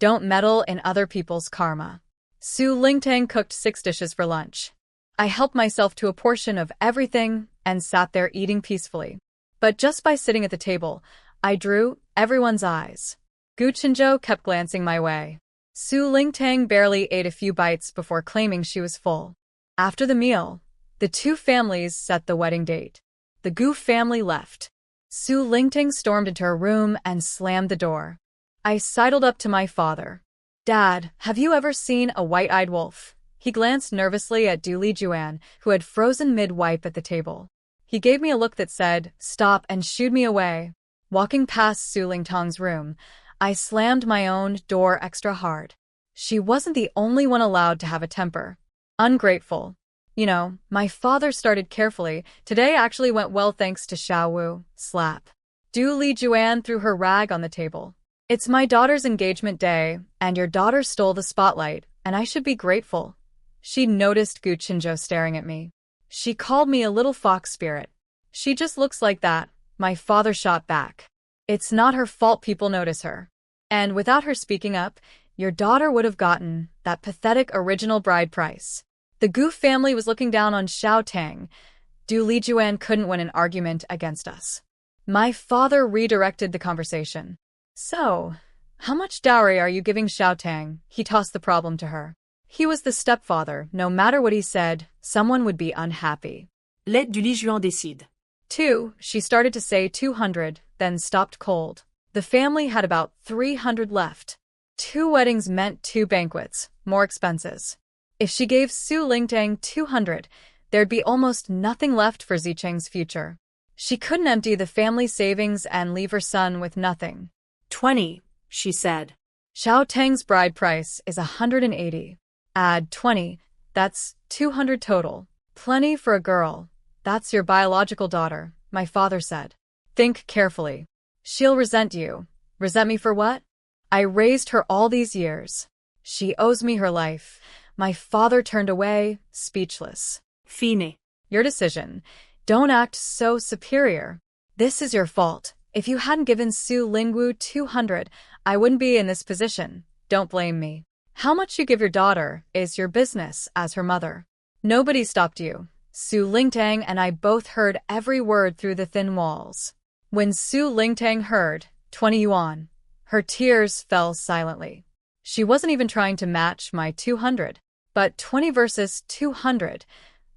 Don't meddle in other people's karma. Su Lingtang cooked 6 dishes for lunch. I helped myself to a portion of everything and sat there eating peacefully. But just by sitting at the table, I drew everyone's eyes. Gu Qinzhou kept glancing my way. Su Lingtang barely ate a few bites before claiming she was full. After the meal, The two families set the wedding date. The Gu family left. Su Lingwu stormed into her room and slammed the door. I sidled up to my father. Dad, have you ever seen a white-eyed wolf? He glanced nervously at Du Lijuan, who had frozen mid-wipe at the table. He gave me a look that said, "Stop," and shooed me away. Walking past Su Lingtong's room, I slammed my own door extra hard. She wasn't the only one allowed to have a temper. Ungrateful. You know, my father started carefully. Today actually went well thanks to Xiao Wu. Slap. Du Lijuan threw her rag on the table. It's my daughter's engagement day, and your daughter stole the spotlight, and I should be grateful. She noticed Gu Qinzhou staring at me. She called me a little fox spirit. She just looks like that, my father shot back. It's not her fault people notice her. And without her speaking up, your daughter would have gotten that pathetic original bride price. The Gu family was looking down on Xiao Tang. Du Lijuan couldn't win an argument against us. My father redirected the conversation. So, how much dowry are you giving Xiao Tang? He tossed the problem to her. He was the stepfather. No matter what he said, someone would be unhappy. Let Du Lijuan décide. 2, she started to say 200, then stopped cold. The family had about 300 left. 2 weddings meant 2 banquets, more expenses. If she gave Su Lingwu 200, there'd be almost nothing left for Zicheng's future. She couldn't empty the family savings and leave her son with nothing. 20, she said. Xiao Tang's bride price is 180. Add 20, that's 200 total. Plenty for a girl. That's your biological daughter, my father said. Think carefully. She'll resent you. Resent me for what? I raised her all these years. She owes me her life. My father turned away, speechless. Fine. Your decision. Don't act so superior. This is your fault. If you hadn't given Su Lingwu 200, I wouldn't be in this position. Don't blame me. How much you give your daughter is your business as her mother. Nobody stopped you. Su Lingwu and I both heard every word through the thin walls. When Su Lingwu heard 20 yuan, her tears fell silently. She wasn't even trying to match my 200. But 20 versus 200,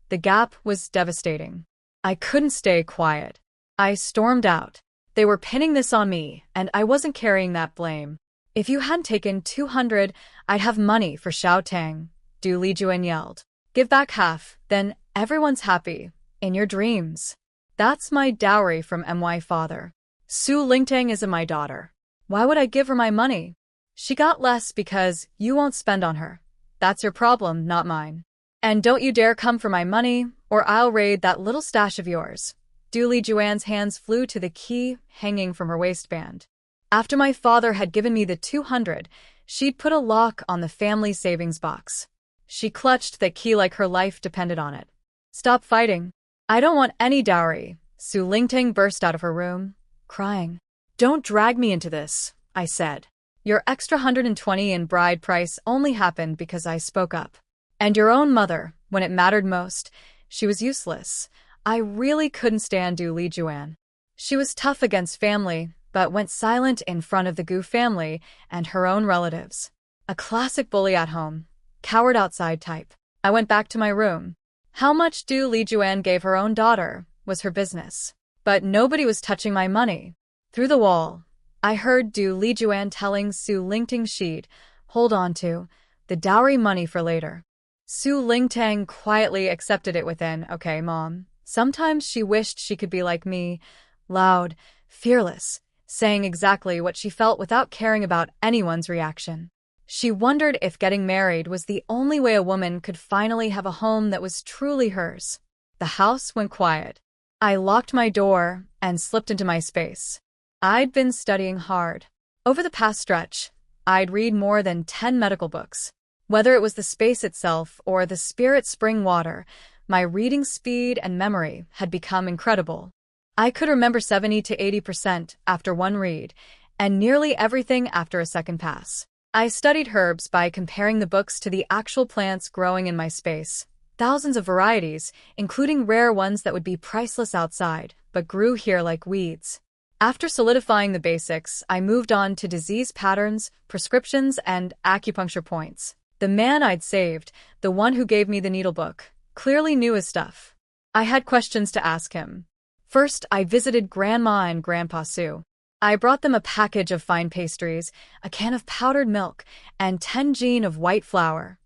the gap was devastating. I couldn't stay quiet. I stormed out. They were pinning this on me, and I wasn't carrying that blame. If you hadn't taken 200, I'd have money for Xiao Tang, Du Lijuan yelled. Give back half, then everyone's happy. In your dreams. That's my dowry from my father. Su Lingwu isn't my daughter. Why would I give her my money? She got less because you won't spend on her. That's your problem, not mine. And don't you dare come for my money, or I'll raid that little stash of yours. Du Lijuan's hands flew to the key hanging from her waistband. After my father had given me the 200, she'd put a lock on the family savings box. She clutched the key like her life depended on it. Stop fighting. I don't want any dowry. Su Lingwu burst out of her room, crying. Don't drag me into this, I said. Your extra 120 in bride price only happened because I spoke up. And your own mother, when it mattered most, she was useless. I really couldn't stand Du Lijuan. She was tough against family, but went silent in front of the Gu family and her own relatives. A classic bully at home, coward outside type. I went back to my room. How much Du Lijuan gave her own daughter was her business. But nobody was touching my money. Through the wall, I heard Du Lijuan telling Su Lingwu she'd hold on to the dowry money for later. Su Lingwu quietly accepted it with an, "Okay, Mom." Sometimes she wished she could be like me, loud, fearless, saying exactly what she felt without caring about anyone's reaction. She wondered if getting married was the only way a woman could finally have a home that was truly hers. The house went quiet. I locked my door and slipped into my space. I'd been studying hard. Over the past stretch, I'd read more than 10 medical books. Whether it was the space itself or the spirit spring water, my reading speed and memory had become incredible. I could remember 70 to 80% after one read, and nearly everything after a second pass. I studied herbs by comparing the books to the actual plants growing in my space. Thousands of varieties, including rare ones that would be priceless outside, but grew here like weeds. After solidifying the basics, I moved on to disease patterns, prescriptions, and acupuncture points. The man I'd saved, the one who gave me the needlebook, clearly knew his stuff. I had questions to ask him. First, I visited Grandma and Grandpa Su. I brought them a package of fine pastries, a can of powdered milk, and 10 jean of white flour,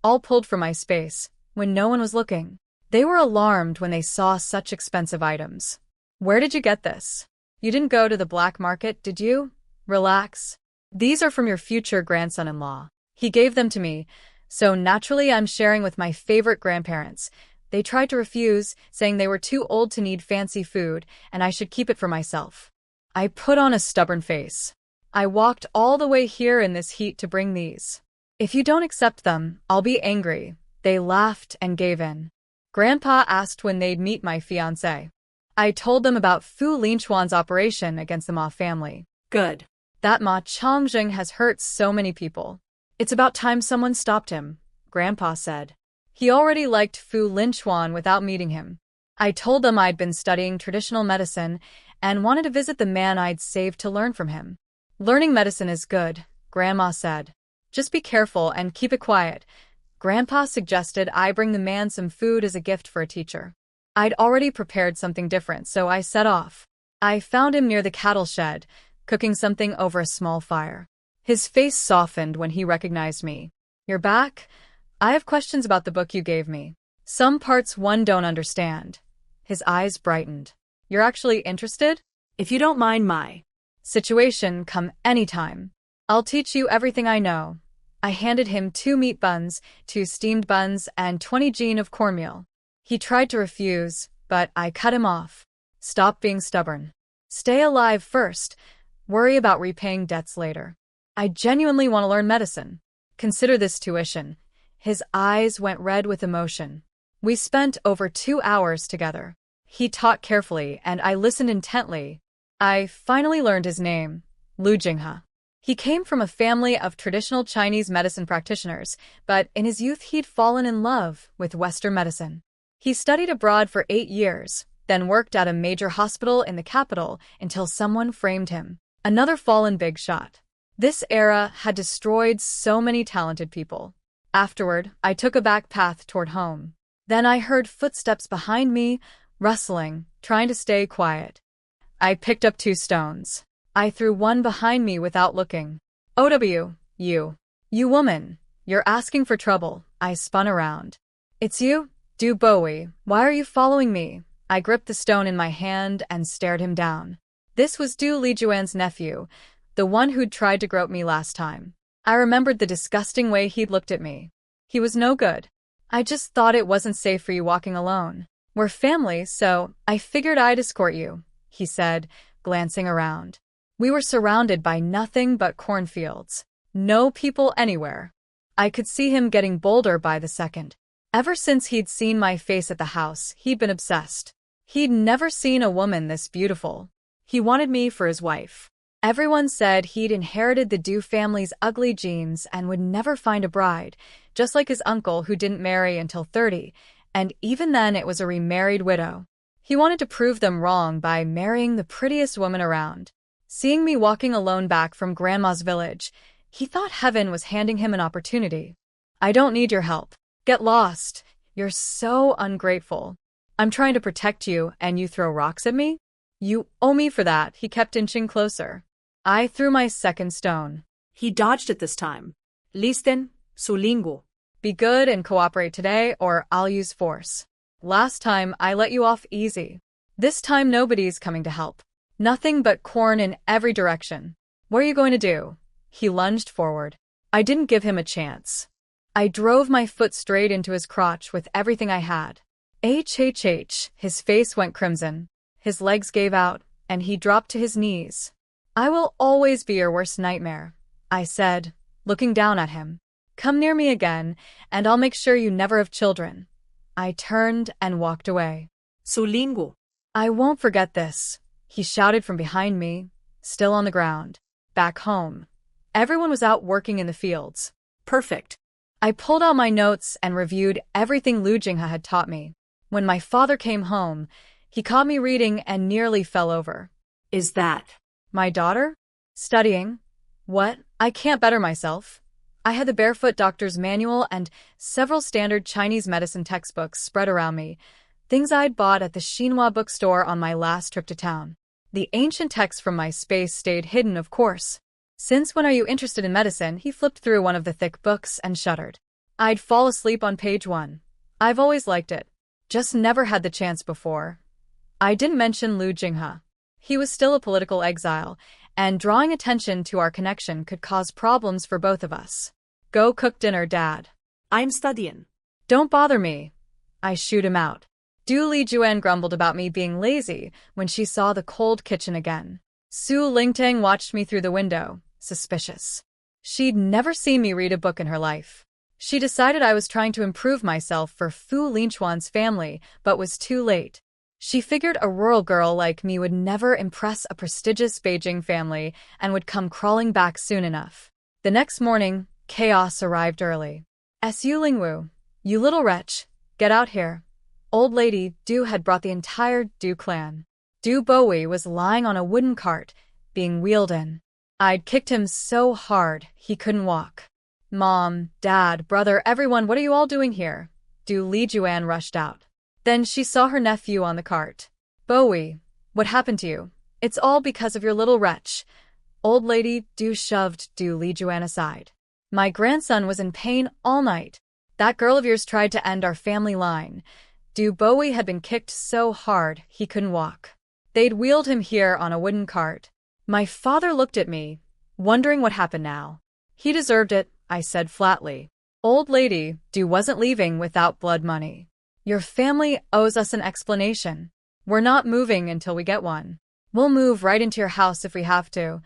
all pulled from my space, when no one was looking. They were alarmed when they saw such expensive items. Where did you get this? You didn't go to the black market, did you? Relax. These are from your future grandson-in-law. He gave them to me, so naturally I'm sharing with my favorite grandparents. They tried to refuse, saying they were too old to need fancy food and I should keep it for myself. I put on a stubborn face. I walked all the way here in this heat to bring these. If you don't accept them, I'll be angry. They laughed and gave in. Grandpa asked when they'd meet my fiancé. I told them about Fu Lingquan's operation against the Ma family. Good. That Ma Chongjing has hurt so many people. It's about time someone stopped him, Grandpa said. He already liked Fu Lingquan without meeting him. I told them I'd been studying traditional medicine and wanted to visit the man I'd saved to learn from him. Learning medicine is good, Grandma said. Just be careful and keep it quiet. Grandpa suggested I bring the man some food as a gift for a teacher. I'd already prepared something different, so I set off. I found him near the cattle shed, cooking something over a small fire. His face softened when he recognized me. You're back? I have questions about the book you gave me. Some parts one don't understand. His eyes brightened. You're actually interested? If you don't mind my situation, come anytime. I'll teach you everything I know. I handed him 2 meat buns, 2 steamed buns, and 20 jean of cornmeal. He tried to refuse, but I cut him off. Stop being stubborn. Stay alive first. Worry about repaying debts later. I genuinely want to learn medicine. Consider this tuition. His eyes went red with emotion. We spent over 2 hours together. He taught carefully, and I listened intently. I finally learned his name, Lu Jinghe. He came from a family of traditional Chinese medicine practitioners, but in his youth he'd fallen in love with Western medicine. He studied abroad for 8 years, then worked at a major hospital in the capital until someone framed him. Another fallen big shot. This era had destroyed so many talented people. Afterward, I took a back path toward home. Then I heard footsteps behind me, rustling, trying to stay quiet. I picked up 2 stones. I threw one behind me without looking. OW, you woman, you're asking for trouble. I spun around. It's you? Du Bowie, why are you following me? I gripped the stone in my hand and stared him down. This was Du Lijuan's nephew, the one who'd tried to grope me last time. I remembered the disgusting way he'd looked at me. He was no good. I just thought it wasn't safe for you walking alone. We're family, so I figured I'd escort you, he said, glancing around. We were surrounded by nothing but cornfields. No people anywhere. I could see him getting bolder by the second. Ever since he'd seen my face at the house, he'd been obsessed. He'd never seen a woman this beautiful. He wanted me for his wife. Everyone said he'd inherited the Du family's ugly genes and would never find a bride, just like his uncle who didn't marry until 30, and even then it was a remarried widow. He wanted to prove them wrong by marrying the prettiest woman around. Seeing me walking alone back from Grandma's village, he thought heaven was handing him an opportunity. I don't need your help. Get lost. You're so ungrateful. I'm trying to protect you and you throw rocks at me? You owe me for that. He kept inching closer. I threw my second stone. He dodged it this time. Listen, Su Lingwu. Be good and cooperate today or I'll use force. Last time I let you off easy. This time nobody's coming to help. Nothing but corn in every direction. What are you going to do? He lunged forward. I didn't give him a chance. I drove my foot straight into his crotch with everything I had. HHH, his face went crimson. His legs gave out, and he dropped to his knees. I will always be your worst nightmare, I said, looking down at him. Come near me again, and I'll make sure you never have children. I turned and walked away. Su Lingwu. I won't forget this, he shouted from behind me, still on the ground. Back home. Everyone was out working in the fields. Perfect. I pulled out my notes and reviewed everything Lu Jinghe had taught me. When my father came home, he caught me reading and nearly fell over. Is that my daughter? Studying? What? I can't better myself. I had the Barefoot Doctor's Manual and several standard Chinese medicine textbooks spread around me. Things I'd bought at the Xinhua bookstore on my last trip to town. The ancient texts from my space stayed hidden, of course. "Since when are you interested in medicine?" He flipped through one of the thick books and shuddered. I'd fall asleep on page 1. "I've always liked it. Just never had the chance before." I didn't mention Lu Jinghe. He was still a political exile, and drawing attention to our connection could cause problems for both of us. "Go cook dinner, Dad." I'm studying. "Don't bother me." I shooed him out. Du Lijuan grumbled about me being lazy when she saw the cold kitchen again. Su Lingwu watched me through the window, suspicious. She'd never seen me read a book in her life. She decided I was trying to improve myself for Fu Linchuan's family, but was too late. She figured a rural girl like me would never impress a prestigious Beijing family and would come crawling back soon enough. The next morning, chaos arrived early. "Su Lingwu, you little wretch, get out here." Old lady Du had brought the entire Du clan. Du Bowie was lying on a wooden cart, being wheeled in. I'd kicked him so hard he couldn't walk. "Mom, Dad, brother, everyone, what are you all doing here?" Du Lijuan rushed out. Then she saw her nephew on the cart. "Bowie, what happened to you?" "It's all because of your little wretch." Old lady Du shoved Du Lijuan aside. "My grandson was in pain all night. That girl of yours tried to end our family line." Du Bowie had been kicked so hard he couldn't walk. They'd wheeled him here on a wooden cart. My father looked at me, wondering what happened now. "He deserved it," I said flatly. "Old lady Du wasn't leaving without blood money. Your family owes us an explanation. We're not moving until we get one. We'll move right into your house if we have to."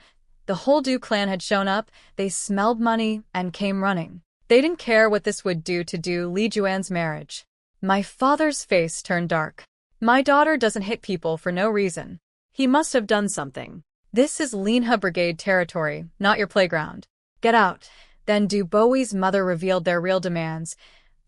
The whole Du clan had shown up, they smelled money, and came running. They didn't care what this would do to Du Lijuan's marriage. My father's face turned dark. "My daughter doesn't hit people for no reason." He must have done something. "This is Linhe Brigade territory, not your playground. Get out." Then Du Bowie's mother revealed their real demands.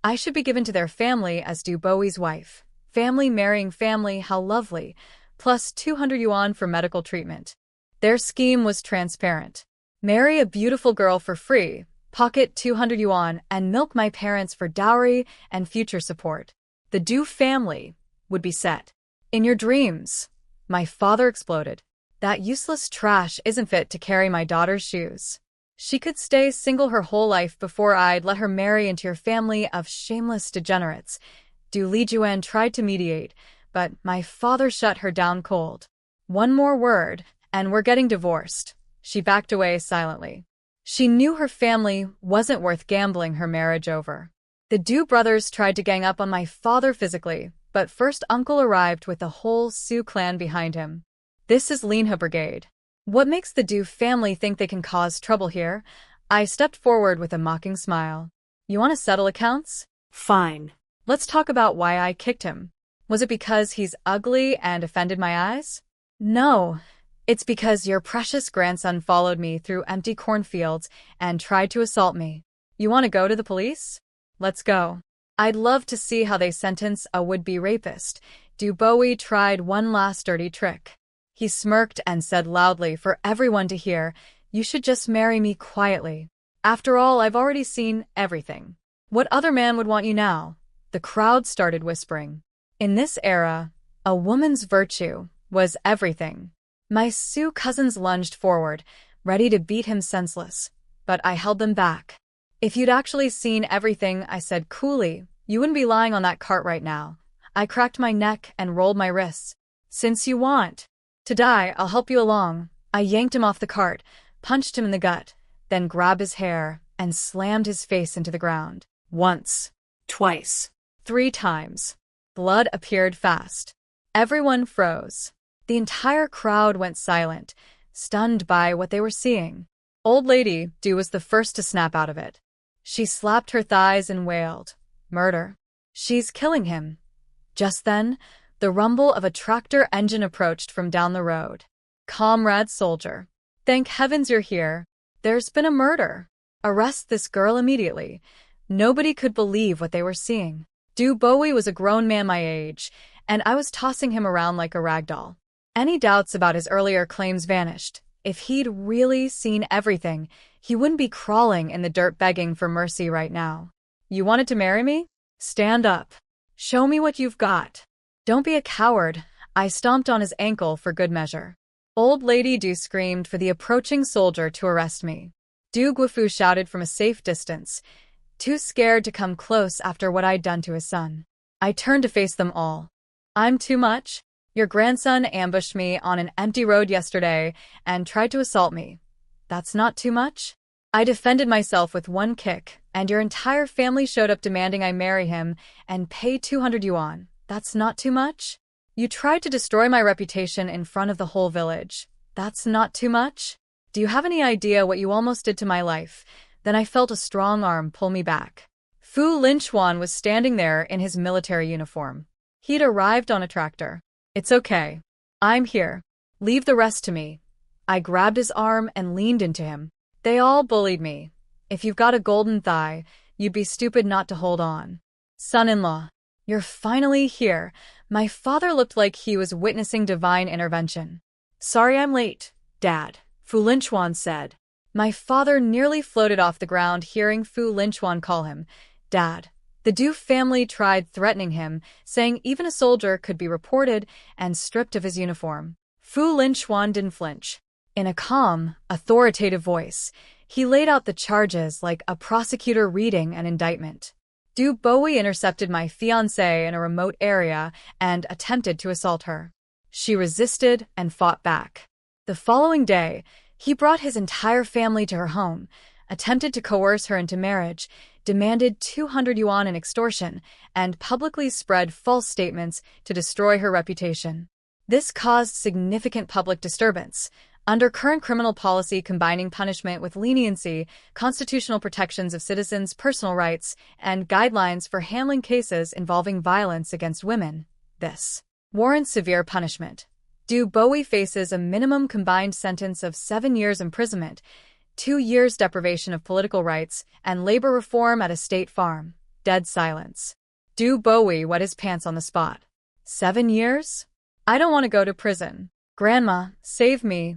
I should be given to their family as Du Bowie's wife. Family marrying family, how lovely. Plus 200 yuan for medical treatment. Their scheme was transparent. Marry a beautiful girl for free, pocket 200 yuan, and milk my parents for dowry and future support. The Du family would be set. "In your dreams," my father exploded. "That useless trash isn't fit to carry my daughter's shoes. She could stay single her whole life before I'd let her marry into your family of shameless degenerates." Du Lijuan tried to mediate, but my father shut her down cold. "One more word, and we're getting divorced." She backed away silently. She knew her family wasn't worth gambling her marriage over. The Du brothers tried to gang up on my father physically, but first uncle arrived with the whole Su clan behind him. "This is Linhe Brigade. What makes the Du family think they can cause trouble here?" I stepped forward with a mocking smile. "You want to settle accounts? Fine. Let's talk about why I kicked him. Was it because he's ugly and offended my eyes?" "No. It's because your precious grandson followed me through empty cornfields and tried to assault me." "You want to go to the police? Let's go." I'd love to see how they sentence a would-be rapist. Du Bowie tried one last dirty trick. He smirked and said loudly for everyone to hear, "You should just marry me quietly. After all, I've already seen everything. What other man would want you now?" The crowd started whispering. In this era, a woman's virtue was everything. My Su cousins lunged forward, ready to beat him senseless, but I held them back. "If you'd actually seen everything," I said coolly, "you wouldn't be lying on that cart right now." I cracked my neck and rolled my wrists. "Since you want to die, I'll help you along." I yanked him off the cart, punched him in the gut, then grabbed his hair and slammed his face into the ground. Once. Twice. 3 times. Blood appeared fast. Everyone froze. The entire crowd went silent, stunned by what they were seeing. Old lady Du was the first to snap out of it. She slapped her thighs and wailed, "Murder. She's killing him." Just then, the rumble of a tractor engine approached from down the road. "Comrade soldier, thank heavens you're here. There's been a murder. Arrest this girl immediately." Nobody could believe what they were seeing. Du Bowie was a grown man my age, and I was tossing him around like a rag doll. Any doubts about his earlier claims vanished. If he'd really seen everything, he wouldn't be crawling in the dirt begging for mercy right now. "You wanted to marry me? Stand up. Show me what you've got." Don't be a coward. I stomped on his ankle for good measure. Old Lady Du screamed for the approaching soldier to arrest me. Du Guifu shouted from a safe distance, too scared to come close after what I'd done to his son. I turned to face them all. I'm too much? Your grandson ambushed me on an empty road yesterday and tried to assault me. That's not too much? I defended myself with one kick, and your entire family showed up demanding I marry him and pay 200 yuan. That's not too much? You tried to destroy my reputation in front of the whole village. That's not too much? Do you have any idea what you almost did to my life? Then I felt a strong arm pull me back. Fu Lingwu was standing there in his military uniform. He'd arrived on a tractor. It's okay. I'm here. Leave the rest to me. I grabbed his arm and leaned into him. They all bullied me. If you've got a golden thigh, you'd be stupid not to hold on. Son-in-law, you're finally here. My father looked like he was witnessing divine intervention. Sorry I'm late, Dad, Fu Lingwu said. My father nearly floated off the ground hearing Fu Lingwu call him Dad. The Du family tried threatening him, saying even a soldier could be reported and stripped of his uniform. Fu Lingwu didn't flinch. In a calm, authoritative voice, he laid out the charges like a prosecutor reading an indictment. Du Bowie intercepted my fiancée in a remote area and attempted to assault her. She resisted and fought back. The following day, he brought his entire family to her home, attempted to coerce her into marriage, demanded 200 yuan in extortion, and publicly spread false statements to destroy her reputation. This caused significant public disturbance. Under current criminal policy combining punishment with leniency, constitutional protections of citizens' personal rights, and guidelines for handling cases involving violence against women, this warrants severe punishment. Du Bowie faces a minimum combined sentence of 7 years imprisonment, 2 years deprivation of political rights, and labor reform at a state farm. Dead silence. Du Bowie wet his pants on the spot. 7 years? I don't want to go to prison. Grandma, save me.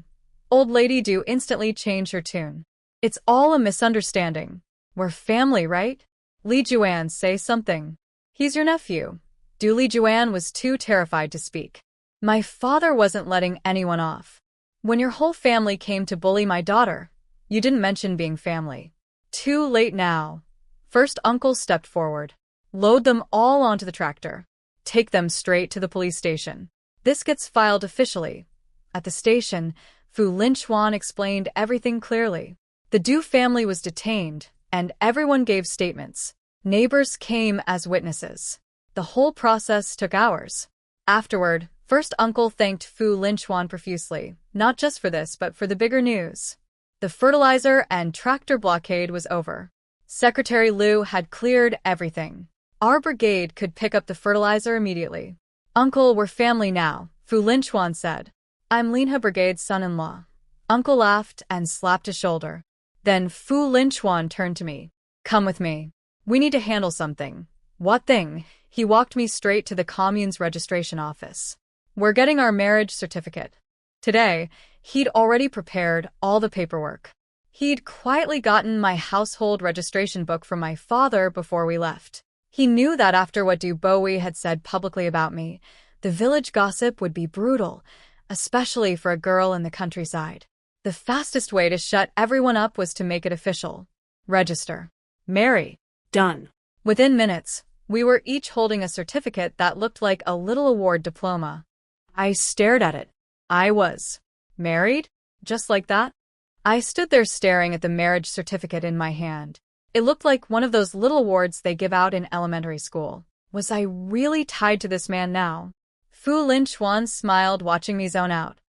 Old Lady Du instantly changed her tune. It's all a misunderstanding. We're family, right? Li Juan, say something. He's your nephew. Li Juan was too terrified to speak. My father wasn't letting anyone off. When your whole family came to bully my daughter, you didn't mention being family. Too late now. First uncle stepped forward. Load them all onto the tractor. Take them straight to the police station. This gets filed officially. At the station, Fu Lingwu explained everything clearly. The Du family was detained, and everyone gave statements. Neighbors came as witnesses. The whole process took hours. Afterward, First uncle thanked Fu Lingwu profusely, not just for this but for the bigger news. The fertilizer and tractor blockade was over. Secretary Liu had cleared everything. Our brigade could pick up the fertilizer immediately. Uncle, we're family now, Fu Lingwu said. I'm Linha Brigade's son-in-law. Uncle laughed and slapped his shoulder. Then Fu Lingwu turned to me. Come with me. We need to handle something. What thing? He walked me straight to the commune's registration office. We're getting our marriage certificate. Today, he'd already prepared all the paperwork. He'd quietly gotten my household registration book from my father before we left. He knew that after what Du Bowie had said publicly about me, the village gossip would be brutal, especially for a girl in the countryside. The fastest way to shut everyone up was to make it official. Register. Marry. Done. Within minutes, we were each holding a certificate that looked like a little award diploma. I stared at it. I was married? Just like that? I stood there staring at the marriage certificate in my hand. It looked like one of those little awards they give out in elementary school. Was I really tied to this man now? Fu Lingwu smiled, watching me zone out.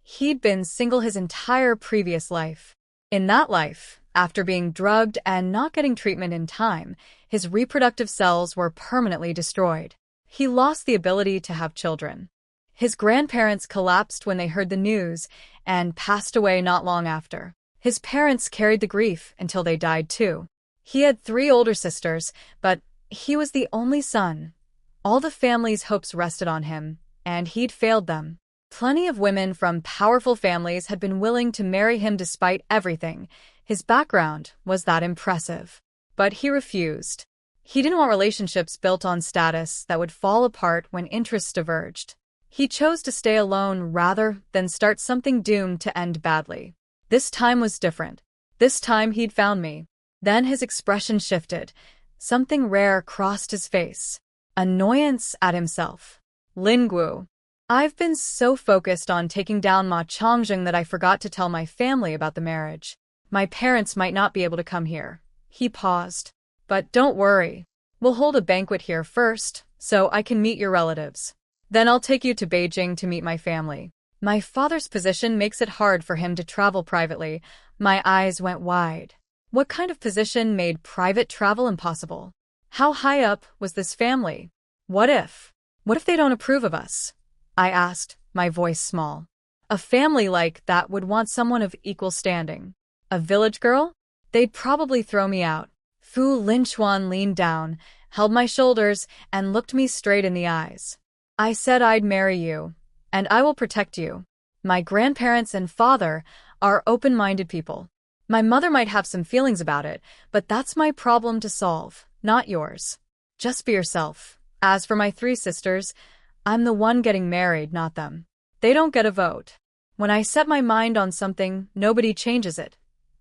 He'd been single his entire previous life. In that life, after being drugged and not getting treatment in time, his reproductive cells were permanently destroyed. He lost the ability to have children. His grandparents collapsed when they heard the news and passed away not long after. His parents carried the grief until they died too. He had 3 older sisters, but he was the only son. All the family's hopes rested on him, and he'd failed them. Plenty of women from powerful families had been willing to marry him despite everything. His background was that impressive. But he refused. He didn't want relationships built on status that would fall apart when interests diverged. He chose to stay alone rather than start something doomed to end badly. This time was different. This time he'd found me. Then his expression shifted. Something rare crossed his face. Annoyance at himself. Lingwu. I've been so focused on taking down Ma Changjing that I forgot to tell my family about the marriage. My parents might not be able to come here. He paused. But don't worry. We'll hold a banquet here first, so I can meet your relatives. Then I'll take you to Beijing to meet my family. My father's position makes it hard for him to travel privately. My eyes went wide. What kind of position made private travel impossible? How high up was this family? What if they don't approve of us? I asked, my voice small. A family like that would want someone of equal standing. A village girl? They'd probably throw me out. Fu Lingwu leaned down, held my shoulders, and looked me straight in the eyes. I said I'd marry you, and I will protect you. My grandparents and father are open-minded people. My mother might have some feelings about it, but that's my problem to solve, not yours. Just be yourself. As for my 3 sisters, I'm the one getting married, not them. They don't get a vote. When I set my mind on something, nobody changes it.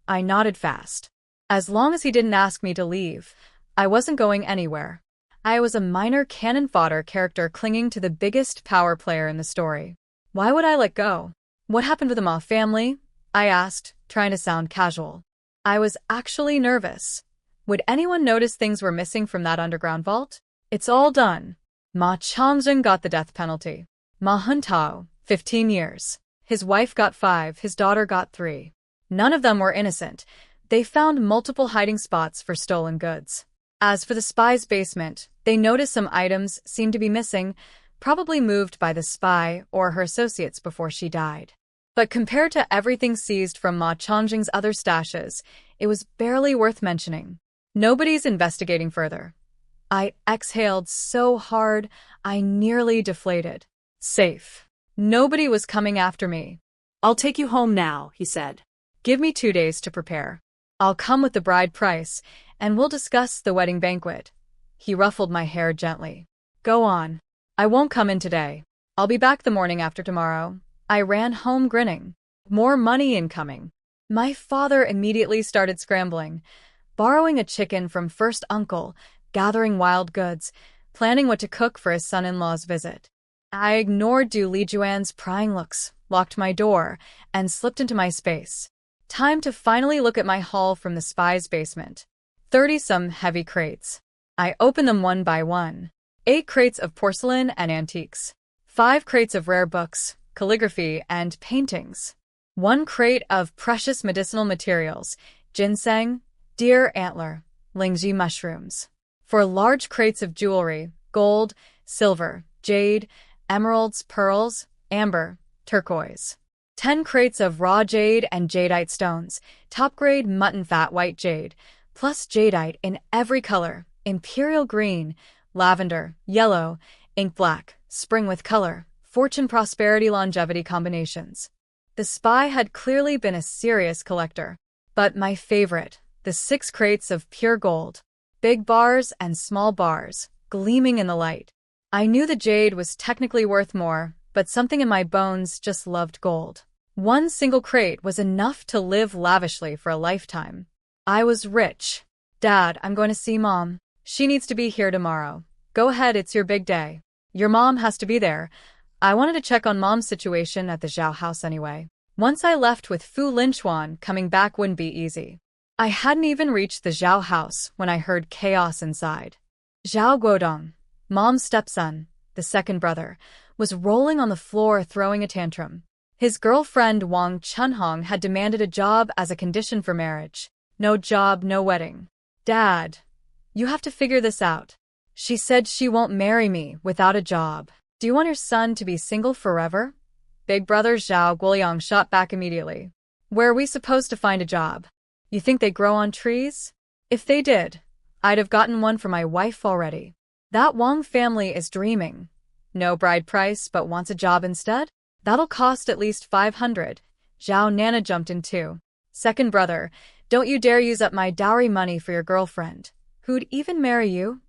I nodded fast. As long as he didn't ask me to leave, I wasn't going anywhere. I was a minor cannon fodder character clinging to the biggest power player in the story. Why would I let go? What happened with the Ma family? I asked, trying to sound casual. I was actually nervous. Would anyone notice things were missing from that underground vault? It's all done. Ma Changjing got the death penalty. Ma Huntao, 15 years. His wife got 5, his daughter got 3. None of them were innocent. They found multiple hiding spots for stolen goods. As for the spy's basement, they noticed some items seemed to be missing, probably moved by the spy or her associates before she died. But compared to everything seized from Ma Changjing's other stashes, it was barely worth mentioning. Nobody's investigating further. I exhaled so hard, I nearly deflated. Safe. Nobody was coming after me. I'll take you home now, he said. Give me 2 days to prepare. I'll come with the bride price, and we'll discuss the wedding banquet. He ruffled my hair gently. Go on. I won't come in today. I'll be back the morning after tomorrow. I ran home grinning. More money incoming. My father immediately started scrambling, borrowing a chicken from first uncle, gathering wild goods, planning what to cook for his son-in-law's visit. I ignored Du Lijuan's prying looks, locked my door, and slipped into my space. Time to finally look at my haul from the spy's basement. 30-some heavy crates. I opened them one by one. 8 crates of porcelain and antiques. 5 crates of rare books, calligraphy, and paintings. 1 crate of precious medicinal materials, ginseng, deer antler, lingji mushrooms. 4 large crates of jewelry, gold, silver, jade, emeralds, pearls, amber, turquoise. 10 crates of raw jade and jadeite stones, top-grade mutton fat white jade, plus jadeite in every color, imperial green, lavender, yellow, ink black, spring with color, fortune prosperity longevity combinations. The spy had clearly been a serious collector. But my favorite, the 6 crates of pure gold. Big bars and small bars, gleaming in the light. I knew the jade was technically worth more, but something in my bones just loved gold. 1 single crate was enough to live lavishly for a lifetime. I was rich. Dad, I'm going to see Mom. She needs to be here tomorrow. Go ahead, it's your big day. Your mom has to be there. I wanted to check on Mom's situation at the Zhao house anyway. Once I left with Fu Lingwu, coming back wouldn't be easy. I hadn't even reached the Zhao house when I heard chaos inside. Zhao Guodong, Mom's stepson, the second brother, was rolling on the floor throwing a tantrum. His girlfriend Wang Chunhong had demanded a job as a condition for marriage. No job, no wedding. Dad, you have to figure this out. She said she won't marry me without a job. Do you want your son to be single forever? Big brother Zhao Guoliang shot back immediately. Where are we supposed to find a job? You think they grow on trees? If they did, I'd have gotten one for my wife already. That Wang family is dreaming. No bride price, but wants a job instead? That'll cost at least 500. Zhao Nana jumped in too. Second brother, don't you dare use up my dowry money for your girlfriend. Who'd even marry you?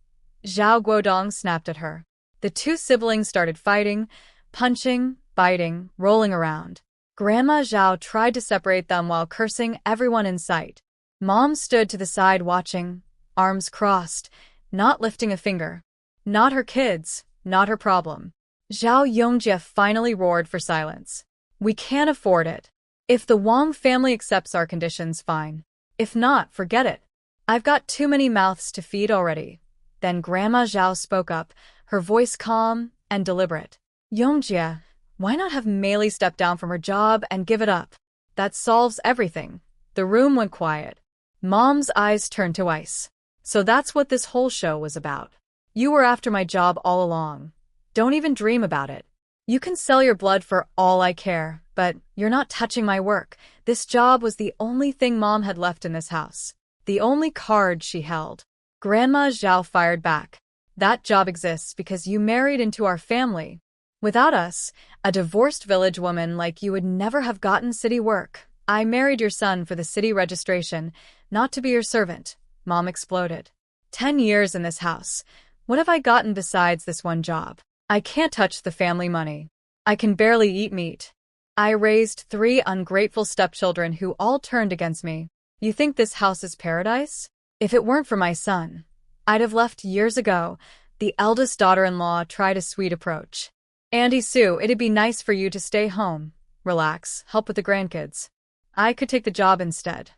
Zhao Guodong snapped at her. The two siblings started fighting, punching, biting, rolling around. Grandma Zhao tried to separate them while cursing everyone in sight. Mom stood to the side watching, arms crossed, not lifting a finger. Not her kids, not her problem. Zhao Yongjie finally roared for silence. We can't afford it. If the Wang family accepts our conditions, fine. If not, forget it. I've got too many mouths to feed already. Then Grandma Zhao spoke up, her voice calm and deliberate. Yongjie, why not have Meili step down from her job and give it up? That solves everything. The room went quiet. Mom's eyes turned to ice. So that's what this whole show was about. You were after my job all along. Don't even dream about it. You can sell your blood for all I care, but you're not touching my work. This job was the only thing Mom had left in this house. The only card she held. Grandma Zhao fired back. That job exists because you married into our family. Without us, a divorced village woman like you would never have gotten city work. I married your son for the city registration, not to be your servant. Mom exploded. 10 years in this house. What have I gotten besides this one job? I can't touch the family money. I can barely eat meat. I raised 3 ungrateful stepchildren who all turned against me. You think this house is paradise? If it weren't for my son, I'd have left years ago. The eldest daughter-in-law tried a sweet approach. Auntie Sue, it'd be nice for you to stay home. Relax, help with the grandkids. I could take the job instead.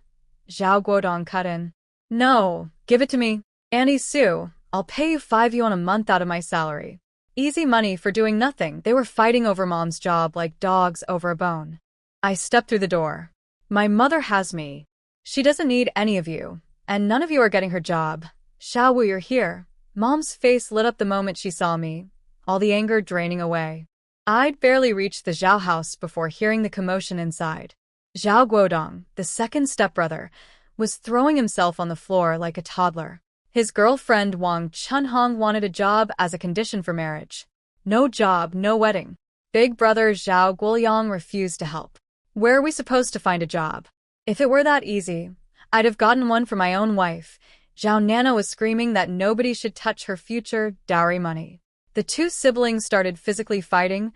Zhao Guodong cut in. No, give it to me. Auntie Sue, I'll pay you 5 yuan a month out of my salary. Easy money for doing nothing. They were fighting over Mom's job like dogs over a bone. I stepped through the door. My mother has me. She doesn't need any of you, and none of you are getting her job. Xiaowu, you're here. Mom's face lit up the moment she saw me, all the anger draining away. I'd barely reached the Zhao house before hearing the commotion inside. Zhao Guodong, the second stepbrother, was throwing himself on the floor like a toddler. His girlfriend Wang Chunhong wanted a job as a condition for marriage. No job, no wedding. Big brother Zhao Guoyang refused to help. Where are we supposed to find a job? If it were that easy, I'd have gotten one for my own wife. Zhao Nana was screaming that nobody should touch her future dowry money. The two siblings started physically fighting,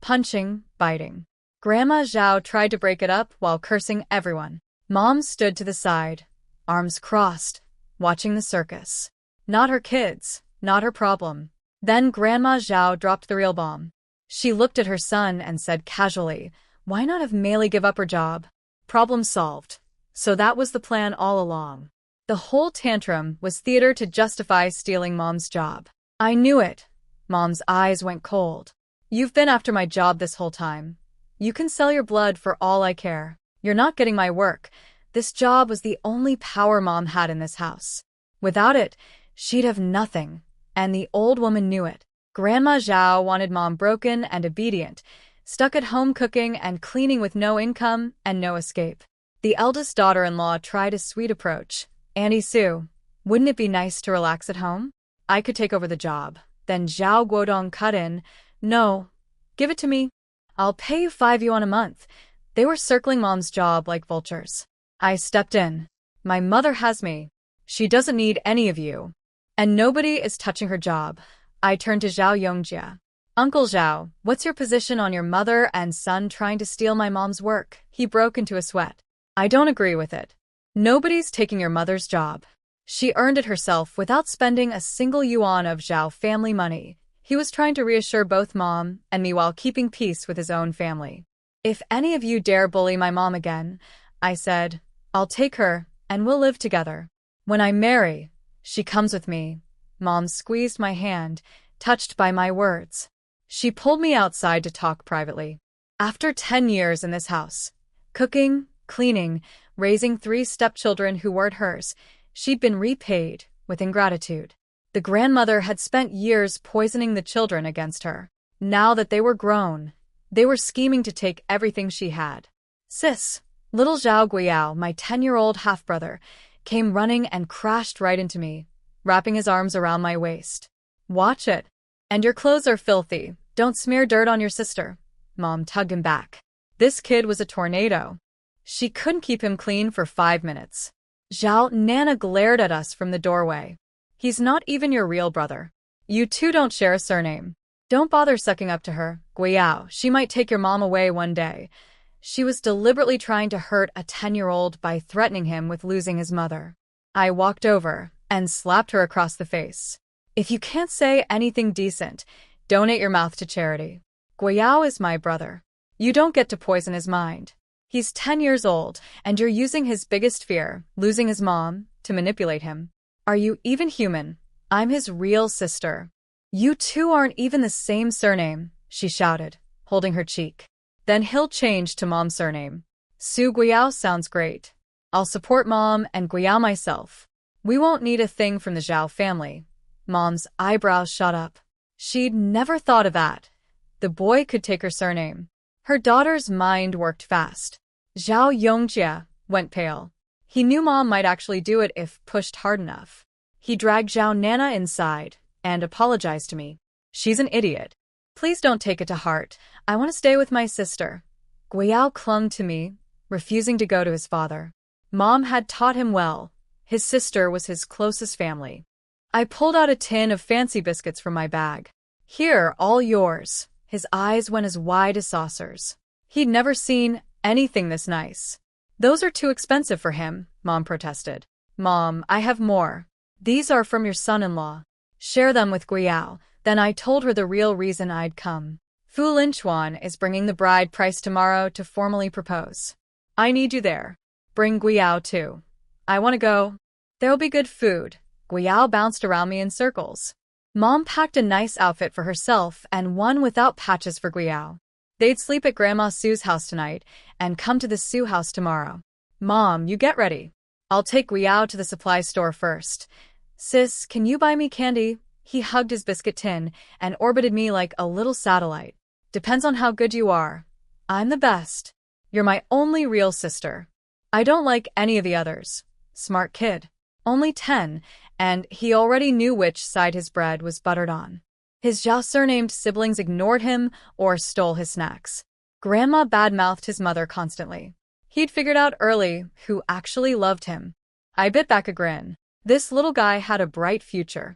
punching, biting. Grandma Zhao tried to break it up while cursing everyone. Mom stood to the side, arms crossed, watching the circus. Not her kids, not her problem. Then Grandma Zhao dropped the real bomb. She looked at her son and said casually, why not have Meili give up her job? Problem solved. So that was the plan all along. The whole tantrum was theater to justify stealing Mom's job. I knew it. Mom's eyes went cold. You've been after my job this whole time. You can sell your blood for all I care. You're not getting my work. This job was the only power Mom had in this house. Without it, she'd have nothing, and the old woman knew it. Grandma Zhao wanted Mom broken and obedient, stuck at home cooking and cleaning with no income and no escape. The eldest daughter-in-law tried a sweet approach. Auntie Sue, wouldn't it be nice to relax at home? I could take over the job. Then Zhao Guodong cut in. No, give it to me. I'll pay you 5 yuan a month. They were circling Mom's job like vultures. I stepped in. My mother has me. She doesn't need any of you. And nobody is touching her job. I turned to Zhao Yongjie. Uncle Zhao, what's your position on your mother and son trying to steal my mom's work? He broke into a sweat. I don't agree with it. Nobody's taking your mother's job. She earned it herself without spending a single yuan of Zhao family money. He was trying to reassure both Mom and me while keeping peace with his own family. If any of you dare bully my mom again, I said, I'll take her and we'll live together. When I marry, she comes with me. Mom squeezed my hand, touched by my words. She pulled me outside to talk privately. After 10 years in this house, cooking, cleaning, raising 3 stepchildren who weren't hers, she'd been repaid with ingratitude. The grandmother had spent years poisoning the children against her. Now that they were grown, they were scheming to take everything she had. Sis, little Zhao Guiyao, my 10-year-old half-brother, came running and crashed right into me, wrapping his arms around my waist. Watch it. And your clothes are filthy. Don't smear dirt on your sister. Mom tugged him back. This kid was a tornado. She couldn't keep him clean for 5 minutes. Zhao Nana glared at us from the doorway. He's not even your real brother. You two don't share a surname. Don't bother sucking up to her, Guiyao. She might take your mom away one day. She was deliberately trying to hurt a 10-year-old by threatening him with losing his mother. I walked over and slapped her across the face. If you can't say anything decent, donate your mouth to charity. Guiyao is my brother. You don't get to poison his mind. He's 10 years old, and you're using his biggest fear, losing his mom, to manipulate him. Are you even human? I'm his real sister. You two aren't even the same surname, she shouted, holding her cheek. Then he'll change to Mom's surname. Su Guiyao sounds great. I'll support Mom and Guiyao myself. We won't need a thing from the Zhao family. Mom's eyebrows shot up. She'd never thought of that. The boy could take her surname. Her daughter's mind worked fast. Zhao Yongjie went pale. He knew Mom might actually do it if pushed hard enough. He dragged Zhao Nana inside and apologized to me. She's an idiot. Please don't take it to heart. I want to stay with my sister. Guiyao clung to me, refusing to go to his father. Mom had taught him well. His sister was his closest family. I pulled out a tin of fancy biscuits from my bag. Here, all yours. His eyes went as wide as saucers. He'd never seen anything this nice. Those are too expensive for him, Mom protested. Mom, I have more. These are from your son-in-law. Share them with Guiyao. Then I told her the real reason I'd come. Fu Linchuan is bringing the bride price tomorrow to formally propose. I need you there. Bring Guiyao too. I want to go. There'll be good food. Guiyao bounced around me in circles. Mom packed a nice outfit for herself and one without patches for Guiyao. They'd sleep at Grandma Su's house tonight and come to the Su house tomorrow. Mom, you get ready. I'll take Guiyao to the supply store first. Sis, can you buy me candy? He hugged his biscuit tin and orbited me like a little satellite. Depends on how good you are. I'm the best. You're my only real sister. I don't like any of the others. Smart kid. Only 10, and he already knew which side his bread was buttered on. His Zhao surnamed siblings ignored him or stole his snacks. Grandma badmouthed his mother constantly. He'd figured out early who actually loved him. I bit back a grin. This little guy had a bright future.